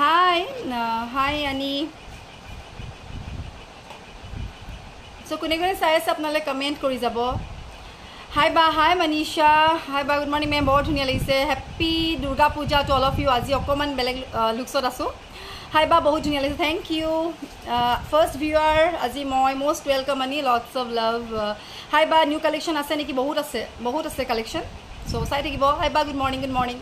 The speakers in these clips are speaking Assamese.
Hi, hi Ani. So kune kune sai ase apnale comment kori jabo. Hi ba, hi Manisha. Hi ba, good morning ma'am. Bahut dhuniya lagise. Happy Durga Puja to all of you. Aji okoman beleg looks asu. Hi ba, bahut dhuniya lagise. Thank you. First viewer, aji moi most welcome Ani. Lots of love. Hi ba, new collection ase neki bahut ase collection. So sai thakibo. Hi ba, good morning, good morning.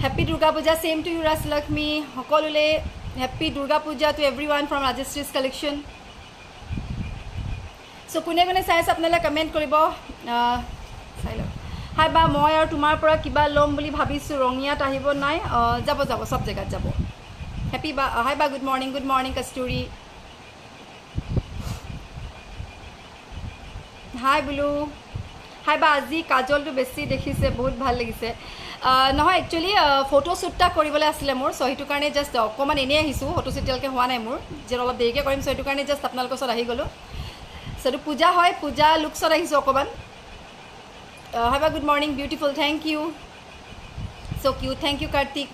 Happy Durga Puja. Same to you Ras Lakshmi. Hokolule happy Durga Puja to everyone from Rajeshri's collection. So kune kune sai ase apnale comment koribo. Sai lo. Hi ba, moi aru tumar pora kiba lom boli bhabisu rongiyat ahibo nai. Jabo sob jagat jabo. Happy ba. Hi ba, good morning Kasturi. Hi Blue. Hi ba, আজি kajol to besi dekhise bahut bhal lagise. নহয় একচুয়ালি ফটো শ্বুটটা কৰিবলৈ আছিলে মোৰ সো হেতু কাৰণে জাস্ট অকমান এনে আহিছো ফটো শ্বুটলকে হোৱা নাই মোৰ যে অলপ দেৰিকে কৰিম সো হেতু কাৰণে জাস্ট আপোনালোকৰ ওচৰত আহি গলো সো পূজা হয় পূজা লুকছত আহিছো অকমান have a good morning beautiful thank you so cute thank you Kartik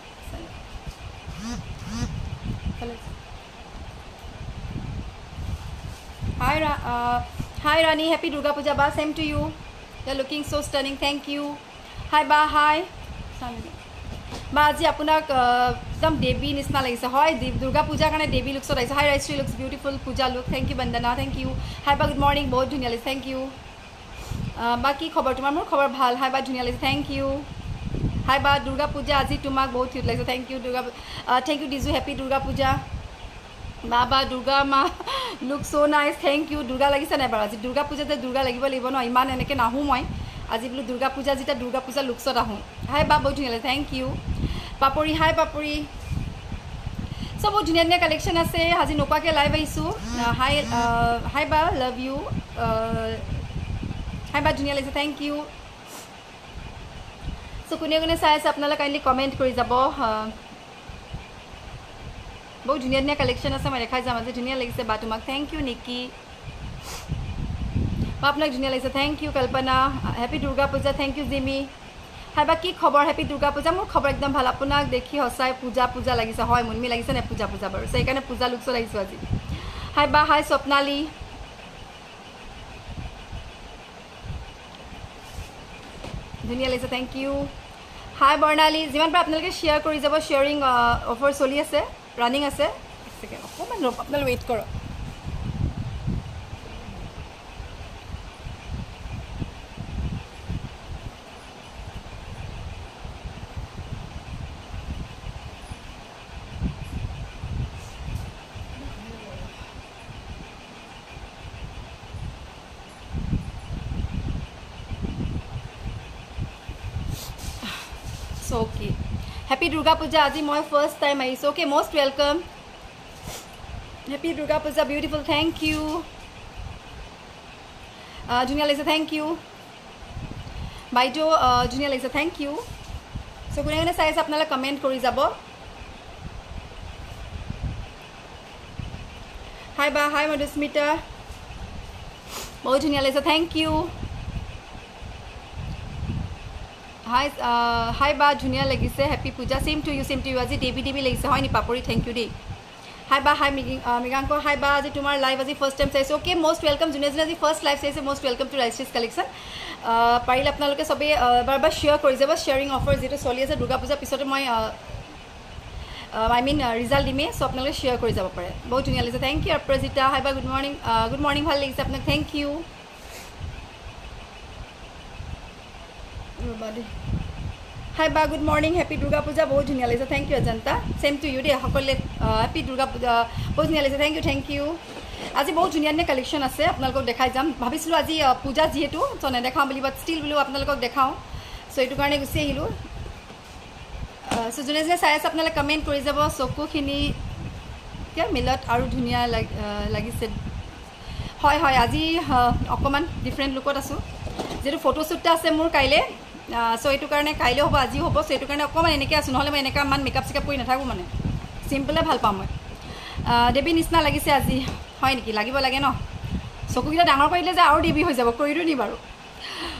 hi Rani happy Durga Puja ba same to you you're looking so stunning thank you hi ba hi বা আজি আপোনাক একদম দেৱী নিচিনা লাগিছে হয় দুৰ্গা পূজাৰ কাৰণে দেৱী লুকছত আহিছে hi Raishree looks beautiful Puja look thank you Bandana thank you hi বা গুড মৰ্নিং বহুত ধুনীয়া লাগিছে থ্যাংক ইউ বাকি খবৰ তোমাৰ মোৰ খবৰ ভাল হাই বা ধুনীয়া লাগিছে থ্যাংক ইউ হাই বা দুৰ্গা পূজা আজি তোমাক বহুত কিউট লাগিছে thank you Durga thank you Diju happy Durga Puja বাবা দুৰ্গা মা look so nice thank you Durga লাগিছে নাই বাৰু আজি দুৰ্গা পূজাতে দুৰ্গা লাগিব লাগিব ন ইমান এনেকৈ নাহো মই আজি বলো দুৰ্গা পূজা যেটা দুৰ্গা পূজা লুকছত আহোঁ হাই বা বহুত ধুনীয়া লাগে থ্যাংক ইউ পাপৰি হাই পাপৰি সব বহুত ধুনীয়া ধুনীয়া কালেকশ্যন আছে আজি নোকোৱাকৈ লাইভ আহিছোঁ হাই হাই বা লাভ ইউ হাই বা ধুনীয়া লাগিছে থ্যাংক ইউ সো কোনে কোনে চাই আছে আপোনালোকে কাইণ্ডলি কমেণ্ট কৰি যাব বহুত ধুনীয়া ধুনীয়া কালেকশ্যন আছে মই দেখাই যাম আজি ধুনীয়া লাগিছে বা তোমাক থ্যাংক ইউ নিকি আপোনাক ধুনীয়া লাগিছে থ্যাংক ইউ কল্পনা হেপী দুৰ্গা পূজা থ্যাংক ইউ জিমি হাই বা কি খবৰ হেপী দুৰ্গা পূজা মোৰ খবৰ একদম ভাল আপোনাক দেখি সঁচাই পূজা পূজা লাগিছে হয় মুনমি লাগিছে নে পূজা পূজা বাৰু সেইকাৰণে পূজা লুকছত আহিছোঁ আজি হাই বা হাই স্বপ্নালী ধুনীয়া লাগিছে থ্যাংক ইউ হাই বৰ্ণালী যিমান পাৰে আপোনালোকে শ্বেয়াৰ কৰি যাব শ্বেয়াৰিং অফাৰ চলি আছে ৰানিং আছে অকণমান আপোনালোকে ৱেইট কৰক okay happy Durga Puja আজি মই ফার্স্ট টাইম আহিছো okay most welcome happy Durga Puja beautiful thank you ধুনীয়া লাগিছে thank you বাইদেউ ধুনীয়া লাগিছে thank you so কোনে কোনে চাই আছে আপোনালোকে কমেন্ট কৰি যাব হাই বা হাই মধুস্মিতা বহুত ধুনীয়া লাগিছে thank you হাই হাই বা ধুনীয়া লাগিছে happy Puja same to you আজি দেৱী লাগিছে হয় নি পাপৰি থেংক ইউ দেই হাই বা হাই মৃগাংক হাই বা আজি তোমাৰ লাইভ আজি ফাৰ্ষ্ট টাইম চাইছোঁ অ'কে মষ্ট ৱেলকাম যোনে যোনে আজি ফাৰ্ষ্ট লাইভ চাইছে মষ্ট ৱেলকাম টু ৰাইশ্ৰীজ কালেকশ্যন পাৰিলে আপোনালোকে চবেই এবাৰ শ্বেয়াৰ কৰি যাব শ্বেয়াৰিং অফাৰ যিটো চলি আছে দুৰ্গা পূজাৰ পিছতে মই আই মিন ৰিজাল্ট দিমেই চ' আপোনালোকে শ্বেয়াৰ কৰি যাব পাৰে বহুত ধুনীয়া লাগিছে থেংক ইউ অপৰাজিতা হাই বা গুড মৰ্ণিং ভাল লাগিছে আপোনাক থেংক ইউ হাই বা good morning happy Durga Puja বহুত ধুনীয়া লাগিছে thank you Ajanta same to you দেই সকলোৱে হেপী দুৰ্গা পূজা বহুত ধুনীয়া লাগিছে থেংক ইউ আজি বহুত ধুনীয়া ধুনীয়া কালেকশ্যন আছে আপোনালোকক দেখাই যাম ভাবিছিলোঁ আজি পূজা যিহেতু চ' নেদেখাওঁ বুলি বাট ষ্টিল বোলো আপোনালোকক দেখাওঁ চ' এইটো কাৰণে গুচি আহিলোঁ চ' যোনে যোনে চাই আছে আপোনালোকে কমেণ্ট কৰি যাব চকুখিনি এতিয়া মিলত আৰু ধুনীয়া লাগিছে হয় হয় আজি অকণমান ডিফাৰেণ্ট লুকত আছোঁ যিহেতু ফটো শ্বুটটা আছে মোৰ কাইলৈ চ' এইটো কাৰণে কাইলৈ হ'ব আজিও হ'ব চ' এইটো কাৰণে অকণমান এনেকৈ আছোঁ নহ'লে মই এনেকৈ ইমান মেকআপ চেকআপ কৰি নাথাকোঁ মানে চিম্পলে ভাল পাওঁ মই দেৱী নিচিনা লাগিছে আজি হয় নেকি লাগিব লাগে ন চকুকেইটা ডাঙৰ কৰি দিলে যে আৰু দেৱী হৈ যাব কৰি দিওঁ নি বাৰু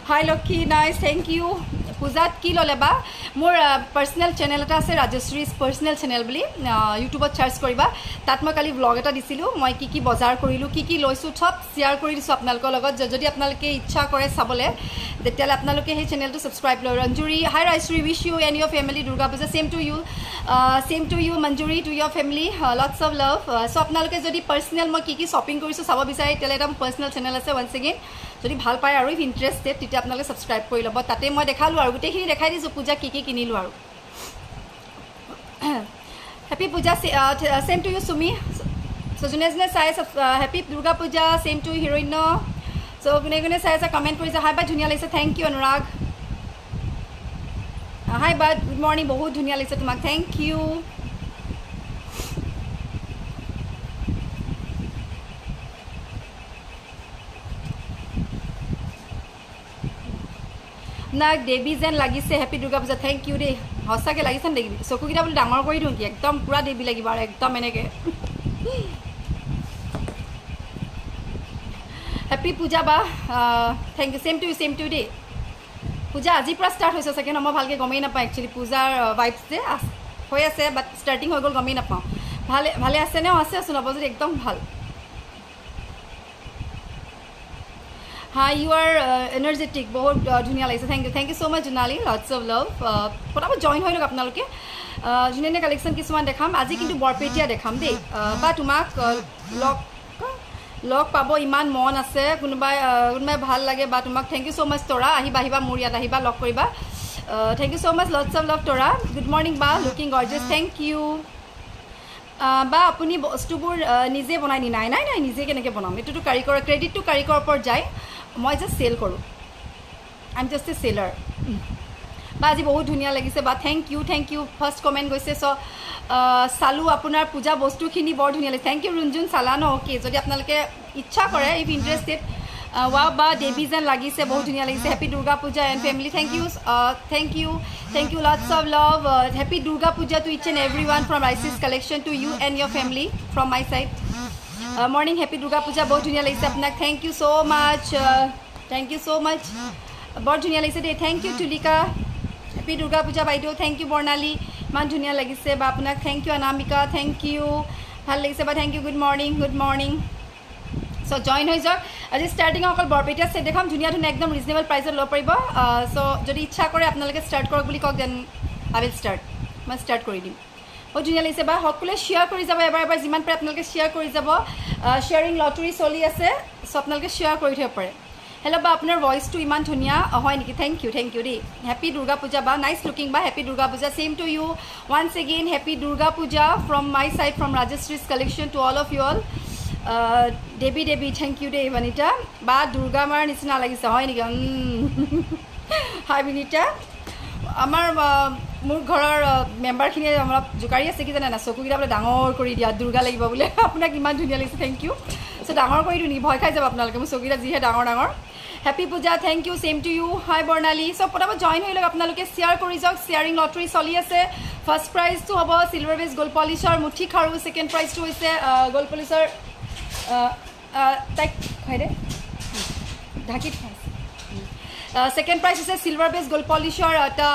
হাই লক্ষী নাইচ থেংক ইউ পূজাত কি ল'লে বা মোৰ পাৰ্চনেল চেনেল এটা আছে ৰাজশ্ৰীজ পাৰ্চনেল চেনেল বুলি ইউটিউবত চাৰ্চ কৰিবা তাত মই কালি ব্লগ এটা দিছিলোঁ মই কি বজাৰ কৰিলোঁ কি লৈছোঁ চব শ্বেয়াৰ কৰি দিছোঁ আপোনালোকৰ লগত যদি আপোনালোকে ইচ্ছা কৰে চাবলৈ তেতিয়াহ'লে আপোনালোকে সেই চেনেলটো ছাবস্ক্ৰাইব লয় Ranjuri hi Rajashree wish you and your family Durga Puja same to you Manjuri to your family lots of love so' আপোনালোকে যদি পাৰ্চনেল মই কি শ্বপিং কৰিছোঁ চাব বিচাৰে তেতিয়াহ'লে এটা পাৰ্চনেল চেনেল আছে ওৱান্স এগেইন যদি ভাল পায় আৰু ইফ ইণ্টাৰেষ্টেড তেতিয়া আপোনালোকে ছাবস্ক্ৰাইব কৰি ল'ব তাতে মই দেখালোঁ আৰু গোটেইখিনি দেখাই দিছোঁ পূজা কি কিনিলোঁ আৰু হেপী পূজা ছেম টু ইউ চুমি চ' যোনে চাই আছে happy Durga Puja same two Hiranya চ' কোনে চাই আছে কমেণ্ট কৰিছে হাই বা ধুনীয়া লাগিছে থেংক ইউ অনুৰাগ হাই বা গুড মৰ্ণিং বহুত ধুনীয়া লাগিছে তোমাক থেংক ইউ আপোনাক দেৱী যেন লাগিছে happy Durga Puja thank you দেই সঁচাকৈ লাগিছে নেকি চকুকেইটা বোলে ডাঙৰ কৰি দিওঁ কি একদম পূৰা দেৱী লাগিব আৰু একদম এনেকৈ হেপী পূজা বা থেংক ইউ ছেম টু দেই পূজা আজিৰ পৰা ষ্টাৰ্ট হৈছে চাগে ন মই ভালকৈ গমেই নাপাওঁ একচুৱেলি পূজাৰ ভাইবছ যে হৈ আছে বাট ষ্টাৰ্টিং হৈ গ'ল গমেই নাপাওঁ ভালে আছে নে আছে আছোঁ নৱজ্যোতি একদম ভাল হাই ইউ আৰ এনাৰ্জেটিক বহুত ধুনীয়া লাগিছে thank you so' much Jonali lots of love পটাপট জইন হৈ লওক আপোনালোকে ধুনীয়া কালেকশ্যন কিছুমান দেখাম আজি কিন্তু বৰপেটীয়া দেখাম দেই বা তোমাক লগ পাব ইমান মন আছে কোনোবাই ভাল লাগে বা তোমাক থেংক ইউ ছ' মাছ তৰা আহিবা মোৰ ইয়াত আহিবা লগ কৰিবা thank you so' much lots of love Tara good morning বা লুকিং গৰ্জিয়াছ থেংক ইউ বা আপুনি বস্তুবোৰ নিজে বনাই নি নাই নিজে কেনেকৈ বনাম এইটোতো কাৰিকৰ ক্ৰেডিটটো কাৰিকৰৰ ওপৰত যায় মই জাষ্ট চেল কৰোঁ I am just A seller বা আজি বহুত ধুনীয়া লাগিছে বা থেংক ইউ ফাৰ্ষ্ট কমেণ্ট গৈছে চ' চালোঁ আপোনাৰ পূজা বস্তুখিনি বৰ ধুনীয়া লাগিছে থেংক ইউ ৰুঞ্জুন চালা ন অ'কে যদি আপোনালোকে ইচ্ছা কৰে ইফ ইণ্টাৰেষ্টেড ৱা বা দেৱী যেন লাগিছে বহুত ধুনীয়া লাগিছে happy Durga Puja and family thank you lots of love happy Durga Puja to each and every one from ৰাইচিছ collection to you and your family from my side morning happy Durga Puja বহুত ধুনীয়া লাগিছে আপোনাক থেংক ইউ ছ' মাছ বৰ ধুনীয়া লাগিছে দেই থেংক ইউ তুলিকা হেপী দুৰ্গা পূজা বাইদেউ থেংক ইউ বৰ্ণালী ইমান ধুনীয়া লাগিছে বা আপোনাক thank you Anamika thank you ভাল লাগিছে বা thank you good morning so' join হৈ যাওক আজি ষ্টাৰ্টিং অকল বৰপেটীয়া ছেট দেখাম ধুনীয়া একদম ৰিজনেবল প্ৰাইচত ল'ব পাৰিব চ' যদি ইচ্ছা কৰে আপোনালোকে ষ্টাৰ্ট কৰক বুলি কওক দেন আই উইল মই ষ্টাৰ্ট কৰি দিম বহুত ধুনীয়া লাগিছে বা সকলোৱে শ্বেয়াৰ কৰি যাব এবাৰ যিমান পাৰে আপোনালোকে শ্বেয়াৰ কৰি যাব শ্বেয়াৰিং লটাৰী চলি আছে চ' আপোনালোকে শ্বেয়াৰ কৰি থ'ব পাৰে হেল্ল' বা আপোনাৰ ভইচটো ইমান ধুনীয়া হয় নেকি থেংক ইউ দেই হেপী দুৰ্গা পূজা বা নাইচ লুকিং বা happy Durga Puja same to you once again happy Durga Puja from my side from ৰাজশ্ৰীজ collection to all of you all Devi thank you দেই বনিতা বা দুৰ্গা মাৰ নিচিনা লাগিছে হয় নেকি হাই বিনিতা আমাৰ মোৰ ঘৰৰ মেম্বাৰখিনিয়ে অলপ জোকাৰি আছে কি জানে না চকুকেইটা বোলে ডাঙৰ কৰি দিয়া দুৰ্গা লাগিব বোলে আপোনাক ইমান ধুনীয়া লাগিছে থেংক ইউ চ' ডাঙৰ কৰি দিওঁ নেকি ভয় খাই যাব আপোনালোকে মোৰ চকুকেইটা যিহে ডাঙৰ happy Puja thank you same to you hi Barnali so' পটাপট জইন হৈ লওক আপোনালোকে শ্বেয়াৰ কৰি যাওক শ্বেয়াৰিং লটাৰী চলি আছে ফাৰ্ষ্ট প্ৰাইজটো হ'ব চিলভাৰ বেজ গ'ল্ড পলিচৰ মুঠি খাৰু ছেকেণ্ড প্ৰাইজটো হৈছে গ'ল্ড পলিচৰ তাইক হয় দে ঢাকিত ছেকেণ্ড প্ৰাইজ হৈছে চিলভাৰ বেজ গ'ল্ড পলিচৰ এটা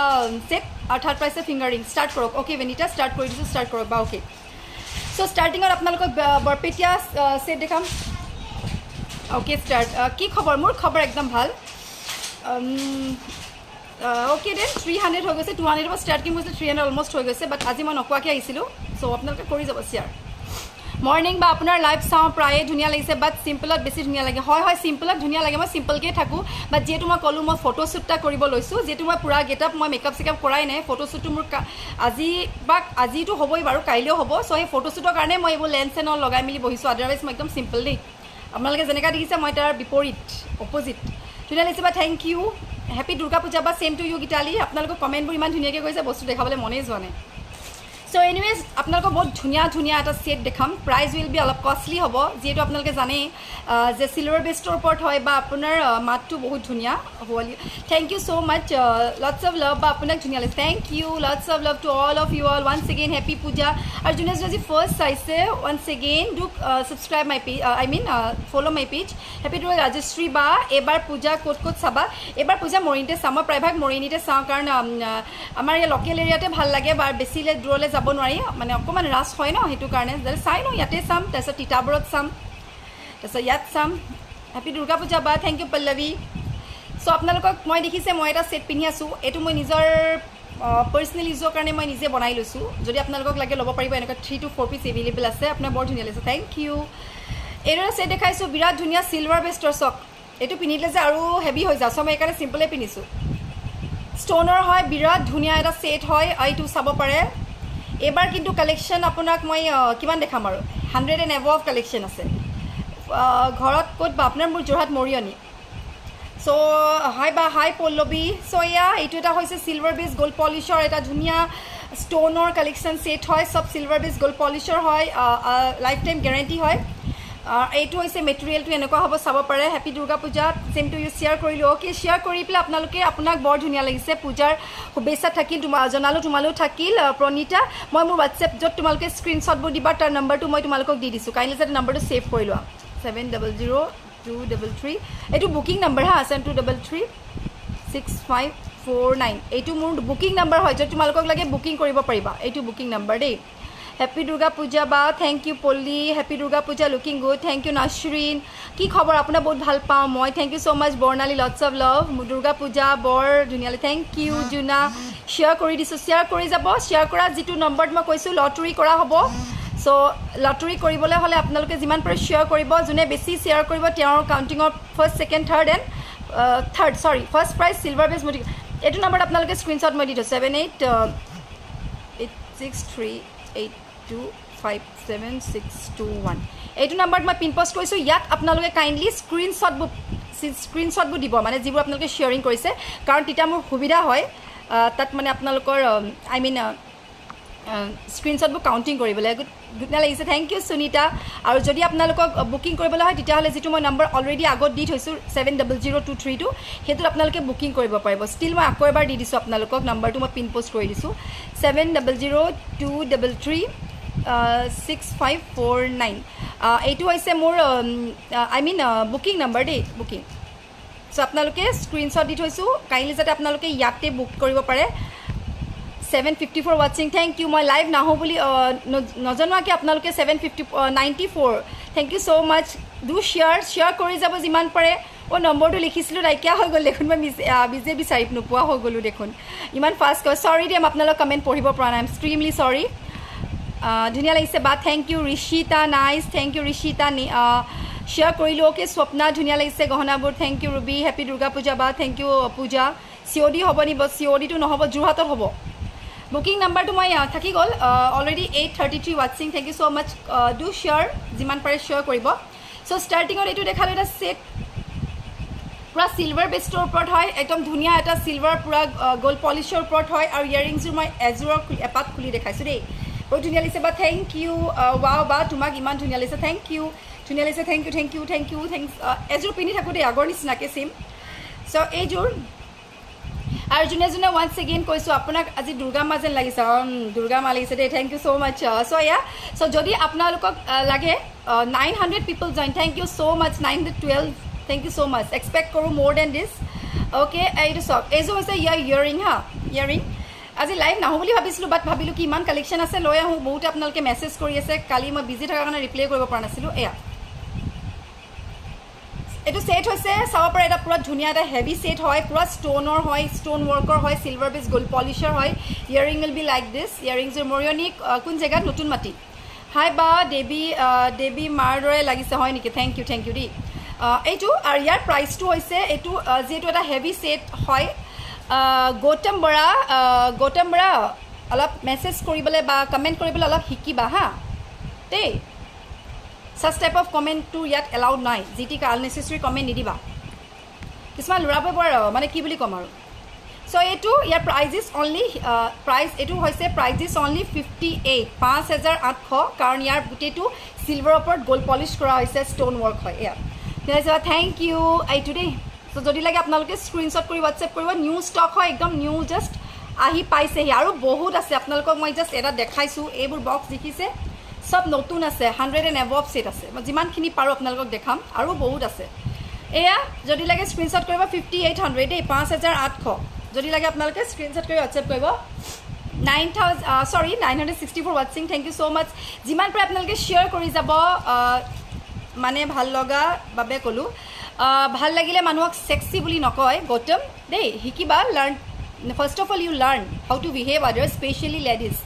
ছেট আৰু থাৰ্ড প্ৰাইজ হৈছে ফিংগাৰিং ষ্টাৰ্ট কৰক অ'কে বেনিটা ষ্টাৰ্ট কৰি দিছোঁ ষ্টাৰ্ট কৰক বা অ'কে চ' ষ্টাৰ্টিঙত আপোনালোকক বৰপেটীয়া ছেট দেখাম অ'কে ষ্টাৰ্ট কি খবৰ মোৰ খবৰ একদম ভাল অ'কে দেন 300 হৈ গৈছে 200 পৰা ষ্টাৰ্টিং হৈছে 300 অলমষ্ট হৈ গৈছে বাট আজি মই নোকোৱাকৈ আহিছিলোঁ চ' আপোনালোকে কৰি যাব শ্বেয়াৰ মৰ্ণিং বা আপোনাৰ লাইভ চাওঁ প্ৰায়ে ধুনীয়া লাগিছে বাট চিম্পলত বেছি ধুনীয়া লাগে হয় চিম্পলত ধুনীয়া লাগে মই চিম্পলকৈ থাকোঁ বাট যিহেতু মই ক'লোঁ মই ফটোশ্বুট এটা কৰিব লৈছোঁ যিহেতু মই পূৰা গেটআপ মই মেকআপ চেকআপ কৰাই নাই ফটোশ্বুটটো মোৰ আজিতো হ'বই বাৰু কাইলৈও হ'ব চ' সেই ফটোশ্বুটৰ কাৰণে মই এইবোৰ লেন্স চেন লগাই মেলি বহিছোঁ আদাৰৱাইজ মই একদম চিম্পল দেই আপোনালোকে যেনেকৈ দেখিছে মই তাৰ বিপৰীত অপজিট ধুনীয়া লাগিছে বা thank U happy Durga Puja বা ছেম টু ইউ গীতালি আপোনালোকৰ কমেণ্টবোৰ ইমান ধুনীয়াকৈ কৈছে বস্তু দেখাবলৈ মনেই যোৱা নাই সো এনিৱেজ আপোনালোকক বহুত ধুনীয়া ধুনীয়া এটা সেট দেখাম প্ৰাইস উইল বি অলপ কষ্টলি হ'ব যেহেতু আপোনালোকে জানে যে সিলভাৰ বেষ্টৰ ওপৰত হয় বা আপোনাৰ মাতটো বহুত ধুনীয়া হ'ব thank you so much lots of love বা আপোনাক ধুনীয়া লাগে thank you lots of love to all of you all once again happy Puja আৰু যোনে যোনে ফাৰ্ষ্ট চাইছে once again do subscribe my page follow my page happy to Rajshree বা এবাৰ পূজা ক'ত ক'ত চাবা এবাৰ পূজা মৰিনিতে চাম মই প্ৰায়ভাগ মৰিনিতে চাওঁ কাৰণ আমাৰ এই লোকেল এৰিয়াতে ভাল লাগে বা বেছিলে দূৰলৈ যাব নোৱাৰি মানে অকণমান ৰাছ হয় ন সেইটো কাৰণে চাই লওঁ ইয়াতে চাম তাৰপিছত তিতাবৰত চাম তাৰপিছত ইয়াত চাম হেপী দুৰ্গা পূজা বা থেংক ইউ পল্লৱী চ' আপোনালোকক মই দেখিছে মই এটা ছেট পিন্ধি আছোঁ এইটো মই নিজৰ পাৰ্চনেল ইউজৰ কাৰণে মই নিজে বনাই লৈছোঁ যদি আপোনালোকক লাগে ল'ব পাৰিব এনেকুৱা 3 to 4 পিচ এভেইলেবল আছে আপোনাৰ বৰ ধুনীয়া লাগিছে থেংক ইউ এইদৰে ছেট দেখাইছোঁ বিৰাট ধুনীয়া চিলভাৰ বেষ্টৰ চক এইটো পিন্ধিলে যে আৰু হেভি হৈ যায় চ' মই এইকাৰণে চিম্পলে পিন্ধিছোঁ ষ্ট'নৰ হয় বিৰাট ধুনীয়া এটা ছেট হয় এইটো চাব পাৰে এবাৰ কিন্তু কালেকশ্যন আপোনাক মই কিমান দেখাম আৰু 100 and above কালেকশ্যন আছে ঘৰত ক'ত বা আপোনাৰ মোৰ যোৰহাট মৰিয়নি চ' হাই বা হাই পল্লৱী চ' এয়া এইটো এটা হৈছে চিলভাৰ বেছ গ'ল্ড পলিচৰ এটা ধুনীয়া ষ্ট'নৰ কালেকশ্যন ছেট হয় চব চিলভাৰ বেছ গ'ল্ড পলিচৰ হয় লাইফ টাইম গেৰেণ্টি হয় এইটো হৈছে মেটেৰিয়েলটো এনেকুৱা হ'ব চাব পাৰে happy Durga Puja same to U share কৰিলোঁ অ'কে শ্বেয়াৰ কৰি পেলাই আপোনালোকে আপোনাক বৰ ধুনীয়া লাগিছে পূজাৰ শুভেচ্ছা থাকিল জনালোঁ তোমালোক থাকিল প্ৰণীতা মই মোৰ হোৱাটছএপ য'ত তোমালোকে স্ক্ৰীনশ্বটবোৰ দিবা তাৰ নম্বৰটো মই তোমালোকক দি দিছোঁ কাইলৈ যাতে নম্বৰটো ছেভ কৰি লোৱা 700233 এইটো বুকিং নম্বৰ হা 72336549 এইটো মোৰ বুকিং নম্বৰ হয় যদি তোমালোকক লাগে বুকিং কৰিব পাৰিবা এইটো বুকিং নম্বৰ দেই হেপী দুৰ্গা পূজা বা thank you Palli happy Durga Puja looking good thank you Nasrin কি খবৰ আপোনাৰ বহুত ভাল পাওঁ মই thank you so' much Barnali lots of love Durga Puja বৰ ধুনীয়ালি থেংক ইউ জুনা শ্বেয়াৰ কৰি দিছোঁ শ্বেয়াৰ কৰি যাব শ্বেয়াৰ কৰা যিটো নম্বৰত মই কৈছোঁ লটাৰী কৰা হ'ব চ' লটাৰী কৰিবলৈ হ'লে আপোনালোকে যিমান পাৰে শ্বেয়াৰ কৰিব যোনে বেছি শ্বেয়াৰ কৰিব তেওঁৰ কাউণ্টিঙৰ first second third and first prize silver base মুঠি এইটো নম্বৰত আপোনালোকে স্ক্ৰীনশ্বট মই দি দিছোঁ 788638257621 এইটো নম্বৰত মই পিন পষ্ট কৰিছোঁ ইয়াত আপোনালোকে কাইণ্ডলি স্ক্ৰীনশ্বটবোৰ দিব মানে যিবোৰ আপোনালোকে শ্বেয়াৰিং কৰিছে কাৰণ তেতিয়া মোৰ সুবিধা হয় তাত মানে আপোনালোকৰ স্ক্ৰীনশ্বটবোৰ কাউণ্টিং কৰিবলৈ ধুনীয়া লাগিছে থেংক ইউ সুনীতা আৰু যদি আপোনালোকক বুকিং কৰিবলৈ হয় তেতিয়াহ'লে যিটো মই নম্বৰ অলৰেডি আগত দি থৈছোঁ 700232 সেইটোত আপোনালোকে বুকিং কৰিব পাৰিব ষ্টিল মই আকৌ এবাৰ দি দিছোঁ আপোনালোকক নম্বৰটো মই পিন পষ্ট কৰি দিছোঁ 7002336549 এইটো হৈছে মোৰ বুকিং নম্বৰ দেই বুকিং চ' আপোনালোকে স্ক্ৰীনশ্বট দি থৈছোঁ কাইণ্ডলি যাতে আপোনালোকে ইয়াতে বুক কৰিব পাৰে 754 ৱাচিং থেংক ইউ মই লাইভ নাহোঁ বুলি নজনোৱাকৈ আপোনালোকে 794 thank you so' much do share কৰি যাব যিমান পাৰে নম্বৰটো লিখিছিলোঁ নাইকিয়া হৈ গ'ল দেখোন মই নিজে বিচাৰি নোপোৱা হৈ গ'লোঁ দেখোন ইমান ফাষ্ট কয় চৰি দেই মই আপোনালোক কমেণ্ট পঢ়িব পৰা নাই এক্সট্ৰিমলি চৰি ধুনীয়া লাগিছে বা thank you Rishita nice thank you Rishita share কৰিলোঁ অ'কে স্বপ্না ধুনীয়া লাগিছে গহনাবোৰ thank you Ruby happy Durga Puja বা থেংক ইউ পূজা COD হ'ব নিব CODটো নহ'ব যোৰহাটত হ'ব বুকিং নম্বৰটো মই থাকি গ'ল অলৰেডি 833 ৱাচিং thank you so' much do share যিমান পাৰে শ্বেয়াৰ কৰিব চ' ষ্টাৰ্টিঙত এইটো দেখালোঁ এটা ছেট পূৰা চিলভাৰ বেষ্টৰ ওপৰত হয় একদম ধুনীয়া এটা চিলভাৰ পূৰা গ'ল্ড পলিচৰ ওপৰত হয় আৰু ইয়েৰিংছযোৰ মই এযোৰৰ এপাত খুলি দেখাইছোঁ দেই বহুত ধুনীয়া লাগিছে বা থেংক ইউ ৱাও বা তোমাক ইমান ধুনীয়া লাগিছে থেংক ইউ ধুনীয়া লাগিছে thank you thank you thank you thanks এযোৰ পিন্ধি থাকোঁ দেই আগৰ নিচিনাকৈ ছেইম চ' এইযোৰ আৰু যোনে যোনে ওৱান্স এগেইন কৈছোঁ আপোনাক আজি দুৰ্গা মা যেন লাগিছে দুৰ্গা মা লাগিছে দেই থেংক ইউ ছ' মাছ চ' এয়া চ' যদি আপোনালোকক লাগে 900 people join thank you so' much 912 thank you so' much expect কৰোঁ মোৰ দেন দিছ অ'কে এইটো চাওক এইযোৰ হৈছে ইয়াৰ ইয়েৰিং হা ইয়েৰিং আজি লাইভ নাহোঁ বুলি ভাবিছিলোঁ বাট ভাবিলোঁ কি ইমান কালেকশ্যন আছে লৈ আহোঁ বহুতে আপোনালোকে মেছেজ কৰি আছে কালি মই বিজি থকাৰ কাৰণে ৰিপ্লাই কৰিব পৰা নাছিলোঁ এয়া এইটো ছেট হৈছে চাব পাৰে এটা পূৰা ধুনীয়া এটা হেভি ছেট হয় পূৰা ষ্ট'নৰ হয় ষ্ট'ন ৱৰ্কৰ হয় চিলভাৰ বেছ গ'ল্ড পলিচৰ হয় earring will be like this ইয়েৰিংছৰ মৰিয়নি কোন জেগাত নতুন মাটি হাই বা দেৱী মাৰ দৰে লাগিছে হয় নেকি থেংক ইউ দেই এইটো আৰু ইয়াৰ প্ৰাইচটো হৈছে এইটো যিহেতু এটা হেভি ছেট হয় গৌতম বৰা অলপ মেছেজ কৰিবলৈ বা কমেণ্ট কৰিবলৈ অলপ শিকিবা হা দেই সাচ টাইপ অফ কমেণ্টটো ইয়াত এলাউড নাই যি টি আননেচেচেৰী কমেণ্ট নিদিবা কিছুমান ল'ৰাবোৰে বৰ মানে কি বুলি ক'ম আৰু So এইটো ইয়াৰ প্ৰাইজ ইজ অনলি প্ৰাইজ এইটো হৈছে প্ৰাইজ ইজ অনলি 58 5800 কাৰণ ইয়াৰ গোটেইটো চিলভাৰৰ ওপৰত গ'ল্ড পলিছ কৰা হৈছে ষ্ট'ন ৱৰ্ক হয় এয়া থেংক ইউ এইটো দেই চ' যদি লাগে আপোনালোকে স্ক্ৰীনশ্বট কৰি হোৱাটছএপ কৰিব নিউ ষ্টক হয় একদম নিউ জাষ্ট আহি পাইছেহি আৰু বহুত আছে আপোনালোকক মই জাষ্ট এটা দেখাইছোঁ এইবোৰ বক্স দেখিছে সব নতুন আছে 100 এণ্ড এবভ ছেট আছে মই যিমানখিনি পাৰোঁ আপোনালোকক দেখাম আৰু বহুত আছে এয়া যদি লাগে স্ক্ৰীনশ্বট কৰিব 5800 দেই 5800 যদি লাগে আপোনালোকে স্ক্ৰীনশ্বট কৰি হোৱাটছএপ কৰিব 964 ৱাটছিং থেংক ইউ ছ' মাছ যিমান পাৰে আপোনালোকে শ্বেয়াৰ কৰি যাব মানে ভাল লগা বাবে ক'লোঁ ভাল লাগিলে মানুহক ছেক্সি বুলি নকয় গৌতম দেই শিকিবা learn first of all you learn how to behave others specially ladies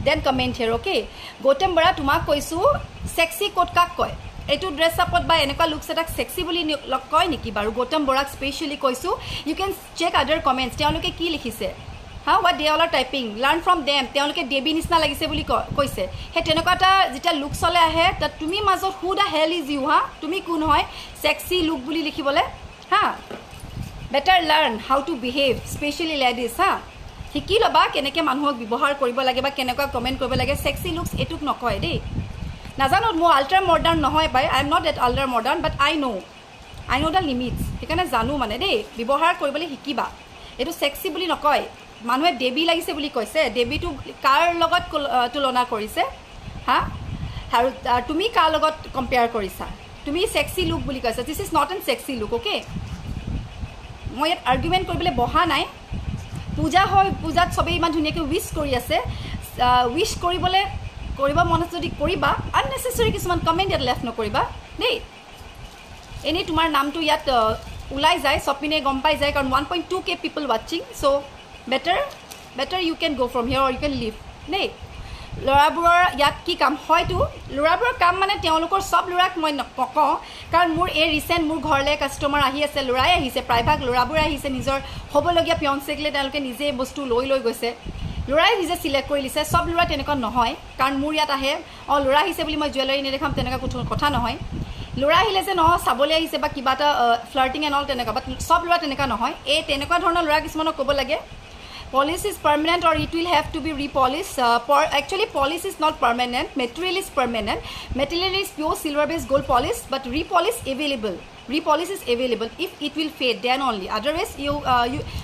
then comment here okay Gautam Bora তোমাক কৈছোঁ ছেক্সি ক'ত কাক কয় এইটো ড্ৰেছ আপত বা এনেকুৱা লুকছ এটাক ছেক্সি বুলি কয় নেকি বাৰু গৌতম বৰাক স্পেচিয়েলি কৈছোঁ ইউ কেন চেক আদাৰ কমেণ্টছ তেওঁলোকে কি লিখিছে হা what they all R typing learn from them তেওঁলোকে দেৱী নিচিনা লাগিছে বুলি কৈছে সেই তেনেকুৱা এটা যেতিয়া লুকছলৈ আহে তাত তুমি মাজত who the hell is you হা তুমি কোন হয় ছেক্সি লুক বুলি লিখিবলৈ হা better learn how to behave specially ladies হা শিকি ল'বা কেনেকৈ মানুহক ব্যৱহাৰ কৰিব লাগে বা কেনেকুৱা কমেণ্ট কৰিব লাগে ছেক্সি লুকছ এইটোক নকয় দেই নাজানো মোৰ আল্ট্ৰা মডাৰ্ণ নহয় বাই I am not at ultra modern but I know' the limits সেইকাৰণে জানো মানে দেই ব্যৱহাৰ কৰিবলৈ শিকিবা এইটো ছেক্সি বুলি নকয় মানুহে দেৱী লাগিছে বুলি কৈছে দেৱীটো কাৰ লগত তুলনা কৰিছে হা আৰু তুমি কাৰ লগত কম্পেয়াৰ কৰিছা তুমি ছেক্সি লুক বুলি কৈছা this is not an sexy look okay মই ইয়াত আৰ্গুমেণ্ট কৰিবলৈ বহা নাই পূজা হয় পূজাত চবেই ইমান ধুনীয়াকৈ উইচ কৰি আছে উইচ কৰিব মন আছে যদি কৰিবা আননেচেচাৰী কিছুমান কমেণ্ট ইয়াত লেফ্ট নকৰিবা দেই এনেই তোমাৰ নামটো ইয়াত ওলাই যায় চব পিনে গম পাই যায় কাৰণ 1.2K পিপল ৱাচিং চ' better you can go' from here or you can leave দেই ল'ৰাবোৰৰ ইয়াত কি কাম হয়তো ল'ৰাবোৰৰ কাম মানে তেওঁলোকৰ চব ল'ৰাক মই নকওঁ কাৰণ মোৰ এই ৰিচেণ্ট মোৰ ঘৰলৈ কাষ্টমাৰ আহি আছে ল'ৰাই আহিছে প্ৰায়ভাগ ল'ৰাবোৰে আহিছে নিজৰ হ'বলগীয়া ফিয়ঞ্চেকলৈ তেওঁলোকে নিজে বস্তু লৈ গৈছে ল'ৰাই নিজে চিলেক্ট কৰি দিছে চব ল'ৰা তেনেকুৱা নহয় কাৰণ মোৰ ইয়াত আহে অঁ ল'ৰা আহিছে বুলি মই জুৱেলাৰী নেদেখাম তেনেকুৱা কথা নহয় ল'ৰা আহিলে যে নহয় চাবলৈ আহিছে বা কিবা এটা ফ্লাৰ্টিং এণ্ড অল তেনেকুৱা বাট চব ল'ৰা তেনেকুৱা নহয় এই তেনেকুৱা ধৰণৰ ল'ৰা কিছুমানক ক'ব লাগে polish is permanent or it will have to be repolished actually polish is not permanent material is permanent material is pure silver based gold polish but repolish is available if it will fade then only otherwise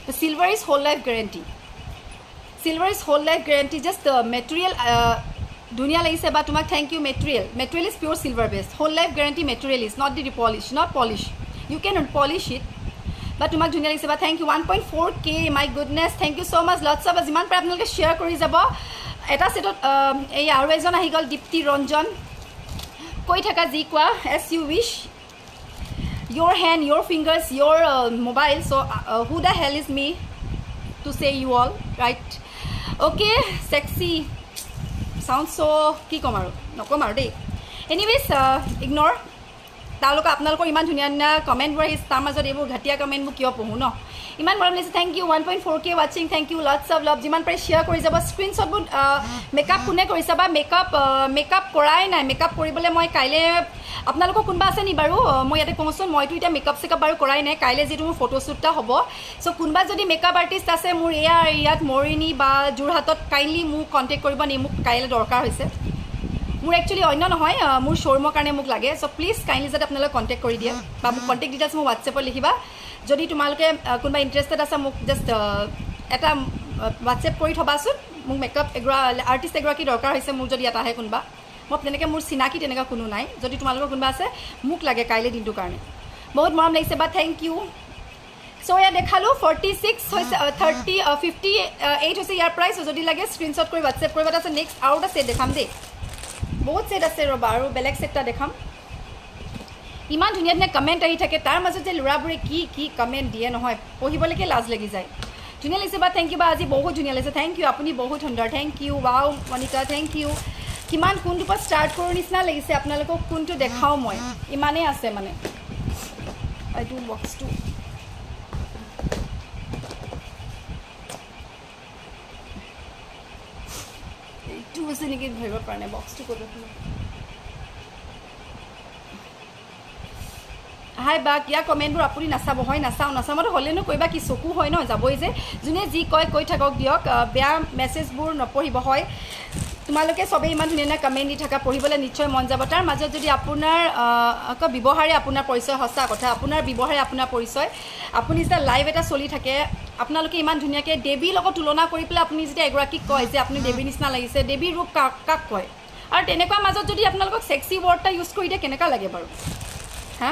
the silver is whole life guarantee just the material dunia lagise ba tumak thank you material is pure silver based whole life guarantee material is not the repolish not polish you can polish it বা তোমাক ধুনীয়া লাগিছে বা thank you 1.4K my goodness thank you so' much lots of যিমান পাৰে আপোনালোকে শ্বেয়াৰ কৰি যাব এটা ছেটত এই আৰু এজন আহি গ'ল দীপ্তি ৰঞ্জন কৈ থাকা যি কোৱা as you wish your hand, your fingers, your mobile. So who the hell is me to say you all, right? Okay, sexy sounds so ki komaru no komaru dei. Anyways, ignore. তালোক আপোনালোকৰ ইমান ধুনীয়া ধুনীয়া কমেণ্টবোৰ আহিছে তাৰ মাজত এইবোৰ ঘাটিয়া কমেণ্টবোৰ কিয় পঢ়োঁ ন ইমান মৰম লাগিছে থেংক ইউ 1.4K ৱাচিং thank you lots of love যিমান পাৰে শ্বেয়াৰ কৰি যাব স্ক্ৰীনশ্বটবোৰ মেকআপ কোনে কৰিছে বা মেকআপ কৰাই নাই মেকআপ কৰিবলৈ মই কাইলৈ আপোনালোকৰ কোনোবা আছে নি বাৰু মই ইয়াতে কওঁচোন মইতো এতিয়া মেকআপ চেকআপ বাৰু কৰাই নাই কাইলৈ যিটো মোৰ ফটোশ্বুটটা হ'ব চ' কোনোবা যদি মেকআপ আৰ্টিষ্ট আছে মোৰ ইয়াত মৰিনী বা যোৰহাটত কাইণ্ডলি মোক কণ্টেক্ট কৰিব নি মোক কাইলৈ দৰকাৰ হৈছে মোৰ একচুৱেলি অন্য নহয় মোৰ শ্ব'ৰুমৰ কাৰণে মোক লাগে চ' প্লিজ কাইণ্ডলি যাতে আপোনালোকে কণ্টেক্ট কৰি দিয়ে বা মোক কণ্টেক্ট ডিটেইলছ মোক হোৱাটছএপত লিখিবা যদি তোমালোকে কোনোবা ইণ্টাৰেষ্টেড আছে মোক জাষ্ট এটা হোৱাটছএপ কৰি থবাচোন মোক মেকআপ আৰ্টিষ্ট এগৰাকী দৰকাৰ হৈছে মোৰ যদি ইয়াত আহে কোনোবা মই তেনেকৈ মোৰ চিনাকি তেনেকুৱা কোনো নাই যদি তোমালোকৰ কোনোবা আছে মোক লাগে কাইলৈ দিনটোৰ কাৰণে বহুত মৰম লাগিছে বা থেংক ইউ চ' ইয়াত দেখালোঁ 46 হৈছে 58 হৈছে ইয়াৰ প্ৰাইচ যদি লাগে স্ক্ৰীনশ্বট কৰি হোৱাটছএপ কৰিব তাৰপিছত নেক্সট আৰু এটা ছেট দেখাম দেই বহুত ছেট আছে ৰ'বা আৰু বেলেগ ছেটটা দেখাম ইমান ধুনীয়া ধুনীয়া কমেণ্ট আহি থাকে তাৰ মাজত যে ল'ৰাবোৰে কি কমেণ্ট দিয়ে নহয় পঢ়িবলৈকে লাজ লাগি যায় ধুনীয়া লাগিছে বা থেংক ইউ বা আজি বহুত ধুনীয়া লাগিছে থেংক ইউ আপুনি বহুত সুন্দৰ thank you wow Monika thank you কিমান কোনটোৰ পৰা ষ্টাৰ্ট কৰোঁ নিচিনা লাগিছে আপোনালোকক কোনটো দেখাওঁ মই ইমানেই আছে মানে এইটো বক্সটো এইটো হৈছে নেকি ধৰিব পৰা নাই বক্সটো ক'ত হাই বা কিয়া কমেণ্টবোৰ আপুনি নাচাব হয় নাচামতো হ'লেনো কৰিবা কি চকু হয় নহয় যাবই যে যোনে যি কয় কৈ থাকক দিয়ক বেয়া মেছেজবোৰ নপঢ়িব হয় তোমালোকে সবেই ইমান ধুনীয়া কমেণ্ট দি থাকা পঢ়িবলৈ নিশ্চয় মন যাব তাৰ মাজত যদি আপোনাৰ ব্যৱহাৰে আপোনাৰ পৰিচয় সঁচা কথা আপোনাৰ ব্যৱহাৰে আপোনাৰ পৰিচয় আপুনি যেতিয়া লাইভ এটা চলি থাকে আপোনালোকে ইমান ধুনীয়াকৈ দেৱীৰ লগত তুলনা কৰি পেলাই আপুনি যেতিয়া এগৰাকীক কয় যে আপুনি দেৱীৰ নিচিনা লাগিছে দেৱীৰ ৰূপ কাক কয় আৰু তেনেকুৱা মাজত যদি আপোনালোকক সেক্সি ৱৰ্ড এটা ইউজ কৰি দিয়ে কেনেকুৱা লাগে বাৰু হা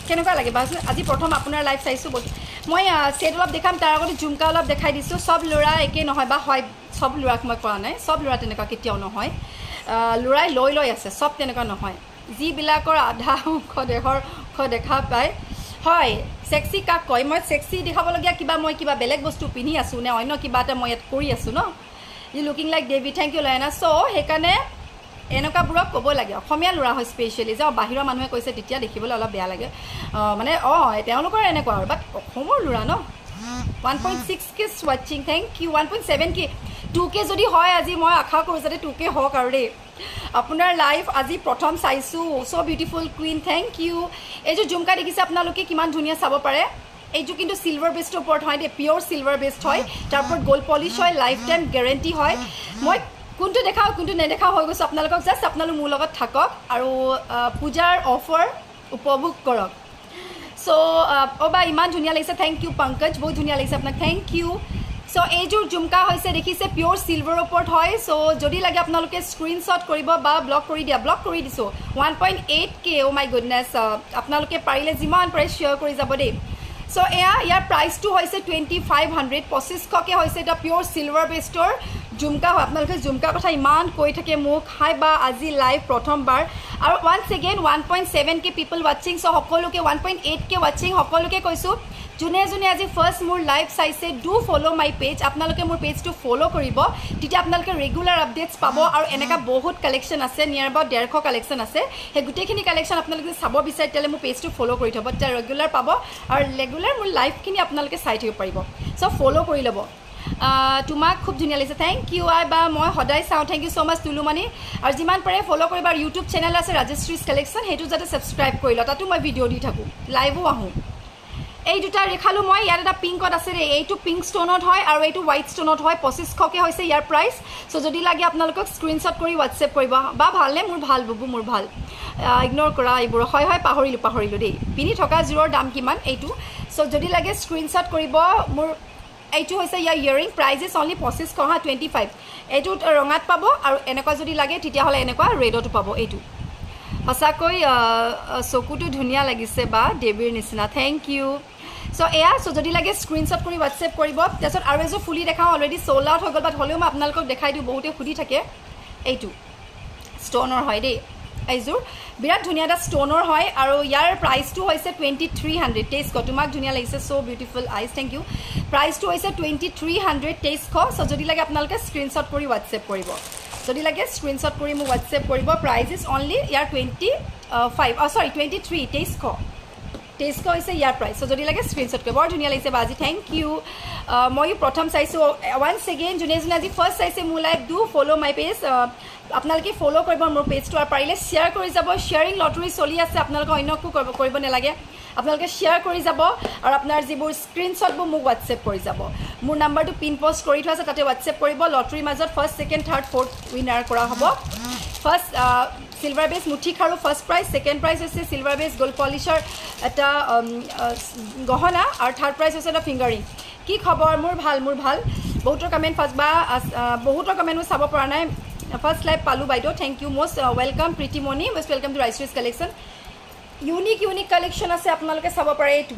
কেনেকুৱা লাগে বাৰু আজি প্ৰথম আপোনাৰ লাইভ চাইছোঁ মই ছেট অলপ দেখাম তাৰ আগতে ঝুমকা অলপ দেখাই দিছোঁ চব ল'ৰা একে নহয় বা হয় সব ল'ৰাক মই কোৱা নাই সব ল'ৰা তেনেকুৱা কেতিয়াও নহয় ল'ৰাই লৈ আছে সব তেনেকুৱা নহয় যিবিলাকৰ আধা অংশ দেহৰ অংশ দেখা পায় হয় সেক্সি কাক কয় মই সেক্সি দেখাবলগীয়া কিবা বেলেগ বস্তু পিন্ধি আছোঁ নে অন্য কিবা এটা মই ইয়াত কৰি আছোঁ ন ইউ লুকিং লাইক দেৱী থেংক ইউ লাইনা চ' সেইকাৰণে এনেকুৱাবোৰক ক'ব লাগে অসমীয়া ল'ৰা হয় স্পেচিয়েলি যে বাহিৰৰ মানুহে কৈছে তেতিয়া দেখিবলৈ অলপ বেয়া লাগে মানে তেওঁলোকৰ এনেকুৱা আৰু বাট অসমৰ ল'ৰা ন 1.6K ৱাচিং থেংক ইউ 1.7K 2K যদি হয় আজি মই আশা কৰোঁ যাতে 2K হওক আৰু দেই আপোনাৰ লাইভ আজি প্ৰথম চাইছোঁ চ' বিউটিফুল কুইন থেংক ইউ এইযোৰ ঝুমকা দেখিছে আপোনালোকে কিমান ধুনীয়া চাব পাৰে এইটো কিন্তু সিলভাৰ বেষ্টৰ ওপৰত হয় দেই পিয়'ৰ সিলভাৰ বেষ্ট হয় তাৰ ওপৰত গ'ল্ড পলিচ হয় লাইফ টাইম গেৰেণ্টি হয় মই কোনটো দেখাওঁ কোনটো নেদেখাওঁ হৈ গৈছোঁ আপোনালোকক জাষ্ট আপোনালোক মোৰ লগত থাকক আৰু পূজাৰ অফাৰ উপভোগ কৰক চ' বা ইমান ধুনীয়া লাগিছে থেংক ইউ পংকজ বহুত ধুনীয়া লাগিছে আপোনাক থেংক ইউ চ' এইযোৰ ঝুমকা হৈছে দেখিছে পিয়'ৰ চিলভাৰৰ ওপৰত হয় চ' যদি লাগে আপোনালোকে স্ক্ৰীনশ্বট কৰিব বা ব্লক কৰি দিছোঁ 1.8K অ' মাই গুডনেছ আপোনালোকে পাৰিলে যিমান পাৰে শ্বেয়াৰ কৰি যাব দেই চ' ইয়াৰ প্ৰাইচটো হৈছে 2500 2500কৈ হৈছে এটা পিয়'ৰ চিলভাৰ বেষ্টৰ ঝুমকা হয় আপোনালোকে ঝুমকাৰ কথা ইমান কৈ থাকে মোক হাই বা আজি লাইভ প্ৰথমবাৰ আৰু ওৱান্স এগেইন 1.7K পিপল ৱাচিং চ' সকলোকে 1.8K ৱাচিং সকলোকে কৈছোঁ যোনে আজি ফাৰ্ষ্ট মোৰ লাইভ চাইছে ডু ফ'ল' মাই পেজ আপোনালোকে মোৰ পেজটো ফ'ল' কৰিব তেতিয়া আপোনালোকে ৰেগুলাৰ আপডেটছ পাব আৰু এনেকুৱা বহুত কালেকশ্যন আছে নিয়াৰ এবাউট 150 কালেকশ্যন আছে সেই গোটেইখিনি কালেকশ্যন আপোনালোকে চাব বিচাৰে তেতিয়াহ'লে মোৰ পেজটো ফ'ল' কৰি থ'ব তেতিয়া ৰেগুলাৰ পাব আৰু ৰেগুলাৰ মোৰ লাইভখিনি আপোনালোকে চাই থাকিব পাৰিব চ' ফ'ল' কৰি ল'ব তোমাক খুব ধুনীয়া লাগিছে থেংক ইউ বা মই সদায় চাওঁ থেংক ইউ ছ' মাছ তুলুমণি আৰু যিমান পাৰে ফ'ল' কৰিবা আৰু ইউটিউব চেনেল আছে ৰাজশ্ৰীজ কালেকশ্যন সেইটো যাতে ছাবস্ক্ৰাইব কৰি লওঁ তাতো মই ভিডিঅ' দি থাকোঁ লাইভো আহোঁ এই দুটা দেখালোঁ মই ইয়াত এটা পিংকত আছে দেই এইটো পিংক ষ্ট'নত হয় আৰু এইটো হোৱাইট ষ্ট'নত হয় 2500কৈ হৈছে ইয়াৰ প্ৰাইচ চ' যদি লাগে আপোনালোকক স্ক্ৰীনশ্বট কৰি হোৱাটছএপ কৰিব বা ভালনে মোৰ ভাল বুবু মোৰ ভাল ইগন'ৰ কৰা এইবোৰ হয় পাহৰিলোঁ দেই পিন্ধি থকা জোৰৰ দাম কিমান এইটো চ' যদি লাগে স্ক্ৰীনশ্বট কৰিব মোৰ এইটো হৈছে ইয়াৰ ইয়েৰিং প্ৰাইজেছ অনলি 2500 25 এইটো ৰঙাত পাব আৰু এনেকুৱা যদি লাগে তেতিয়াহ'লে এনেকুৱা ৰেডতো পাব এইটো সঁচাকৈ চকুটো ধুনীয়া লাগিছে বা দেৱীৰ নিচিনা থেংক ইউ চ' যদি লাগে স্ক্ৰীনশ্বট কৰি হোৱাটছএপ কৰিব তাৰপিছত আৰু এযোৰ ফুলি দেখাওঁ অলৰেডি চ'ল্ড আউট হৈ গ'ল বাট হ'লেও মই আপোনালোকক দেখাই দিওঁ বহুতে সুধি থাকে এইটো ষ্ট'নৰ হয় দেই এইযোৰ বিৰাট ধুনীয়া এটা ষ্ট'নৰ হয় আৰু ইয়াৰ প্ৰাইচটো হৈছে 2300 2300 তোমাক ধুনীয়া লাগিছে চ' বিউটিফুল আইজ থেংক ইউ প্ৰাইচটো হৈছে 2300 2300 চ' যদি লাগে আপোনালোকে স্ক্ৰীনশ্বট কৰি হোৱাটছএপ কৰিব যদি লাগে স্ক্ৰীনশ্বট কৰি মোক হোৱাটছএপ কৰিব প্ৰাইজ ইজ অনলি ইয়াৰ 2300 হৈছে ইয়াৰ প্ৰাইচ চ' যদি লাগে স্ক্ৰীনশ্বট কৰিব বৰ ধুনীয়া লাগিছে বাজি থেংক ইউ ময়ো প্ৰথম চাইছোঁ ওৱান্স এগেইন যোনে আজি ফাৰ্ষ্ট চাইছে মোৰ live do follow' my page আপোনালোকে ফ'ল' কৰিব মোৰ পেজটো আৰু পাৰিলে শ্বেয়াৰ কৰি যাব শ্বেয়াৰিং লটাৰী চলি আছে আপোনালোকে অন্য একো কৰিব নালাগে আপোনালোকে শ্বেয়াৰ কৰি যাব আৰু আপোনাৰ যিবোৰ স্ক্ৰীনশ্বটবোৰ মোক হোৱাটছএপ কৰি যাব মোৰ নাম্বাৰটো পিন পষ্ট কৰি থোৱা আছে তাতে হোৱাটছএপ কৰিব লটাৰীৰ মাজত first second third fourth winner কৰা হ'ব ফাৰ্ষ্ট চিলভাৰ বেছ মুঠি খাৰু ফাৰ্ষ্ট প্ৰাইজ ছেকেণ্ড প্ৰাইজ হৈছে চিলভাৰ বেছ গ'ল্ড পলিচৰ এটা গহনা আৰু থাৰ্ড প্ৰাইজ হৈছে এটা ফিংগাৰিং কি খবৰ মোৰ ভাল বহুতৰ কমেণ্ট ফাৰ্ষ্ট বা বহুতৰ কমেণ্ট মই চাব পৰা নাই ফাৰ্ষ্ট লাইভ পালোঁ বাইদেউ thank you most welcome Pritimoni most welcome to ৰাইষ্ট্ৰিজ কালেকশ্যন ইউনিক কালেকশ্যন আছে আপোনালোকে চাব পাৰে এইটো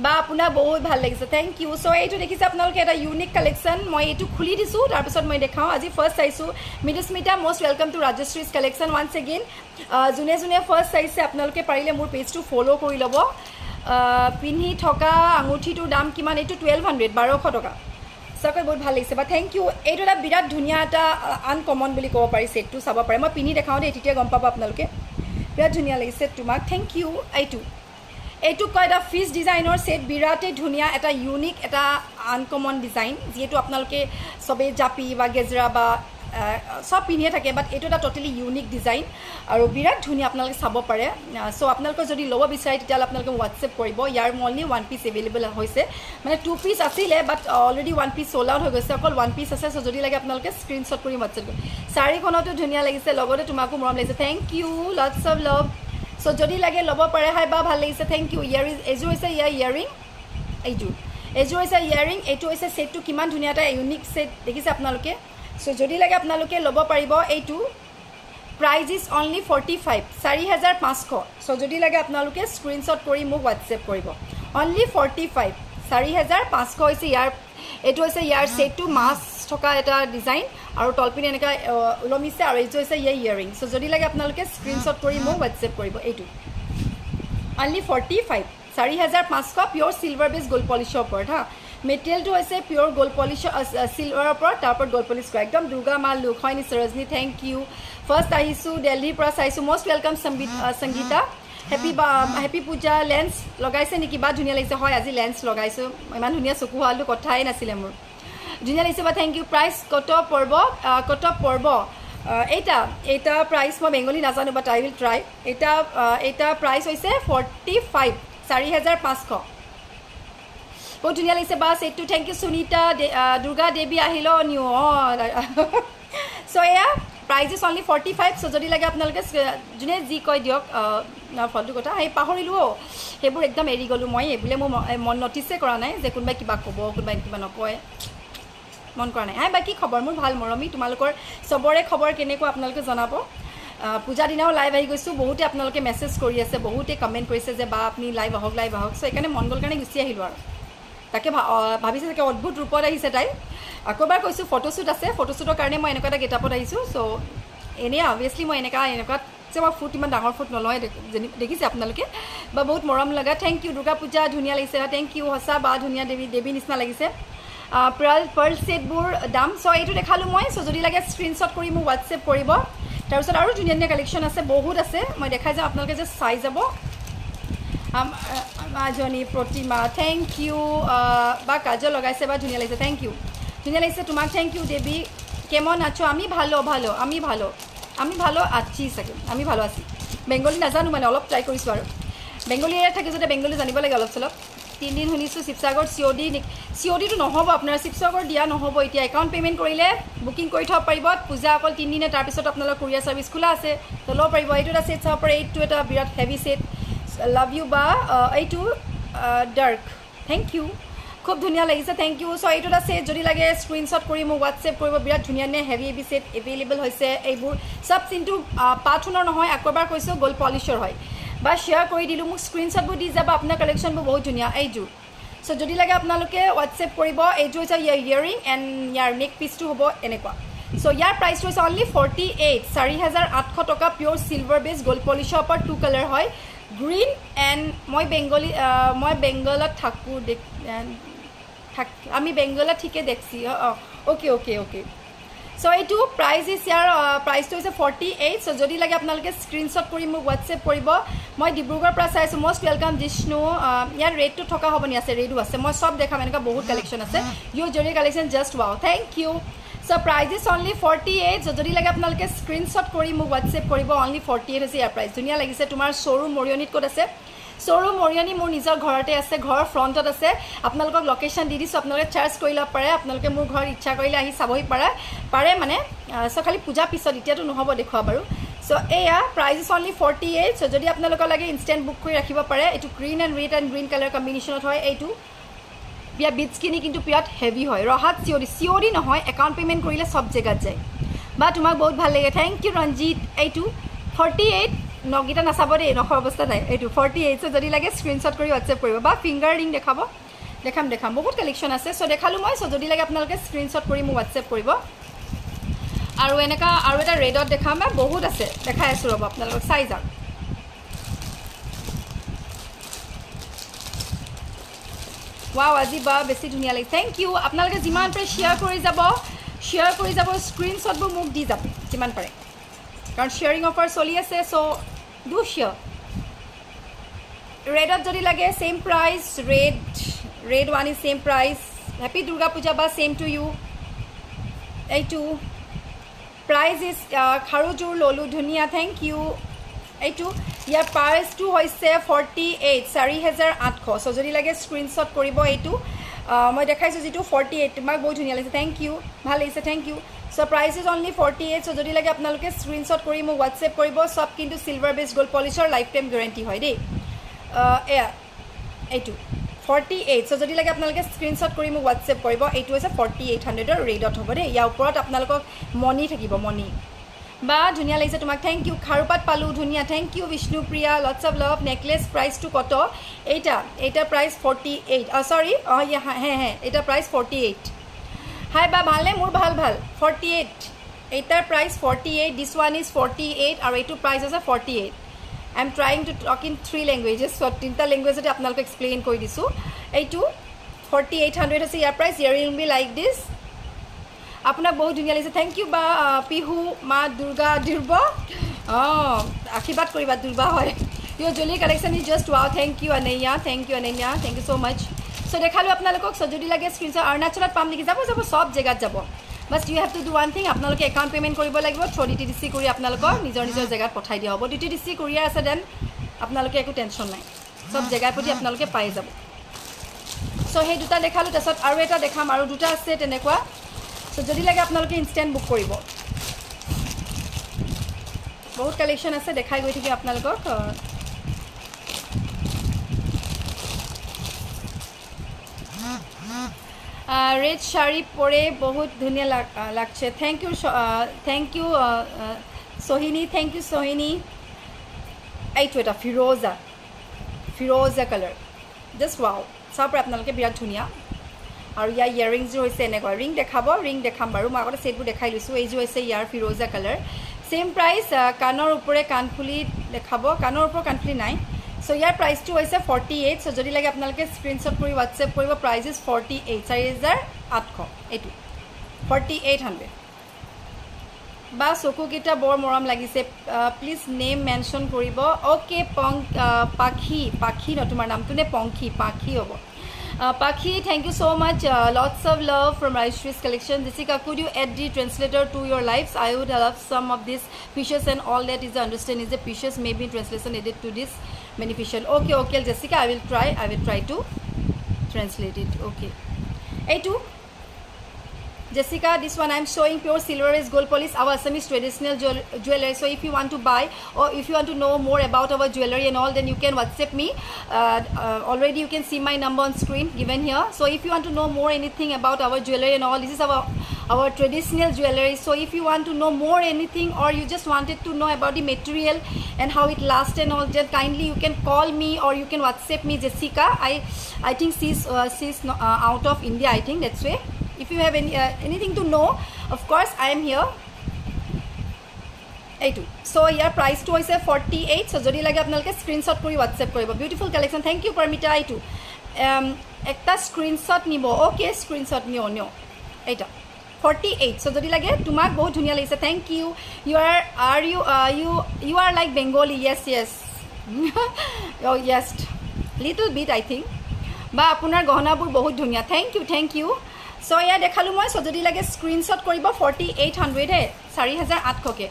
বা আপোনাৰ বহুত ভাল লাগিছে থেংক ইউ চ' এইটো দেখিছে আপোনালোকে এটা ইউনিক কালেকশ্যন মই এইটো খুলি দিছোঁ তাৰপিছত মই দেখাওঁ আজি ফাৰ্ষ্ট চাইছোঁ Mridusmita most welcome to ৰাজশ্ৰীজ collection once again যোনে ফাৰ্ষ্ট চাইছে আপোনালোকে পাৰিলে মোৰ পেজটো ফ'ল' কৰি ল'ব পিন্ধি থকা আঙুঠিটোৰ দাম কিমান এইটো 1200 টকা সঁচাকৈ বহুত ভাল লাগিছে বা থেংক ইউ এইটো এটা বিৰাট ধুনীয়া এটা আনকমন বুলি ক'ব পাৰি ছেটটো চাব পাৰে মই পিন্ধি দেখাওঁ দেই তেতিয়া গম পাব আপোনালোকে বিৰাট ধুনীয়া লাগিছে তোমাক থেংক ইউ এইটো কয় এটা ফিচ ডিজাইনৰ ছেট বিৰাটেই ধুনীয়া এটা ইউনিক এটা আনকমন ডিজাইন যিহেতু আপোনালোকে চবেই জাপি বা গেজৰা বা সব পিন্ধিয়ে থাকে বাট এইটো এটা টোটেলি ইউনিক ডিজাইন আৰু বিৰাট ধুনীয়া আপোনালোকে চাব পাৰে চ' আপোনালোকে যদি ল'ব বিচাৰে তেতিয়াহ'লে আপোনালোকে হোৱাটছএপ কৰিব ইয়াৰ অনলি 1 পিচ এভেইলেবল হৈছে মানে 2 পিচ আছিলে বাট অলৰেডি 1 পিচ সোল্ড আউট হৈ গৈছে অকল 1 পিচ আছে চ' যদি লাগে আপোনালোকে স্ক্ৰীনশ্বট কৰি হোৱাটছএপ কৰিব শাড়ীখনতো ধুনীয়া লাগিছে লগতে তোমাকো মৰম লাগিছে thank you lots of love so' যদি লাগে ল'ব পাৰে হাই বা ভাল লাগিছে থেংক ইউ এযোৰ হৈছে ইয়াৰ ইয়েৰিং এইযোৰ হৈছে ইয়েৰিং এইটো হৈছে ছেটটো কিমান ধুনীয়া এটা ইউনিক ছেট দেখিছে আপোনালোকে চ' যদি লাগে আপোনালোকে ল'ব পাৰিব এইটো প্ৰাইজ ইজ অনলি 45 4500 চ' যদি লাগে আপোনালোকে স্ক্ৰীনশ্বট কৰি মোক হোৱাটছএপ কৰিব অনলি 45 4500 হৈছে ইয়াৰ এইটো হৈছে ইয়াৰ ছেটটো মাছ থকা এটা ডিজাইন আৰু তলপিনে এনেকুৱা ওলমিছে আৰু এইটো হৈছে ইয়াৰ ইয়েৰিং চ' যদি লাগে আপোনালোকে স্ক্ৰীনশ্বট কৰি মোক হোৱাটছএপ কৰিব এইটো অনলি 45 4500 পিয়'ৰ চিলভাৰ বেছ গ'ল্ড পলিচৰ ওপৰত হা মেটেৰিয়েলটো হৈছে পিয়'ৰ গ'ল্ড পলিচ চিলভাৰৰ ওপৰত তাৰ ওপৰত গ'ল্ড পলিচ কৰা একদম দুৰ্গা মা লুক হয় নিশ্চয় ৰজনী থেংক ইউ ফাৰ্ষ্ট আহিছোঁ দিল্লীৰ পৰা চাইছোঁ মষ্ট ৱেলকাম সংগীতা হেপী পূজা লেন্স লগাইছে নেকি বা ধুনীয়া লাগিছে হয় আজি লেন্স লগাইছোঁ ইমান ধুনীয়া চকু হোৱাটো কথাই নাছিলে মোৰ ধুনীয়া লাগিছে বা থেংক ইউ প্ৰাইচ কত পৰ্ব এইটা প্ৰাইচ মই বেংগলী নাজানো বাট আই উইল ট্ৰাই এটা প্ৰাইচ হৈছে 45 4500 বহুত ধুনীয়া লাগিছে বাছ এইটো থেংক ইউ সুনীতা দুৰ্গা দেৱী আহিল নিউ চ' এয়া প্ৰাইজ ইজ অনলি 45 চ' যদি লাগে আপোনালোকে যোনে যি কয় দিয়ক ফলটো কথা সেই পাহৰিলোঁ সেইবোৰ একদম এৰি গ'লোঁ মই এইবোলে মোৰ মন নটিছে কৰা নাই যে কোনোবাই কিবা ক'ব কোনোবাই কিবা নকয় মন কৰা নাই বাকী খবৰ মোৰ ভাল মৰমী তোমালোকৰ চবৰে খবৰ কেনেকুৱা আপোনালোকে জনাব পূজা দিনাও লাইভ আহি গৈছোঁ বহুতে আপোনালোকে মেছেজ কৰি আছে বহুতে কমেণ্ট কৰিছে যে বা আপুনি লাইভ আহক চ' সেইকাৰণে মন গ'ল কাৰণে গুচি আহিলোঁ আৰু তাকে ভাবিছে চাগে অদ্ভুত ৰূপত আহিছে তাই আকৌ এবাৰ কৈছোঁ ফটোশ্বুট আছে ফটোশ্বুটৰ কাৰণে মই এনেকুৱা এটা গেটআপত আহিছোঁ চ' এনেই অভিয়াছলি মই এনেকুৱাত যে মই ফুট ইমান ডাঙৰ ফুট নলয় দেখিছে আপোনালোকে বা বহুত মৰম লগা থেংক ইউ দুৰ্গা পূজা ধুনীয়া লাগিছে থেংক ইউ সঁচা বা ধুনীয়া দেৱী নিচিনা লাগিছে পাৰ্ল ছেটবোৰ দাম চ' এইটো দেখালোঁ মই চ' যদি লাগে স্ক্ৰীনশ্বট কৰি মোক হোৱাটছএপ কৰিব তাৰপিছত আৰু ধুনীয়া ধুনীয়া কালেকশ্যন আছে বহুত আছে মই দেখাই যাওঁ আপোনালোকে যে চাই যাব মাজনী প্ৰতিমা থেংক ইউ বা কাজল লগাইছে বা ধুনীয়া লাগিছে থেংক ইউ ধুনীয়া লাগিছে তোমাক থেংক ইউ দেৱী কেমন আছো আমি ভালো আছি চাগে আমি ভালো আছি বেংগলী নাজানো মানে অলপ ট্ৰাই কৰিছোঁ আৰু বেংগলী এৰিয়াত থাকি যদি বেংগলী জানিব লাগে অলপ চলপ 3 দিন শুনিছোঁ শিৱসাগৰ চিঅ'ডিটো নহ'ব আপোনাৰ শিৱসাগৰ দিয়া নহ'ব এতিয়া একাউণ্ট পে'মেণ্ট কৰিলে বুকিং কৰি থ'ব পাৰিব পূজা অকল 3 দিনে তাৰপিছত আপোনালোকৰ কুৰিয়াৰ ছাৰ্ভিচ খোলা আছে তো ল'ব পাৰিব এইটো এটা ছেট চাব পাৰে এইটো এটা বিৰাট হেভি ছেট লাভ ইউ বা এইটো ডাৰ্ক থেংক ইউ খুব ধুনীয়া লাগিছে থেংক ইউ চ' এইটো এটা ছেট যদি লাগে স্ক্ৰীনশ্বট কৰি মোক হোৱাটছএপ কৰিব বিৰাট ধুনীয়া ধুনীয়া হেভি ছেট এভেইলেবল হৈছে এইবোৰ চব চিনটো পাথুনৰ নহয় আকৌ এবাৰ কৈছোঁ গ'ল্ড পলিচৰ হয় বা শ্বেয়াৰ কৰি দিলোঁ মোক স্ক্ৰীনশ্বটবোৰ দি যাব আপোনাৰ কালেকশ্যনবোৰ বহুত ধুনীয়া এইযোৰ চ' যদি লাগে আপোনালোকে হোৱাটছএপ কৰিব এইযোৰ হৈছে ইয়াৰ ইয়েৰিং এণ্ড ইয়াৰ নেক পিচটো হ'ব এনেকুৱা চ' ইয়াৰ প্ৰাইচটো হৈছে অনলি 48 4800 টকা পিয়'ৰ চিলভাৰ বেছ গ'ল্ড পলিচৰ ওপৰত 2 কালাৰ হয় গ্ৰীণ এণ্ড মই বেংগলত থাকোঁ আমি বেংগলত ঠিকে দেখছি অ'কে চ' এইটো প্ৰাইজ ইজ ইয়াৰ প্ৰাইচটো হৈছে 48 চ' যদি লাগে আপোনালোকে স্ক্ৰীনশ্বট কৰি মোক হোৱাটছএপ কৰিব মই ডিব্ৰুগড়ৰ পৰা চাইছোঁ মষ্ট ৱেলকাম জিষ্ণু ইয়াৰ ৰেটটো থকা হ'ব নি আছে ৰেডো আছে মই চব দেখাম এনেকুৱা বহুত কালেকশ্যন আছে your zari collection just wow thank you so' price is only 48 so' যদি লাগে আপোনালোকে স্ক্ৰীনশ্বট কৰি মোক হোৱাটছএপ কৰিব অনলি 48 হৈছে ইয়াৰ প্ৰাইচ ধুনীয়া লাগিছে তোমাৰ শ্ব'ৰুম মৰিয়নিত ক'ত আছে শ্ব'ৰুম মৰিয়নি মোৰ নিজৰ ঘৰতে আছে ঘৰৰ ফ্ৰণ্টত আছে আপোনালোকক লোকেশ্যন দি দিছোঁ আপোনালোকে চাৰ্জ কৰি ল'ব পাৰে আপোনালোকে মোৰ ঘৰত ইচ্ছা কৰিলে আহি চাবহি পাৰে মানে চ' খালি পূজা পিছত এতিয়াতো নহ'ব দেখুওৱা বাৰু চ' এয়া প্ৰাইজ ইজ অনলি 48 চ' যদি আপোনালোকৰ লাগে ইনষ্টেণ্ট বুক কৰি ৰাখিব পাৰে এইটো green and red and green colour কম্বিনেশ্যনত হয় এইটো বিয়া বিটছখিনি কিন্তু বিৰাট হেভি হয় ৰহাত চিঅ'ডি নহয় একাউণ্ট পে'মেণ্ট কৰিলে চব জেগাত যায় বা তোমাক বহুত ভাল লাগে থেংক ইউ ৰঞ্জিত এইটো 48 নগীতা নাচাব দেই নখৰ অৱস্থা নাই এইটো 48 চ' যদি লাগে স্ক্ৰীনশ্বট কৰি হোৱাটছএপ কৰিব বা ফিংগাৰ ৰিং দেখাম বহুত কালেকশ্যন আছে চ' দেখালোঁ মই চ' যদি লাগে আপোনালোকে স্ক্ৰীনশ্বট কৰি মোক হোৱাটছএপ কৰিব আৰু এনেকুৱা আৰু এটা ৰেডত দেখাম বা বহুত আছে দেখাই আছোঁ ৰ'ব আপোনালোকক চাই যাওক ৱাও আজি বা বেছি ধুনীয়া লাগে থেংক ইউ আপোনালোকে যিমান পাৰে শ্বেয়াৰ কৰি যাব স্ক্ৰীনশ্বটবোৰ মোক দি যাব যিমান পাৰে কাৰণ শ্বেয়াৰিং অফাৰ চলি আছে চ' ডু শ্বেয়াৰ ৰেডত যদি লাগে same price red one is same price happy Durga Puja বা ছেইম টু ইউ এইটো প্ৰাইজ ইজ খাৰুযোৰ ল'লোঁ ধুনীয়া থেংক ইউ এইটো ইয়াৰ প্ৰাইচটো হৈছে 48 4,800 চ' যদি লাগে স্ক্ৰীনশ্বট কৰিব এইটো মই দেখাইছোঁ যিটো 48 তোমাক বহুত ধুনীয়া লাগিছে থেংক ইউ ভাল লাগিছে thank you so' price is only 48 so' যদি লাগে আপোনালোকে স্ক্ৰীনশ্বট কৰি মোক হোৱাটছএপ কৰিব চব কিন্তু চিলভাৰ বেছ গ'ল্ড পলিচৰ লাইফ টাইম গেৰেণ্টি হয় দেই এয়া এইটো 48 চ' যদি লাগে আপোনালোকে স্ক্ৰীনশ্বট কৰি মোক হোৱাটছএপ কৰিব এইটো হৈছে 4800ৰ ৰেডত হ'ব দেই ইয়াৰ ওপৰত আপোনালোকক মণি থাকিব মণি বা ধুনীয়া লাগিছে তোমাক থেংক ইউ খাৰুপাত পালোঁ ধুনীয়া thank you Bishnupriya lots of love necklace প্ৰাইচটো কত এইটা প্ৰাইচ 48 চৰি এইটা প্ৰাইচ 48 হাই বা ভালনে মোৰ ভাল 48 এইটাৰ প্ৰাইচ 48 দিছ ওৱান ইজ 48 আৰু এইটো প্ৰাইচ আছে 48 I am trying to talk in 3 languages so 3টা লেংগুৱেজতে আপোনালোকক এক্সপ্লেইন কৰি দিছোঁ এইটো 4800 আছে ইয়াৰ প্ৰাইচ ইয়াৰ উইল বি লাইক দিছ আপোনাক বহুত ধুনীয়া লাগিছে থেংক ইউ বা পিহু মা দুৰ্গা দুৰ্ব আশীৰ্বাদ কৰিবা দুৰ্বা হয় your jewellery collection is just wow thank you Ananya thank you so' much so' দেখালোঁ আপোনালোকক চ' যদি লাগে স্ক্ৰীনশ্বট অৰুণাচলত পাম নেকি যাব চব জেগাত যাব বাছ you have to do one thing আপোনালোকে একাউণ্ট পে'মেণ্ট কৰিব লাগিব থ্ৰু DTDC কৰি আপোনালোকৰ নিজৰ জেগাত পঠাই দিয়া হ'ব DTDC কৰিয়াৰ আছে দেন আপোনালোকে একো টেনশ্যন নাই চব জেগাৰ প্ৰতি আপোনালোকে পাই যাব চ' সেই দুটা দেখালোঁ তাৰপিছত আৰু এটা দেখাম আৰু দুটা আছে তেনেকুৱা চ' যদি লাগে আপোনালোকে ইনষ্টেণ্ট বুক কৰিব বহুত কালেকশ্যন আছে দেখাই গৈ থাকিম আপোনালোকক ৰেড শাড়ী পৰে বহুত ধুনীয়া লাগছে thank you Sohini thank you Sohini এইটো এটা ফিৰোজা কালাৰ জাষ্ট ৱাও চাব পাৰে আপোনালোকে বিৰাট ধুনীয়া আৰু ইয়াৰ ইয়েৰিংযোৰ হৈছে এনেকুৱা ৰিং দেখাম বাৰু মই আগতে ছেটবোৰ দেখাই লৈছোঁ এইযোৰ হৈছে ইয়াৰ ফিৰোজা কালাৰ ছেইম প্ৰাইচ কাণৰ ওপৰে কাণফুলি দেখাব কাণৰ ওপৰত কাণফুলি নাই চ' ইয়াৰ প্ৰাইচটো হৈছে 48 চ' যদি লাগে আপোনালোকে স্ক্ৰীনশ্বট কৰি হোৱাটছএপ কৰিব প্ৰাইচ ইজ 48 4,800 এইটো 4800 বা চকুকেইটা বৰ মৰম লাগিছে প্লিজ নেম মেনশ্যন কৰিব অ'কে পাখি ন তোমাৰ নামটো নে পাখি হ'ব Pakhi, thank you so much. Lots of love from Rajeshree's collection. Jessica, could you add the translator to your lives? I would love some of these fishes and all that is understand is the fishes maybe translation added to this many fishes. Okay, Jessica, I will try to translate it. Okay. A2. Jessica, this one I am showing pure silver is gold polish, our Assamese traditional jewelry. So if you want to buy or if you want to know more about our jewelry and all, then you can WhatsApp me. Already you can see my number on screen given here. So if you want to know more anything about our jewelry and all, this is our traditional jewelry. So if you want to know more anything or you just wanted to know about the material and how it lasts and all, just kindly you can call me or you can WhatsApp me Jessica. I think she's out of India, I think that's way. If you have anything to know, of course I am here. A2. So your price to is 48. So jodi lage apnaloke screenshot kori WhatsApp koribo. Beautiful collection. Thank you Parmita. A2. Ekta screenshot nibo. Okay, screenshot nio. Eta 48. So jodi lage tumak bahut dhuniya lagise. Thank you. You are like Bengali. Yes. Oh yes. Little bit I think. Ba apunar gahna bur bahut dhuniya. Thank you. So yeah dekhalu moi so jodi lage screenshot koribo 4800 he 4,800 ke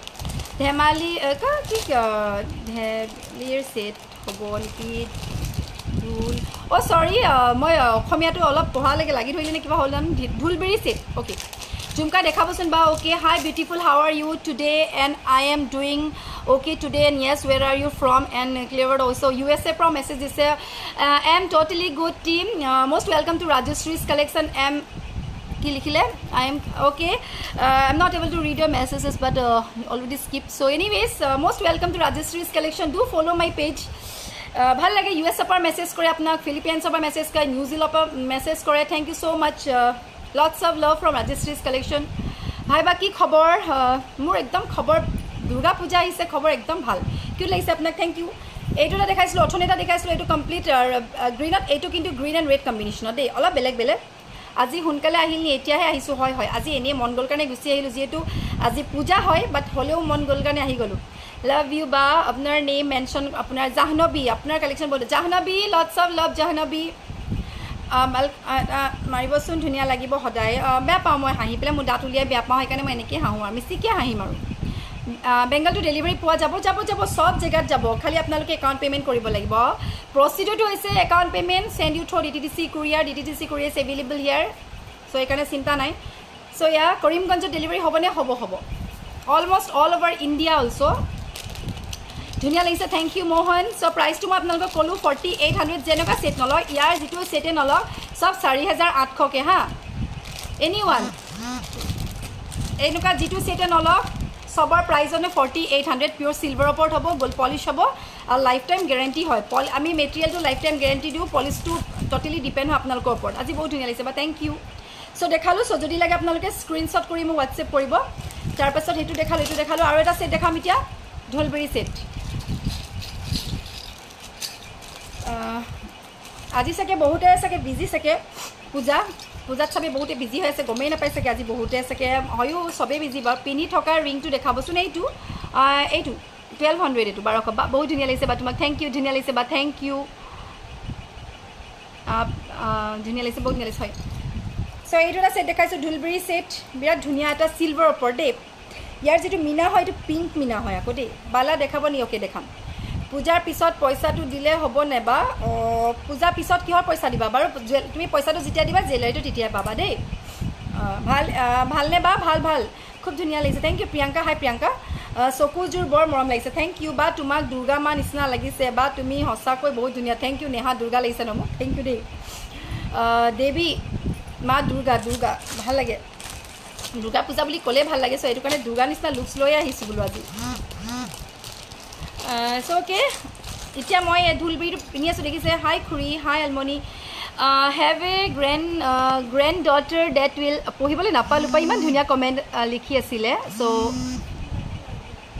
ধেমালি ধেলিৰ সেট হ'ব নেকি ঢোল সৰি মই অসমীয়াটো অলপ পঢ়া লাগি ধৰিলে নে কিবা হ'ল ঢোলবেৰী সেট অ'কে ঝুমকা দেখাবচোন বা okay hi beautiful how are you today and I am doing okay today and yes where are you from and cleared also' USA পৰা মেছেজ দিছে um totally good team most welcome to ৰাজশ্ৰীজ collection um কি লিখিলে I am okay. I'm not able to read your messages but already skipped. So anyways, most welcome to Rajeshree's collection. Do follow my page. ভাল লাগে US পৰা মেছেজ কৰে আপোনাক ফিলিপাইনছৰ পৰা মেছেজ কৰে নিউজিলেণ্ডৰ পৰা মেছেজ কৰে thank you so much lots of love from Rajeshree's collection. Hi বাকি খবৰ মোৰ একদম খবৰ দুৰ্গা পূজা আহিছে খবৰ একদম ভাল কিউ লাগিছে আপোনাক থ্যাংক ইউ এইটোটা দেখাইছিলোঁ অথনি এটা দেখাইছিলোঁ এইটো কমপ্লিট গ্ৰীনত এইটো কিন্তু গ্ৰীণ এণ্ড ৰেড কম্বিনেশ্যনত দেই অলপ বেলেগ আজি সোনকালে আহিল নি এতিয়াহে আহিছোঁ হয় আজি এনেই মন গ'ল কাৰণে গুচি আহিলোঁ যিহেতু আজি পূজা হয় বাট হ'লেও মন গ'ল কাৰণে আহি গ'লোঁ লাভ ইউ বা আপোনাৰ নেম মেনশ্যন আপোনাৰ জাহ্নবী আপোনাৰ কালেকশ্যন বলে Jahnavi lots of love Jahnavi মাৰিবচোন ধুনীয়া লাগিব সদায় বেয়া পাওঁ মই হাঁহি পেলাই মোৰ দাঁত উলিয়াই বেয়া পাওঁ সেইকাৰণে মই এনেকৈ হাঁহোঁ আৰু মিষ্টিকৈ হাঁহিম আৰু বেংগলটো ডেলিভাৰী পোৱা যাব যাব যাব সব জেগাত যাব খালি আপোনালোকে একাউণ্ট পে'মেণ্ট কৰিব লাগিব প্ৰচিডিউৰটো হৈছে account payment send you through DTDC courier DTDC courier available here so' সেইকাৰণে চিন্তা নাই চ' এয়া কৰিমগঞ্জত ডেলিভাৰী হ'বনে হ'ব almost all over India also' ধুনীয়া লাগিছে থেংক ইউ মোহন চ' প্ৰাইচটো মই আপোনালোকক ক'লোঁ 4800 যেনেকুৱা ছেট নলওঁ ইয়াৰ যিটো ছেটে নলওঁ চব 4800কৈ হা এনি ওৱান এনেকুৱা যিটো ছেটে নলওঁ সবৰ প্ৰাইচ মানে 4800 পিয়'ৰ চিলভাৰ ওপৰত হ'ব গ'ল্ড পলিচ হ'ব আৰু লাইফ টাইম গেৰেণ্টি হয় আমি মেটেৰিয়েলটো লাইফ টাইম গেৰেণ্টি দিওঁ পলিচটো ট'টেলি ডিপেণ্ড হয় আপোনালোকৰ ওপৰত আজি বহুত ধুনীয়া লাগিছে বা থেংক ইউ চ' দেখালোঁ চ' যদি লাগে আপোনালোকে স্ক্ৰীনশ্বট কৰি মোক হোৱাটছএপ কৰিব তাৰপাছত সেইটো দেখালোঁ আৰু এটা ছেট দেখাম এতিয়া ঢোলবিৰি ছেট আজি চাগে বহুতে চাগে বিজি চাগে পূজাত চবেই বহুতে বিজি হৈ আছে গমেই নাপাই চাগে আজি বহুতে চাগে হয়ো চবেই বিজি বাৰু পিন্ধি থকা ৰিংটো দেখাবচোন এইটো 1200 এইটো 1200 বহুত ধুনীয়া লাগিছে বা তোমাক থেংক ইউ ধুনীয়া লাগিছে বা থেংক ইউ ধুনীয়া লাগিছে বহুত ধুনীয়া লাগিছে হয় চ' এইটো এটা ছেট দেখাইছোঁ ঢোলবিৰি ছেট বিৰাট ধুনীয়া এটা চিলভাৰ ওপৰত দেই ইয়াৰ যিটো মিনা হয় এইটো পিংক মিনা হয় আকৌ দেই বালা দেখাব নি অ'কে দেখাম পূজাৰ পিছত পইচাটো দিলে হ'ব নে বা পূজাৰ পিছত কিহৰ পইচা দিবা বাৰু তুমি পইচাটো যেতিয়া দিবা জুৱেলাৰীটো তেতিয়াই পাবা দেই ভালনে বা ভাল খুব ধুনীয়া লাগিছে থেংক ইউ প্ৰিয়ংকা হাই প্ৰিয়ংকা চকুযোৰ বৰ মৰম লাগিছে থেংক ইউ বা তোমাক দুৰ্গা মা নিচিনা লাগিছে বা তুমি সঁচাকৈ বহুত ধুনীয়া থেংক ইউ নেহা দুৰ্গা লাগিছে ন মোক থেংক ইউ দেই দেৱী মা দুৰ্গা ভাল লাগে দুৰ্গা পূজা বুলি ক'লে ভাল লাগে চ' এইটো কাৰণে দুৰ্গা নিচিনা লুকছ লৈ আহিছোঁ বোলো আজি চ' অ'কে এতিয়া মই ঢোলবিৰিটো পিন্ধি আছোঁ দেখিছে হাই খুৰী hi Alamoni have a granddaughter date will পঢ়িবলৈ নাপালোঁ বা ইমান ধুনীয়া কমেণ্ট লিখি আছিলে চ'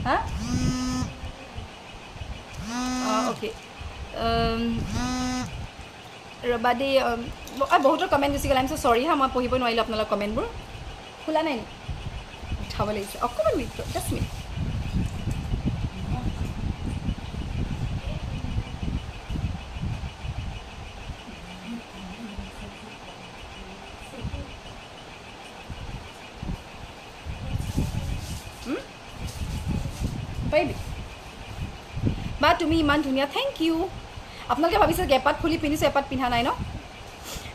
হা অ'কে ৰ'বা দেই বহুতৰ কমেণ্ট গুচি গ'ল আই এম চ' চৰি হা মই পঢ়িব নোৱাৰিলোঁ আপোনালোকৰ কমেণ্টবোৰ খোলা নাই নি উঠাব লাগিছে অকণমান মিনিট জাষ্ট মিনিট পাৰিবি বা তুমি ইমান ধুনীয়া থেংক ইউ আপোনালোকে ভাবিছে এপাত খুলি পিন্ধিছোঁ এপাত পিন্ধা নাই ন